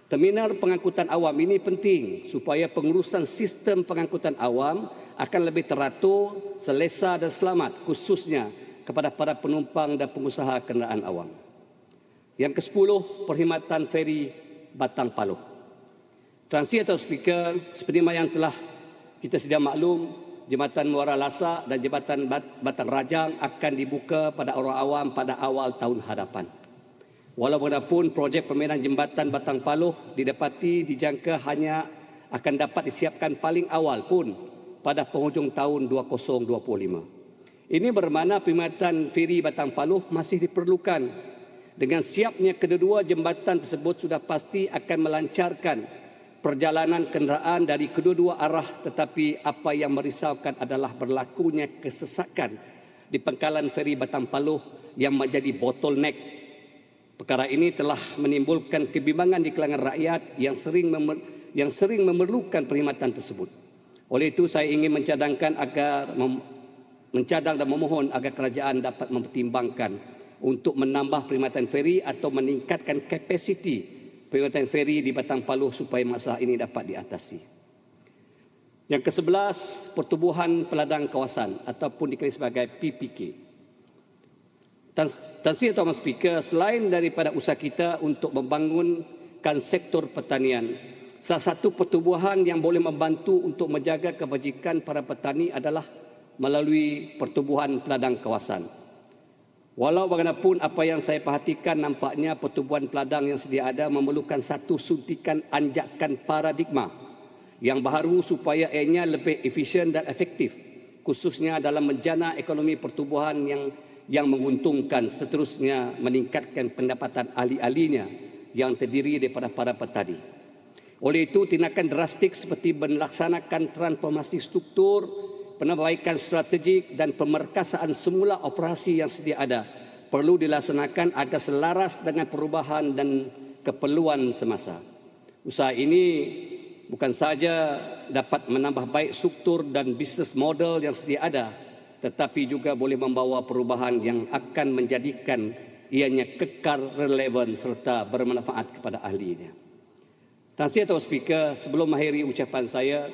Terminal pengangkutan awam ini penting supaya pengurusan sistem pengangkutan awam akan lebih teratur, selesa dan selamat khususnya kepada para penumpang dan pengusaha kenderaan awam. Yang ke-10, perkhidmatan feri Batang Paluh. Transi atau speaker, seperti yang telah kita sedia maklum, Jambatan Muara Lasak dan Jambatan Batang Rajang akan dibuka pada orang awam pada awal tahun hadapan. Walaupun projek pembinaan jambatan Batang Paluh didapati dijangka hanya akan dapat disiapkan paling awal pun pada penghujung tahun 2025. Ini bermakna perkhidmatan feri Batang Paluh masih diperlukan. Dengan siapnya kedua jambatan tersebut sudah pasti akan melancarkan perjalanan kenderaan dari kedua-dua arah, tetapi apa yang merisaukan adalah berlakunya kesesakan di pangkalan feri Batang Paluh yang menjadi bottleneck. Perkara ini telah menimbulkan kebimbangan di kalangan rakyat yang sering memerlukan perkhidmatan tersebut. Oleh itu saya ingin mencadang dan memohon agar kerajaan dapat mempertimbangkan untuk menambah perkhidmatan feri atau meningkatkan kapasiti perkhidmatan feri di Batang Paluh supaya masalah ini dapat diatasi. Yang ke-11, pertubuhan peladang kawasan ataupun dikenali sebagai PPK. Tan Sri Tuan Speaker, selain daripada usaha kita untuk membangunkan sektor pertanian, salah satu pertubuhan yang boleh membantu untuk menjaga kebajikan para petani adalah melalui pertubuhan peladang kawasan. Walau bagaimanapun apa yang saya perhatikan, nampaknya pertubuhan peladang yang sedia ada memerlukan satu suntikan anjakan paradigma yang baru supaya ianya lebih efisien dan efektif, khususnya dalam menjana ekonomi pertubuhan yang menguntungkan, seterusnya meningkatkan pendapatan ahli-ahlinya yang terdiri daripada para petani. Oleh itu, tindakan drastik seperti melaksanakan transformasi struktur, penambahbaikan strategik dan pemerkasaan semula operasi yang sedia ada perlu dilaksanakan agar selaras dengan perubahan dan keperluan semasa. Usaha ini bukan saja dapat menambah baik struktur dan bisnes model yang sedia ada, tetapi juga boleh membawa perubahan yang akan menjadikan ianya kekal relevan serta bermanfaat kepada ahlinya. Tan Sri Tuan Speaker, sebelum mengakhiri ucapan saya,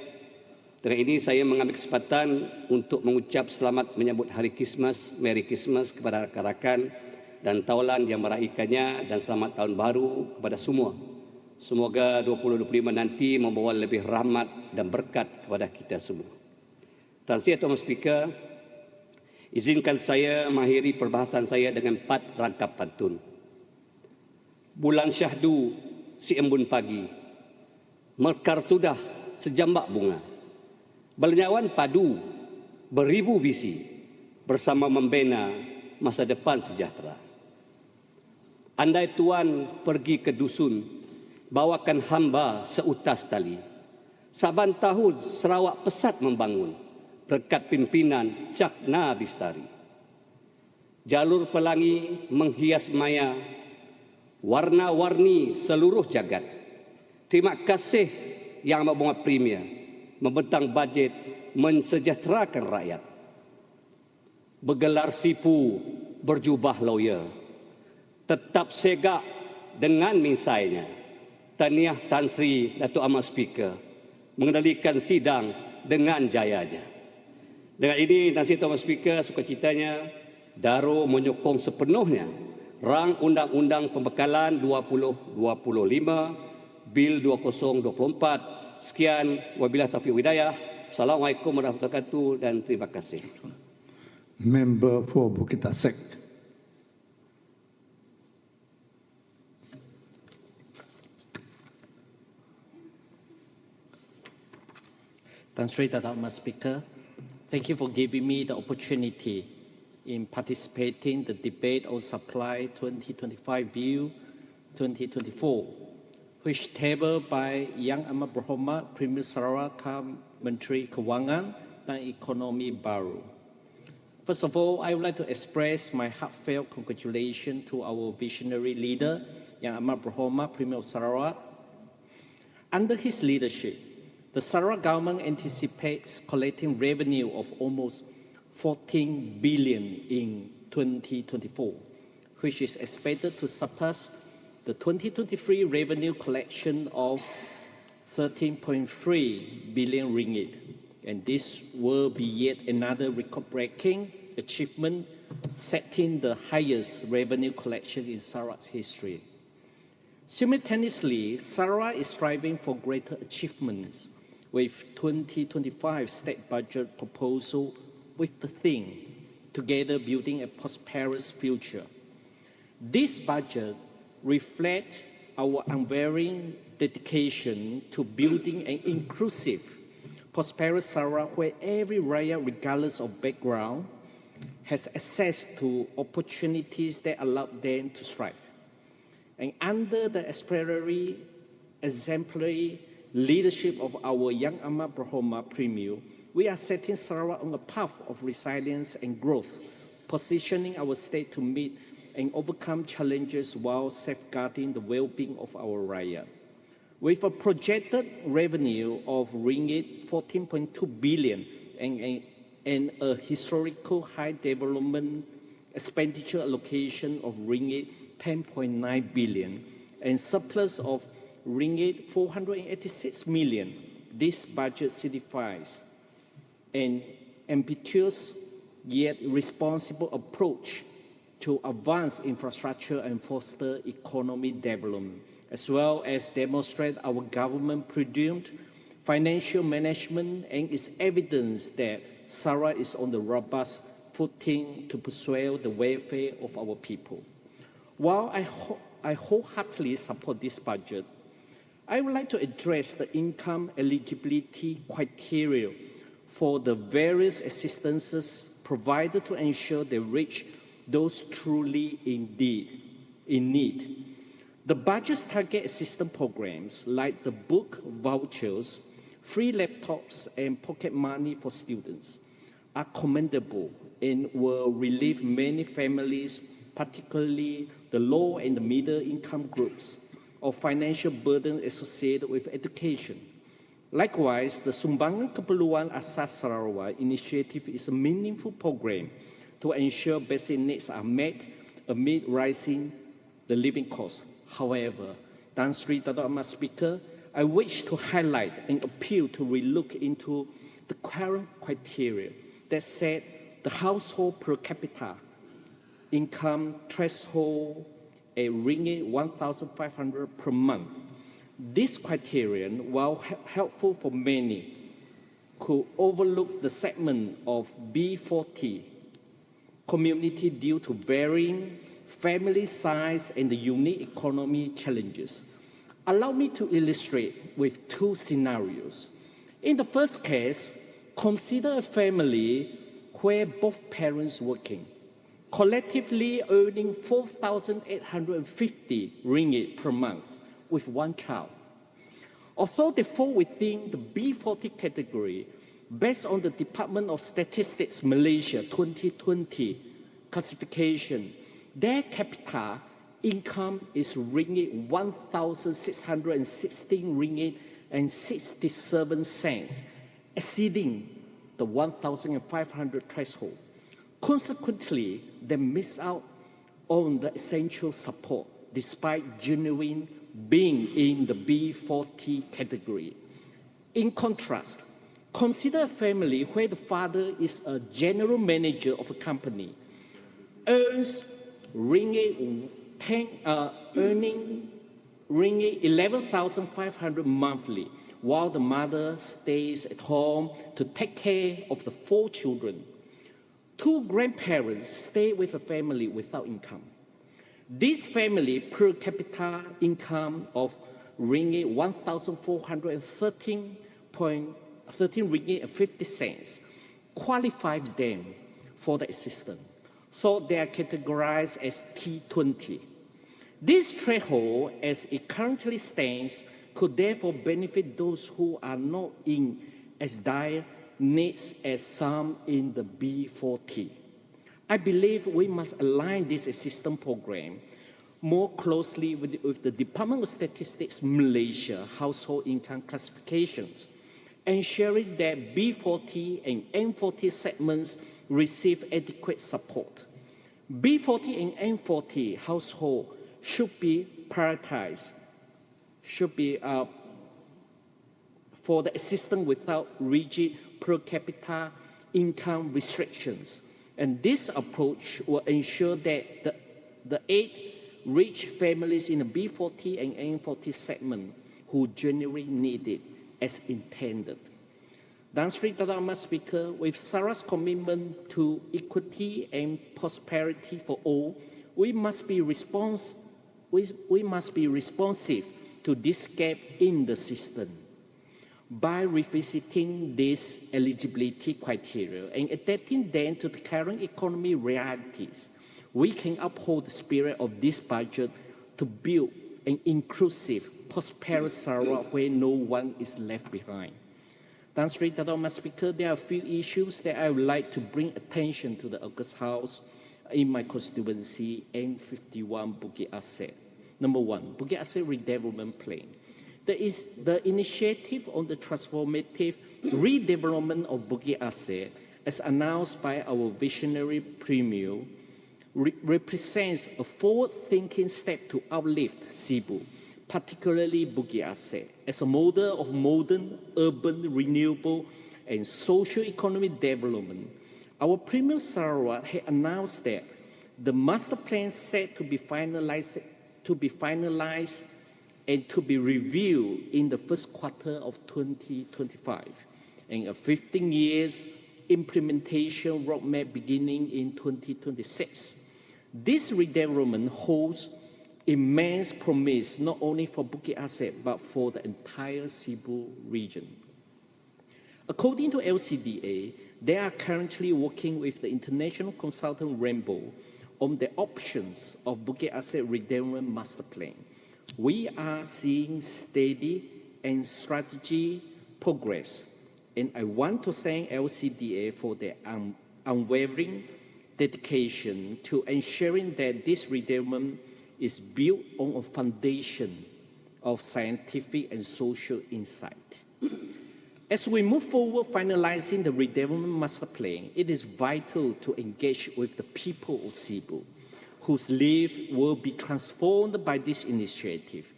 dengan ini saya mengambil kesempatan untuk mengucap selamat menyambut Hari Christmas, Merry Christmas kepada rakan-rakan dan tawalan yang meraihkannya, dan selamat tahun baru kepada semua. Semoga 2025 nanti membawa lebih rahmat dan berkat kepada kita semua. Tan Sri Tuan Speaker, izinkan saya mengakhiri perbahasan saya dengan 4 rangkap pantun. Bulan syahdu si embun pagi, mekar sudah sejambak bunga. Belenyawan padu beribu visi bersama membina masa depan sejahtera. Andai Tuan pergi ke dusun, bawakan hamba seutas tali. Saban tahun Sarawak pesat membangun berkat pimpinan Cakna Bistari. Jalur pelangi menghias maya, warna-warni seluruh jagat. Terima kasih Yang Amat Berhormat Premier membentang bajet mensejahterakan rakyat. Bergelar sipu berjubah lawyer, tetap segak dengan minsainya. Tahniah Tan Sri Datuk Amat Speaker mengendalikan sidang dengan jayanya. Dengan ini Tan Sri Tuan Speaker sukacitanya Daro menyokong sepenuhnya rang Undang-Undang Pembekalan 2025 Bil 2024. Sekian, wabillahi taufiq hidayah. Assalamualaikum warahmatullahi wabarakatuh dan terima kasih. Member for Bukit Asek. Tan Sri Datuk Amat Speaker, thank you for giving me the opportunity in participating in the debate on Supply 2025 Bill 2024. Which tabled by Yang Amat Berhormat Premier Sarawak Menteri Kewangan dan Ekonomi Baru. First of all, I would like to express my heartfelt congratulations to our visionary leader, Yang Amat Berhormat Premier of Sarawak. Under his leadership, the Sarawak government anticipates collecting revenue of almost 14 billion in 2024, which is expected to surpass the 2023 revenue collection of 13.3 billion ringgit. And this will be yet another record-breaking achievement, setting the highest revenue collection in Sarawak's history. Simultaneously, Sarawak is striving for greater achievements with 2025 state budget proposal with the theme, Together Building a Prosperous Future. This budget reflect our unwavering dedication to building an inclusive, prosperous Sarawak where every rakyat, regardless of background, has access to opportunities that allow them to thrive. And under the exemplary leadership of our Yang Amat Berhormat Premier, we are setting Sarawak on a path of resilience and growth, positioning our state to meet and overcome challenges while safeguarding the well-being of our rakyat. With a projected revenue of ringgit 14.2 billion and a historical high development expenditure allocation of ringgit 10.9 billion and surplus of ringgit 486 million, this budget signifies an ambitious yet responsible approach to advance infrastructure and foster economic development, as well as demonstrate our government prudent financial management and its evidence that Sarawak is on the robust footing to pursue the welfare of our people. While I wholeheartedly support this budget, I would like to address the income eligibility criteria for the various assistances provided to ensure they reach those truly in need. The budget's target assistance programs like the book vouchers, free laptops, and pocket money for students are commendable and will relieve many families, particularly the low and the middle income groups, of financial burden associated with education. Likewise, the Sumbangan Keperluan Asas Sarawak initiative is a meaningful program to ensure basic needs are met amid rising the living costs. However, Tan Sri Dato' Ahmad Speaker, I wish to highlight and appeal to relook into the current criteria that set the household per capita income threshold at ringgit 1,500 per month. This criterion, while helpful for many, could overlook the segment of B40 community due to varying family size and the unique economy challenges. Allow me to illustrate with two scenarios. In the first case, consider a family where both parents working, collectively earning 4,850 ringgit per month with one child. Although they fall within the B40 category, based on the Department of Statistics Malaysia 2020 classification, their capita income is ringgit 1,616 ringgit and 67 cents, exceeding the 1,500 threshold. Consequently, they miss out on the essential support despite genuine being in the B40 category. In contrast, consider a family where the father is a general manager of a company, earns earning ringgit 11,500 monthly, while the mother stays at home to take care of the 4 children. 2 grandparents stay with a family without income. This family per capita income of ringgit 1,413 ringgit and 50 cents qualifies them for the assistance, so they are categorized as T20. This threshold, as it currently stands, could therefore benefit those who are not in as dire needs as some in the B40. I believe we must align this assistance program more closely with the Department of Statistics Malaysia household income classifications, ensuring that B40 and M40 segments receive adequate support. B40 and M40 household should be prioritized, for the assistance without rigid per capita income restrictions. And this approach will ensure that the aid reach families in the B40 and M40 segment who genuinely need it as intended. Tan Sri Dato' Ahmad Speaker, with Sarawak's commitment to equity and prosperity for all, we must be responsive to this gap in the system. By revisiting these eligibility criteria and adapting them to the current economic realities, we can uphold the spirit of this budget to build an inclusive, prosperous Sarawak where no one is left behind. Sri Dato' Mas Speaker, there are a few issues that I would like to bring attention to the August House in my constituency, N51 Bukit Asset. Number one, Bukit Asset Redevelopment Plan. There is the initiative on the transformative redevelopment of Bukit Asset, as announced by our visionary Premier, represents a forward-thinking step to uplift Cebu, particularly Bukit Asset, as a model of modern, urban, renewable, and socio-economic development. Our Premier Sarawak had announced that the master plan set to be finalized and to be reviewed in the first quarter of 2025, and a 15 years implementation roadmap beginning in 2026. This redevelopment holds immense promise not only for Bukit Asset but for the entire Cebu region. According to LCDA, they are currently working with the international consultant Rainbow on the options of Bukit Asset redevelopment master plan. We are seeing steady and strategy progress, and I want to thank LCDA for their unwavering dedication to ensuring that this redevelopment is built on a foundation of scientific and social insight. As we move forward finalizing the redevelopment master plan, it is vital to engage with the people of Cebu, whose lives will be transformed by this initiative.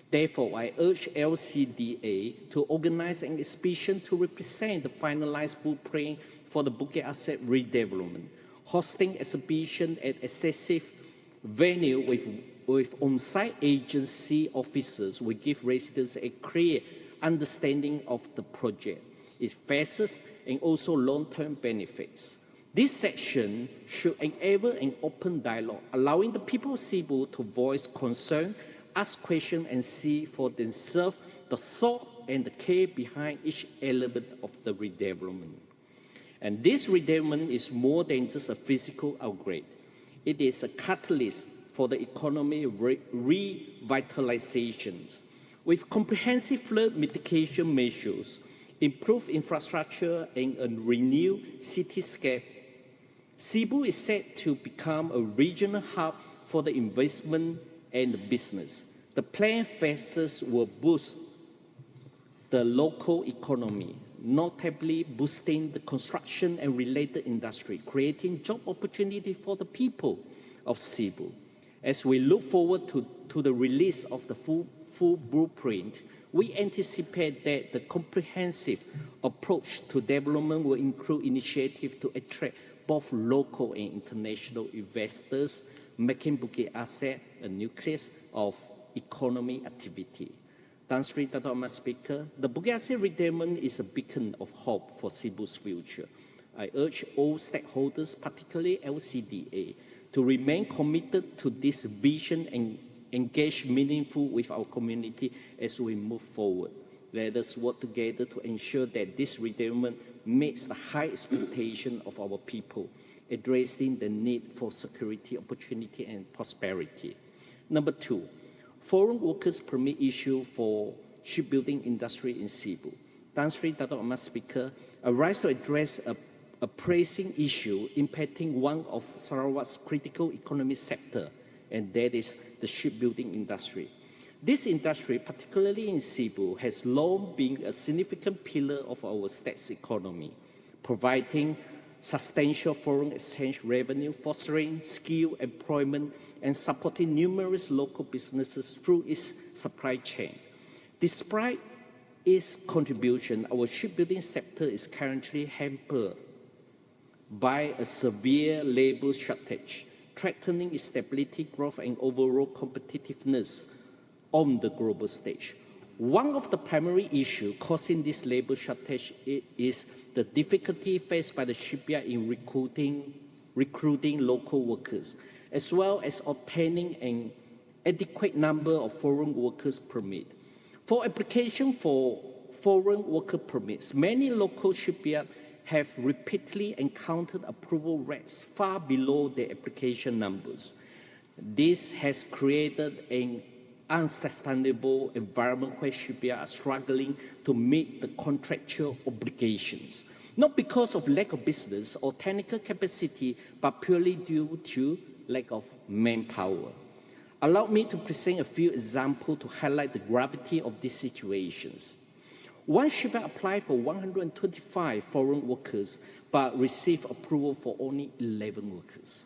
Therefore, I urge LCDA to organize an exhibition to represent the finalized blueprint for the Bukit Asset redevelopment, hosting exhibition at accessible venue with on-site agency officers will give residents a clear understanding of the project, its phases, and also long-term benefits. This section should enable an open dialogue, allowing the people of Cebu to voice concern, ask questions, and see for themselves the thought and the care behind each element of the redevelopment. And this redevelopment is more than just a physical upgrade. It is a catalyst for the economy revitalizations. With comprehensive flood mitigation measures, improved infrastructure, and a renewed cityscape, Cebu is set to become a regional hub for the investment and the business. The planned phases will boost the local economy, notably boosting the construction and related industry, creating job opportunity for the people of Cebu. As we look forward to the release of the full blueprint, we anticipate that the comprehensive approach to development will include initiatives to attract both local and international investors, making Bukit Asset a nucleus of economic activity. Sri Dato' Mas Speaker, the Bukit Asset redevelopment is a beacon of hope for Cebu's future. I urge all stakeholders, particularly LCDA, to remain committed to this vision and engage meaningfully with our community as we move forward. Let us work together to ensure that this redevelopment meets the high expectation of our people, addressing the need for security, opportunity, and prosperity. Number two, foreign workers permit issue for shipbuilding industry in Cebu. Sri Dato' Mas Speaker, I rise to address a pressing issue impacting one of Sarawak's critical economic sector, and that is the shipbuilding industry. This industry, particularly in Cebu, has long been a significant pillar of our state's economy, providing substantial foreign exchange revenue, fostering skill employment, and supporting numerous local businesses through its supply chain. Despite its contribution, our shipbuilding sector is currently hampered by a severe labor shortage, threatening its stability, growth, and overall competitiveness on the global stage. One of the primary issues causing this labor shortage is the difficulty faced by the shipyard in recruiting local workers, as well as obtaining an adequate number of foreign workers permits. For application for foreign worker permits, many local shipyards have repeatedly encountered approval rates far below their application numbers. This has created an unsustainable environment where shipyards are struggling to meet the contractual obligations, not because of lack of business or technical capacity, but purely due to lack of manpower. Allow me to present a few examples to highlight the gravity of these situations. One shipyard applied for 125 foreign workers, but received approval for only 11 workers.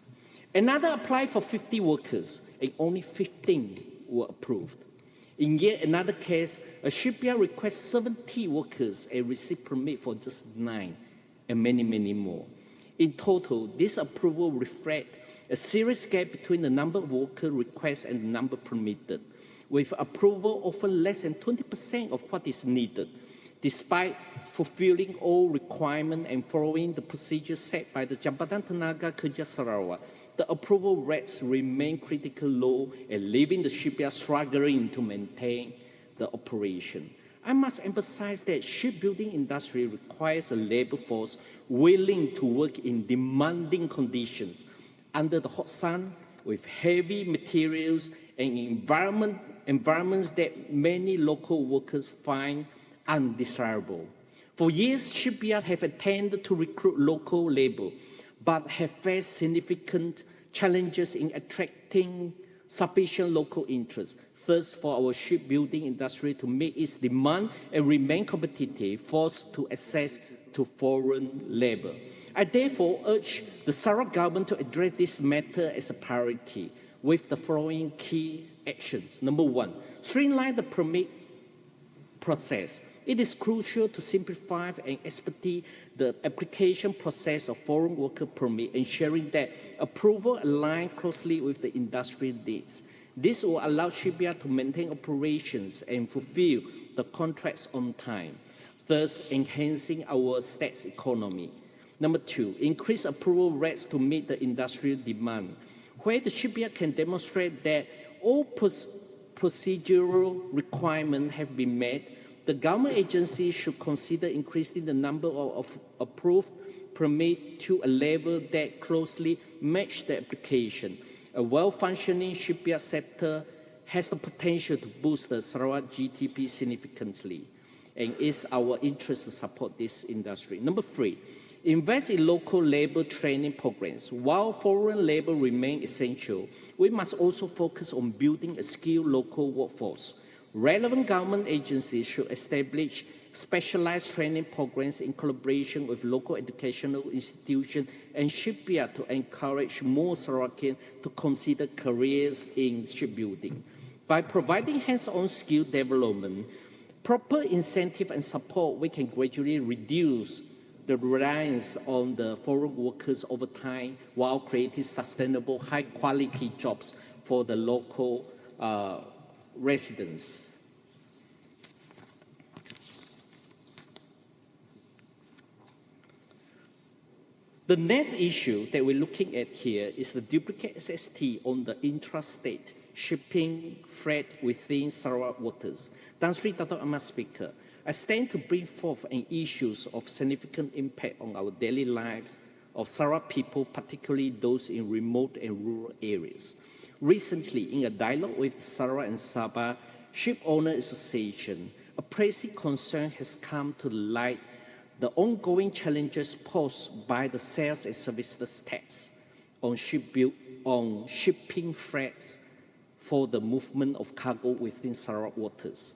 Another applied for 50 workers, and only 15 were approved. In yet another case, a shipyard requests 70 workers and received permit for just 9, and many, many more. In total, this approval reflects a serious gap between the number of worker requests and the number permitted, with approval often less than 20% of what is needed. Despite fulfilling all requirements and following the procedures set by the Jabatan Tenaga Kerja Sarawak, the approval rates remain critically low and leaving the shipyard struggling to maintain the operation. I must emphasize that shipbuilding industry requires a labor force willing to work in demanding conditions under the hot sun with heavy materials and environments that many local workers find undesirable. For years, shipyards have attempted to recruit local labor, but have faced significant challenges in attracting sufficient local interest. Thus, for our shipbuilding industry to meet its demand and remain competitive, forced to access to foreign labor. I therefore urge the Sarawak government to address this matter as a priority with the following key actions. Number one, streamline the permit process. It is crucial to simplify and expedite the application process of foreign worker permit, ensuring that approval aligns closely with the industry needs. This will allow shipyards to maintain operations and fulfill the contracts on time, thus enhancing our state's economy. Number two, increase approval rates to meet the industrial demand. Where the shipyard can demonstrate that all procedural requirements have been met, the government agency should consider increasing the number of approved permits to a level that closely matches the application. A well-functioning shipyard sector has the potential to boost the Sarawak GDP significantly, and it's our interest to support this industry. Number three, invest in local labor training programs. While foreign labor remains essential, we must also focus on building a skilled local workforce. Relevant government agencies should establish specialized training programs in collaboration with local educational institutions and shipyards to encourage more Sarawakians to consider careers in shipbuilding. By providing hands-on skill development, proper incentive and support, we can gradually reduce the reliance on the foreign workers over time while creating sustainable, high-quality jobs for the local residents. The next issue that we're looking at here is the duplicate SST on the intrastate shipping freight within Sarawak waters. Tan Sri Dato' Ahmad Speaker, I stand to bring forth an issue of significant impact on our daily lives of Sarawak people, particularly those in remote and rural areas. Recently, in a dialogue with Sarawak and Sabah Ship Owner Association, a pressing concern has come to light: the ongoing challenges posed by the sales and services tax on shipping freights for the movement of cargo within Sarawak waters.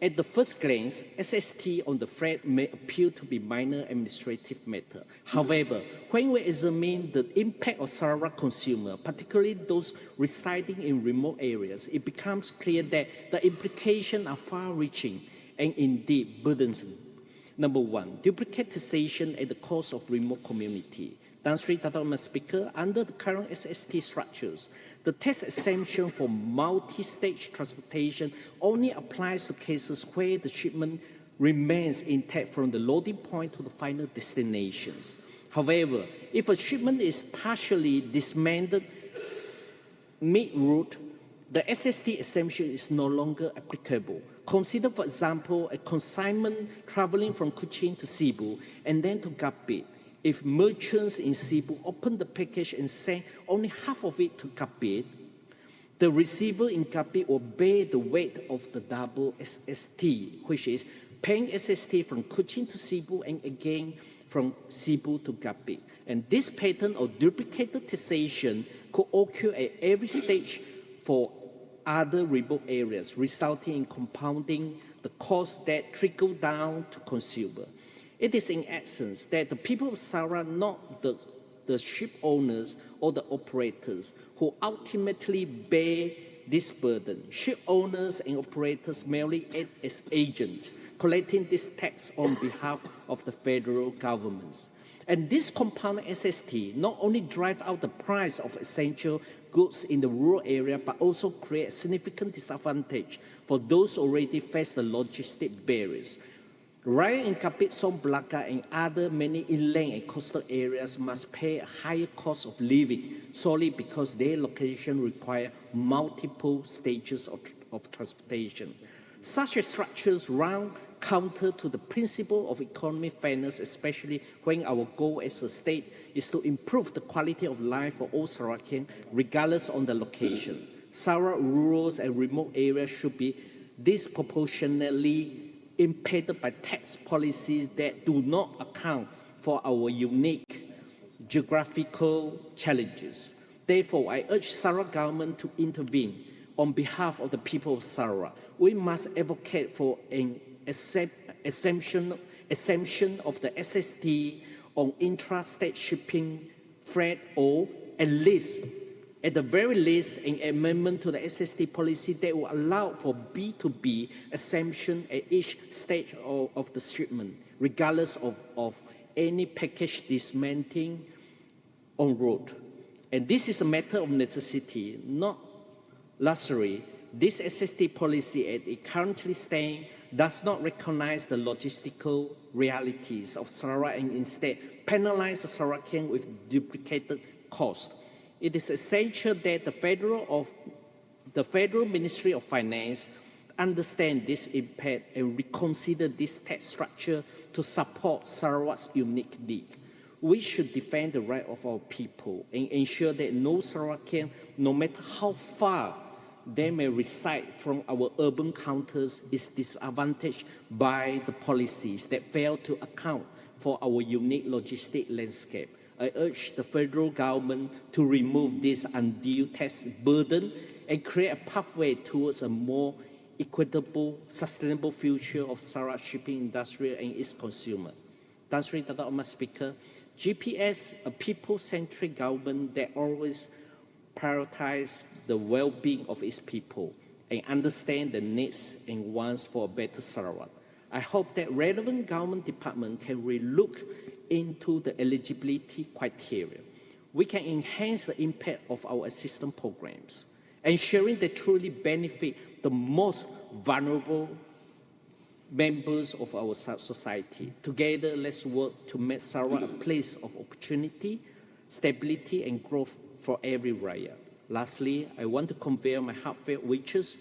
At the first glance, SST on the freight may appear to be minor administrative matter. However, when we examine the impact of Sarawak consumers, particularly those residing in remote areas, it becomes clear that the implications are far-reaching and indeed burdensome. Number one, duplicate taxation at the cost of remote community. Tan Sri Dato' Ahmad Speaker, under the current SST structures, the tax exemption for multi-stage transportation only applies to cases where the shipment remains intact from the loading point to the final destinations. However, if a shipment is partially dismantled mid-route, the SST exemption is no longer applicable. Consider, for example, a consignment traveling from Kuching to Cebu and then to Kapit. If merchants in Cebu open the package and send only half of it to Kapit, the the receiver in Kapi will bear the weight of the double SST, which is paying SST from Kuching to Cebu and again from Cebu to Kapi. And this pattern of duplicated taxation could occur at every stage for other remote areas, resulting in compounding the costs that trickle down to consumer. It is in essence that the people of Sarawak, not the ship owners or the operators, who ultimately bear this burden. Ship owners and operators merely act as agents, collecting this tax on behalf of the federal governments. And this compounded SST not only drive out the price of essential goods in the rural area, but also create significant disadvantage for those already face the logistic barriers. Rakyat in Kapit, Som, Belaka, and other many inland and coastal areas must pay a higher cost of living solely because their location require multiple stages of transportation. Such structures run counter to the principle of economic fairness, especially when our goal as a state is to improve the quality of life for all Sarawakians, regardless of the location. Sarawak rural and remote areas should be disproportionately impeded by tax policies that do not account for our unique geographical challenges. Therefore, I urge Sarawak government to intervene on behalf of the people of Sarawak. We must advocate for an exemption of the SST on intrastate shipping, freight, or at the very least, an amendment to the SST policy that will allow for B2B exemption at each stage of the shipment, regardless of any package dismantling en route. And this is a matter of necessity, not luxury. This SST policy, as it currently stands, does not recognize the logistical realities of Sarawak and instead penalize the Sarawakian with duplicated costs. It is essential that the Federal Ministry of Finance understand this impact and reconsider this tax structure to support Sarawak's unique need. We should defend the right of our people and ensure that no Sarawakian, no matter how far they may reside from our urban counters, is disadvantaged by the policies that fail to account for our unique logistic landscape. I urge the federal government to remove this undue tax burden and create a pathway towards a more equitable, sustainable future of Sarawak shipping industry and its consumer. Tan Sri Tata Ahmad Speaker, GPS, a people-centric government that always prioritizes the well-being of its people and understand the needs and wants for a better Sarawak. I hope that relevant government department can relook into the eligibility criteria. We can enhance the impact of our assistance programs, ensuring they truly benefit the most vulnerable members of our society. Together, let's work to make Sarawak a place of opportunity, stability, and growth for every Rakyat. Lastly, I want to convey my heartfelt wishes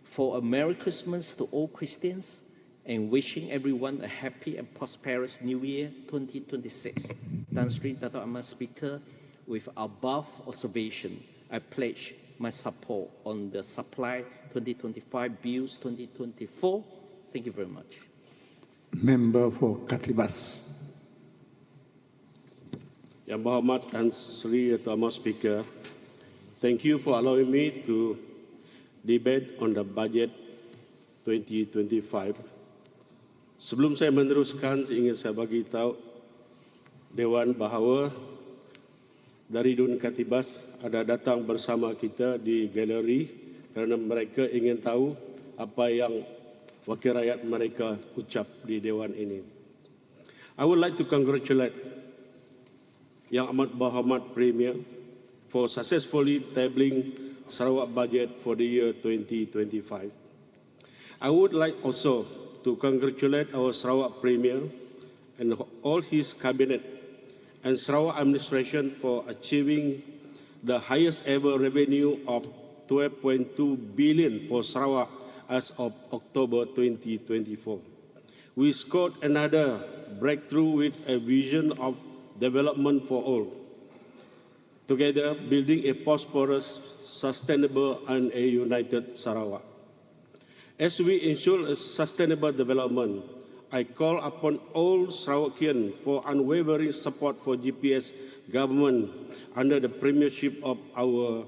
for a Merry Christmas to all Christians and wishing everyone a happy and prosperous New Year 2026. Tan Sri Dato' Ahmad Speaker, with above observation, I pledge my support on the Supply 2025 Bills 2024. Thank you very much. Member for Katibas. Yang Berhormat Tan Sri Dato' Ahmad Speaker, thank you for allowing me to debate on the budget 2025. Sebelum saya meneruskan, ingin saya bagi tahu Dewan bahawa dari Dewan Katibas ada datang bersama kita di galeri kerana mereka ingin tahu apa yang wakil rakyat mereka ucap di Dewan ini. I would like to congratulate Yang Amat Berhormat Premier for successfully tabling Sarawak budget for the year 2025. I would like also to congratulate our Sarawak Premier and all his cabinet and Sarawak administration for achieving the highest ever revenue of 12.2 billion for Sarawak as of October 2024. We scored another breakthrough with a vision of development for all. together building a prosperous, sustainable and a united Sarawak. As we ensure a sustainable development, I call upon all Sarawakian for unwavering support for GPS government under the premiership of our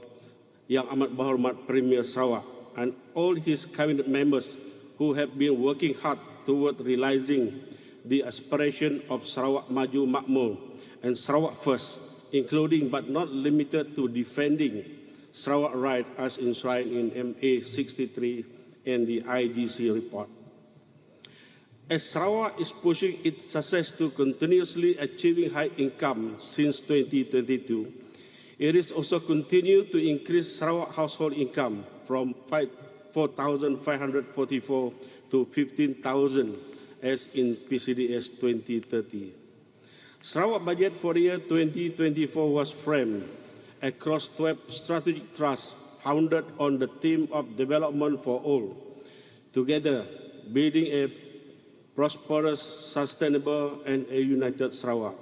Yang Amat Berhormat Premier Sarawak and all his cabinet members who have been working hard toward realizing the aspiration of Sarawak Maju Makmur and Sarawak First, including but not limited to defending Sarawak right as enshrined in MA 63 and the IGC report. As Sarawak is pushing its success to continuously achieving high income since 2022, it is also continued to increase Sarawak household income from 4,544 to 15,000 as in PCDS 2030. Sarawak budget for the year 2024 was framed across 12 strategic trusts founded on the theme of development for all, together building a prosperous, sustainable and a united Sarawak.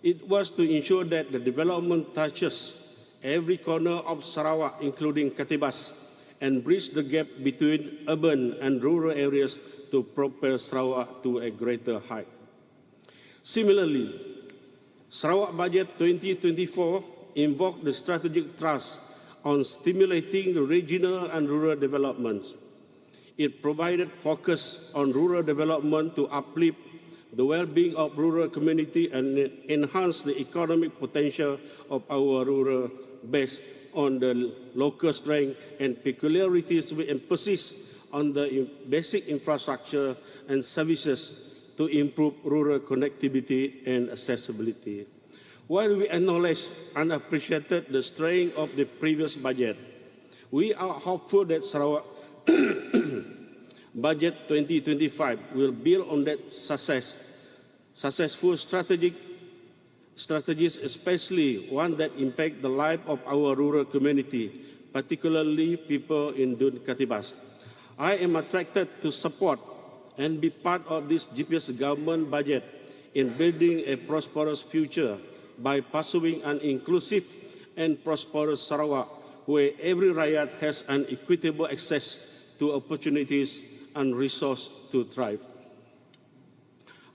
It was to ensure that the development touches every corner of Sarawak, including Ketibas, and bridge the gap between urban and rural areas to propel Sarawak to a greater height. Similarly, Sarawak Budget 2024 invoked the strategic thrust on stimulating the regional and rural developments. It provided focus on rural development to uplift the well-being of rural community and enhance the economic potential of our rural based on the local strength and peculiarities with emphasis on the basic infrastructure and services to improve rural connectivity and accessibility. While we acknowledge and appreciated the strength of the previous budget, we are hopeful that Sarawak Budget 2025 will build on that successful strategies, especially one that impact the life of our rural community, particularly people in Dun Katibas. I am attracted to support and be part of this GPS government budget in building a prosperous future by pursuing an inclusive and prosperous Sarawak where every rakyat has an equitable access to opportunities and resources to thrive.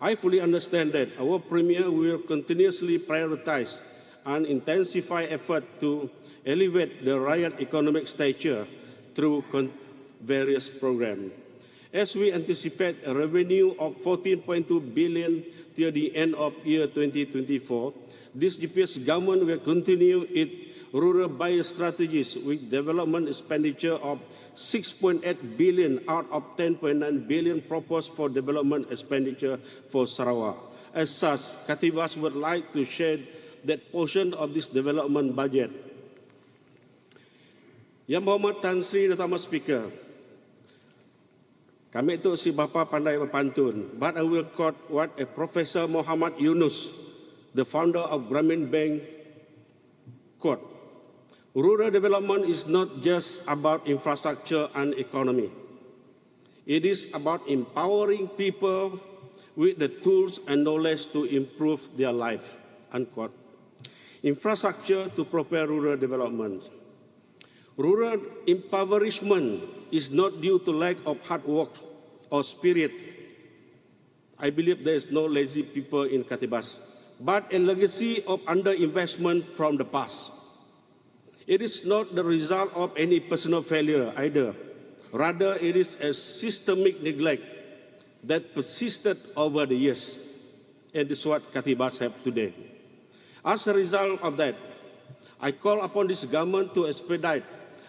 I fully understand that our Premier will continuously prioritize and intensify effort to elevate the rakyat economic stature through various programs. As we anticipate a revenue of 14.2 billion till the end of year 2024, this GPS government will continue its rural bias strategies with development expenditure of 6.8 billion out of 10.9 billion proposed for development expenditure for Sarawak. As such, Katibas would like to share that portion of this development budget. Yang Berhormat Tan Sri Dato' Ahmad Speaker, kami itu si bapa pandai berpantun, but I will quote what a Professor Muhammad Yunus, the founder of Grameen Bank, quote. Rural development is not just about infrastructure and economy. It is about empowering people with the tools and knowledge to improve their life, unquote. Infrastructure to propel rural development. Rural impoverishment is not due to lack of hard work or spirit. I believe there is no lazy people in Katibas, but a legacy of underinvestment from the past. It is not the result of any personal failure either. Rather, it is a systemic neglect that persisted over the years. And this is what Katibas have today. As a result of that, I call upon this government to expedite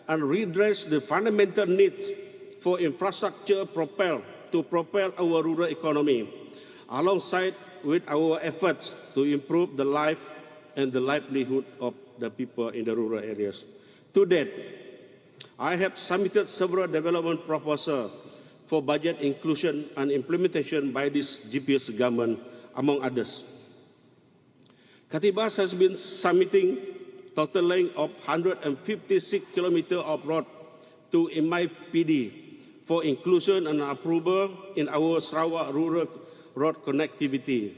and redress the fundamental needs for infrastructure to propel our rural economy, alongside with our efforts to improve the life and the livelihood of the people in the rural areas. To date, I have submitted several development proposals for budget inclusion and implementation by this GPS government, among others. Katibas has been submitting total length of 156 kilometers of road to MYTV for inclusion and approval in our Sarawak rural road connectivity.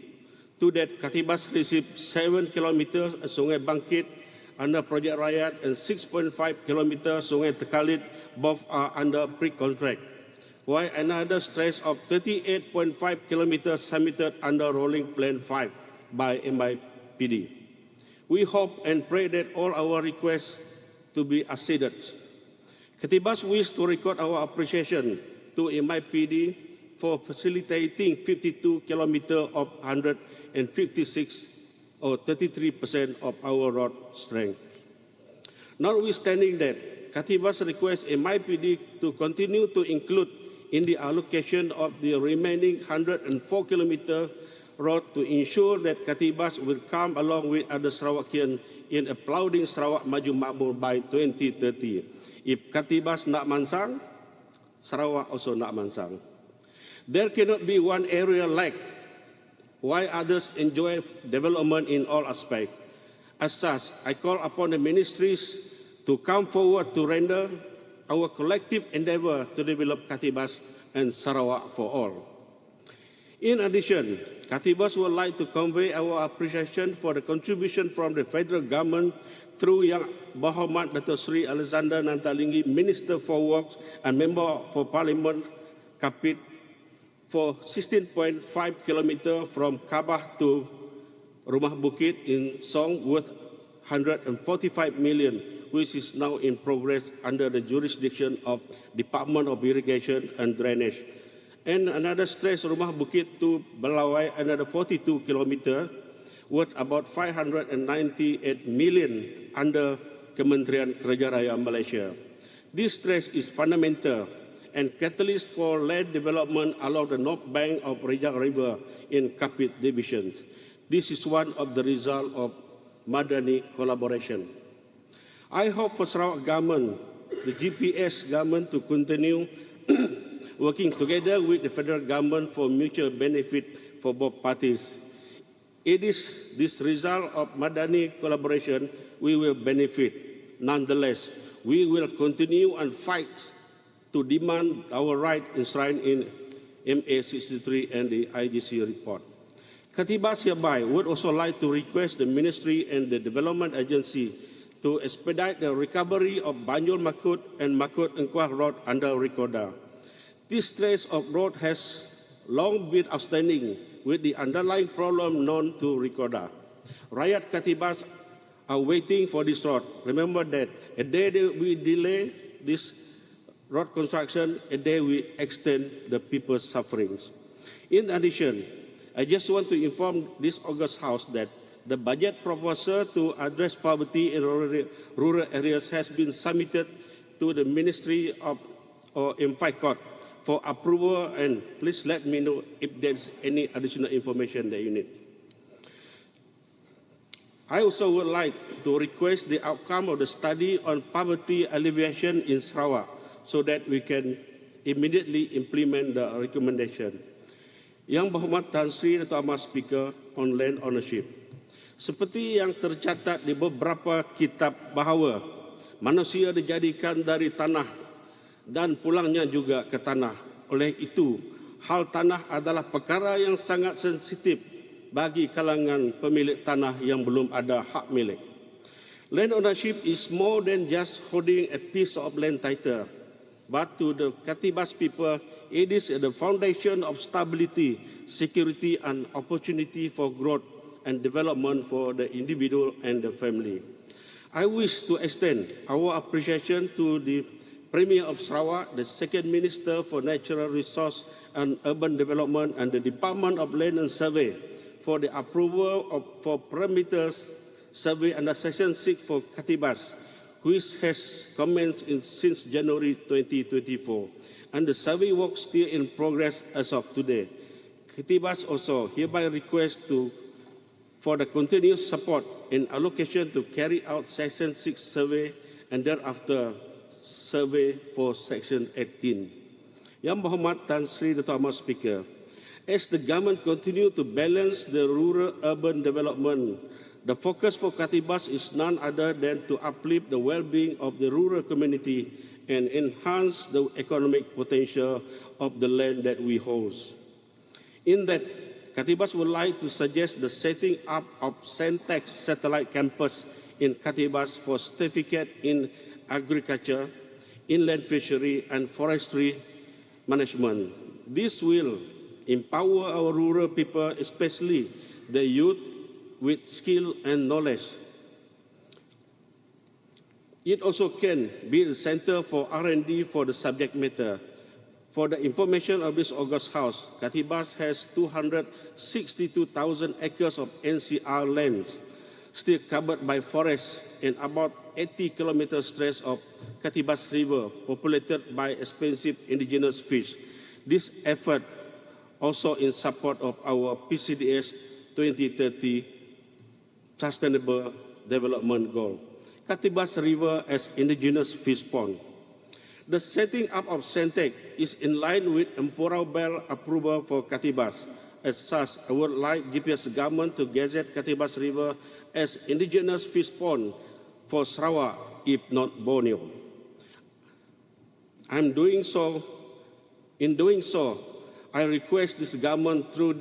To that, Katibas received 7 kilometers Sungai Bangkit under Project Rakyat and 6.5 km Sungai Tekalit, both are under pre-contract, while another stretch of 38.5 km submitted under Rolling Plan 5 by MYPD. We hope and pray that all our requests to be acceded. Ketibas wish to record our appreciation to MYPD for facilitating 52 km of 156 or 33% of our road strength. Notwithstanding that, Ketibas requests MYPD to continue to include in the allocation of the remaining 104 km road to ensure that Ketibas will come along with other Sarawakian in applauding Sarawak Maju Makmur by 2030. If Ketibas nak mansang, Sarawak also nak mansang. There cannot be one area lack, while others enjoy development in all aspects. As such, I call upon the ministries to come forward to render our collective endeavor to develop Ketibas and Sarawak for all. In addition, Ketibas would like to convey our appreciation for the contribution from the federal government through Yang Berhormat Dato' Sri Alexander Nantalinggi, Minister for Works and Member for Parliament, Kapit, for 16.5 km from Kabah to Rumah Bukit in Song worth 145 million, which is now in progress under the jurisdiction of Department of Irrigation and Drainage. And another stretch Rumah Bukit to Belawai, another 42 km, worth about 598 million under Kementerian Kerja Raya Malaysia. This stretch is fundamental and catalyst for land development along the north bank of Rejang River in Kapit Division. This is one of the results of Madani collaboration. I hope for Sarawak government, the GPS government, to continue working together with the federal government for mutual benefit for both parties. It is this result of Madani collaboration we will benefit. Nonetheless, we will continue and fight to demand our right enshrined in MA 63 and the IGC report. Ketibas hereby would also like to request the Ministry and the Development Agency to expedite the recovery of Banjul Makut and Makut Engkuah Road under Rekoda. This stretch of road has long been outstanding with the underlying problem known to Rekoda. Rakyat Ketibas are waiting for this road. Remember that a day we delay this road construction, a day we extend the people's sufferings. In addition, I just want to inform this August House that the budget proposal to address poverty in rural areas has been submitted to the Ministry of MYTV for approval, and please let me know if there's any additional information that you need. I also would like to request the outcome of the study on poverty alleviation in Sarawak so that we can immediately implement the recommendation. Yang Berhormat Tan Sri Dato' Amar Speaker on land ownership. Seperti yang tercatat di beberapa kitab bahawa manusia dijadikan dari tanah dan pulangnya juga ke tanah. Oleh itu, hal tanah adalah perkara yang sangat sensitif bagi kalangan pemilik tanah yang belum ada hak milik. Land ownership is more than just holding a piece of land title, but to the Ketibas people, it is the foundation of stability, security, and opportunity for growth and development for the individual and the family. I wish to extend our appreciation to the Premier of Sarawak, the Second Minister for Natural Resource and Urban Development, and the Department of Land and Survey for the approval for parameters survey under Section 6 for Ketibas, which has commenced since January 2024, and the survey work still in progress as of today. Ketibas also hereby request for the continuous support in allocation to carry out Section 6 survey and thereafter survey for Section 18. Yang Berhormat Tan Sri Dato' Amar Speaker, as the government continue to balance the rural-urban development, the focus for Ketibas is none other than to uplift the well-being of the rural community and enhance the economic potential of the land that we host. In that, Ketibas would like to suggest the setting up of Sentex satellite campus in Katibas for certificate in agriculture, inland fishery, and forestry management. This will empower our rural people, especially the youth, with skill and knowledge. It also can be a center for R&D for the subject matter. For the information of this August House, Katibas has 262,000 acres of NCR lands still covered by forests and about 80 kilometer stretch of Katibas River populated by expensive indigenous fish. This effort also in support of our PCDS 2030 Sustainable Development Goal. Katibas River as indigenous fish pond. The setting up of Centec is in line with Emperor Bell approval for Katibas. As such, I would like GPS government to gazette Katibas River as indigenous fish pond for Sarawak, if not Borneo. In doing so, I request this government through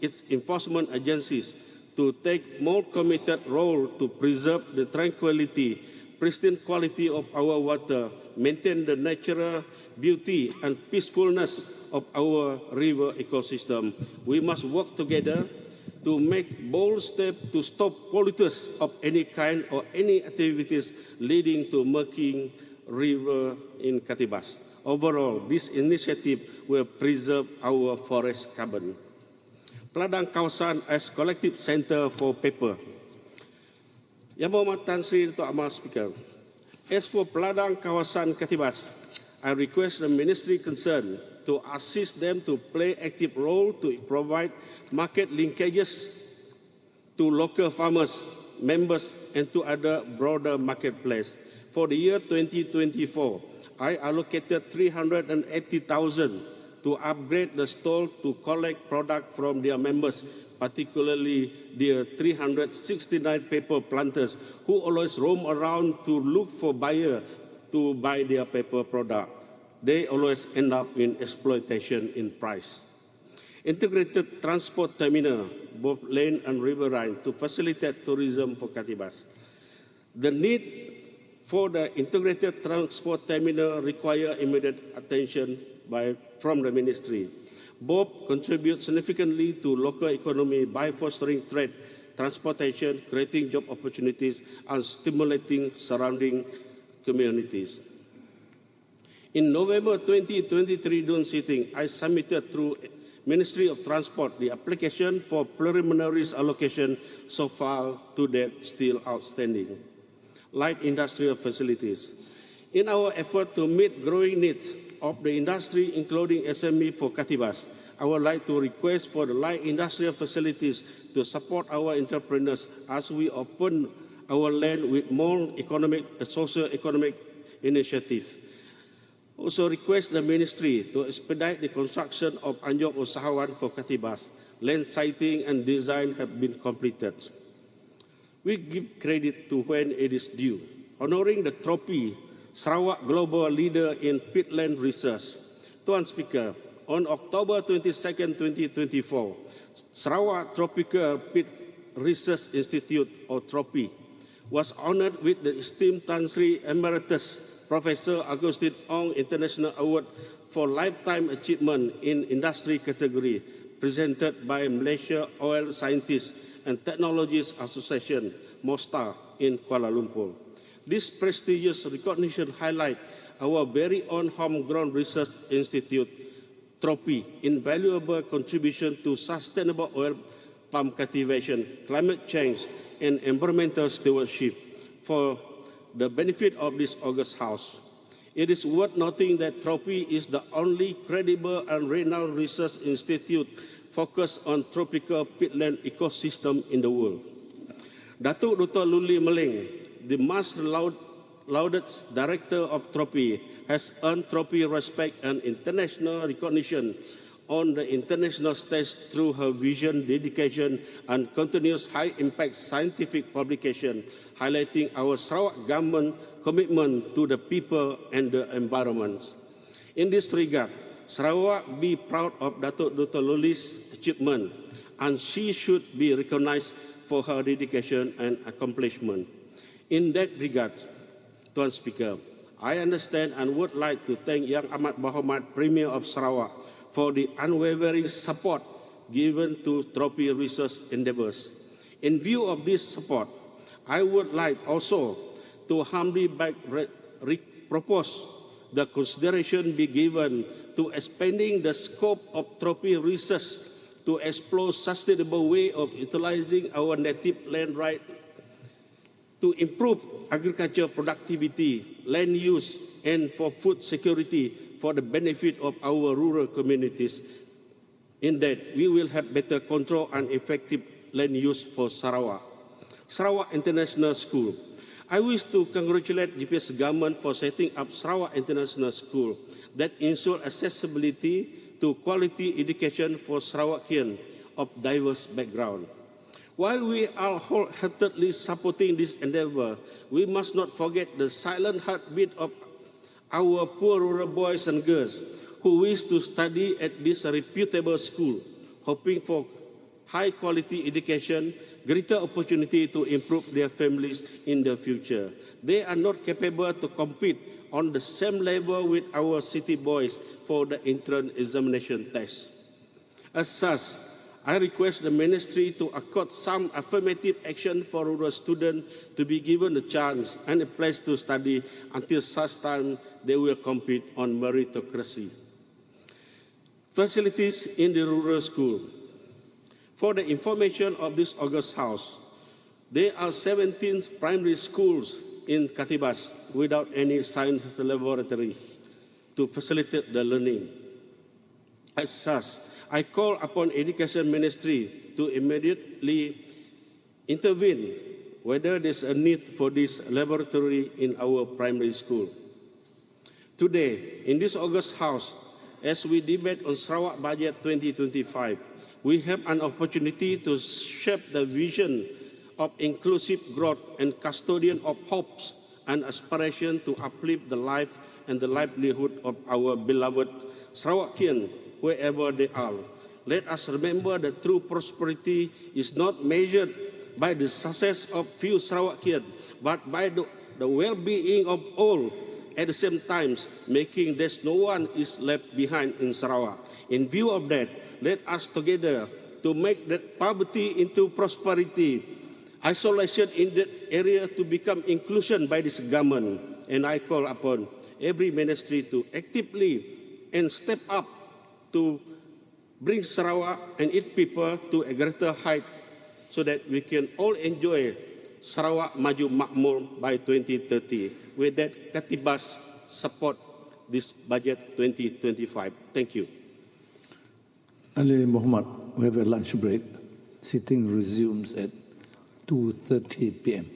its enforcement agencies to take more committed role to preserve the tranquility, pristine quality of our water, maintain the natural beauty and peacefulness of our river ecosystem. We must work together to make bold steps to stop polluters of any kind or any activities leading to murking river in Katibas. Overall, this initiative will preserve our forest carbon. Peladang Kawasan as collective center for paper. Yang Berhormat Tan Sri Dato' Amar Speaker, as for Peladang Kawasan Katibas, I request the ministry concerned to assist them to play active role to provide market linkages to local farmers, members, and to other broader marketplace. For the year 2024, I allocated 380,000 to upgrade the stall to collect product from their members, particularly their 369 paper planters who always roam around to look for buyer to buy their paper product. They always end up in exploitation in price. Integrated transport terminal, both land and riverine, to facilitate tourism for Katibas. The need for the integrated transport terminal require immediate attention from the ministry. Both contribute significantly to local economy by fostering trade, transportation, creating job opportunities, and stimulating surrounding communities. In November 2023 June sitting, I submitted through Ministry of Transport the application for preliminary allocation, so far to date still outstanding. Light industrial facilities. In our effort to meet growing needs of the industry, including SME for Katibas, I would like to request for the light industrial facilities to support our entrepreneurs as we open our land with more socio-economic initiative. Also request the ministry to expedite the construction of Anjok Usahawan for Katibas. Land siting and design have been completed. We give credit to when it is due, honoring the trophy Sarawak Global Leader in Peatland Research. Tuan Speaker, on October 22, 2024, Sarawak Tropical Peat Research Institute, or TROPI, was honored with the esteemed Tan Sri Emeritus Professor Agustin Ong International Award for Lifetime Achievement in Industry category, presented by Malaysia Oil Scientists and Technologies Association, MOSTA, in Kuala Lumpur. This prestigious recognition highlights our very own homegrown research institute, TROPI, invaluable contribution to sustainable oil palm cultivation, climate change, and environmental stewardship for the benefit of this August House. It is worth noting that TROPI is the only credible and renowned research institute focused on tropical peatland ecosystem in the world. Datuk Dr. Luli Meleng, the most lauded director of TROPI, has earned TROPI respect and international recognition on the international stage through her vision, dedication, and continuous high-impact scientific publication, highlighting our Sarawak government commitment to the people and the environment. In this regard, Sarawak be proud of Datuk Dr. Luli's achievement, and she should be recognized for her dedication and accomplishment. In that regard, Tuan Speaker, I understand and would like to thank Yang Amat Berhormat Premier of Sarawak for the unwavering support given to trophy research endeavours. In view of this support, I would like also to humbly propose the consideration be given to expanding the scope of trophy research to explore sustainable way of utilizing our native land right to improve agriculture productivity, land use, and for food security for the benefit of our rural communities. In that, we will have better control and effective land use for Sarawak. Sarawak International School. I wish to congratulate GPS government for setting up Sarawak International School that ensure accessibility to quality education for Sarawakian of diverse background. While we are wholeheartedly supporting this endeavor, we must not forget the silent heartbeat of our poor rural boys and girls who wish to study at this reputable school, hoping for high-quality education, greater opportunity to improve their families in the future. They are not capable to compete on the same level with our city boys for the entrance examination test. As such, I request the Ministry to accord some affirmative action for rural students to be given a chance and a place to study until such time they will compete on meritocracy. Facilities in the rural school. For the information of this August House, there are 17 primary schools in Katibas without any science laboratory to facilitate the learning. As such, I call upon Education Ministry to immediately intervene whether there's a need for this laboratory in our primary school. Today, in this August House, as we debate on Sarawak Budget 2025, we have an opportunity to shape the vision of inclusive growth and custodian of hopes and aspiration to uplift the life and the livelihood of our beloved Sarawakian wherever they are. Let us remember that true prosperity is not measured by the success of few Sarawakian, but by the well-being of all. At the same time, making that no one is left behind in Sarawak. In view of that, let us together to make that poverty into prosperity, isolation in that area to become inclusion by this government. And I call upon every ministry to actively and step up to bring Sarawak and its people to a greater height so that we can all enjoy Sarawak Maju Makmur by 2030. With that, Katibas support this budget 2025. Thank you. Ali Muhammad, we have a lunch break. Sitting resumes at 2:30 p.m.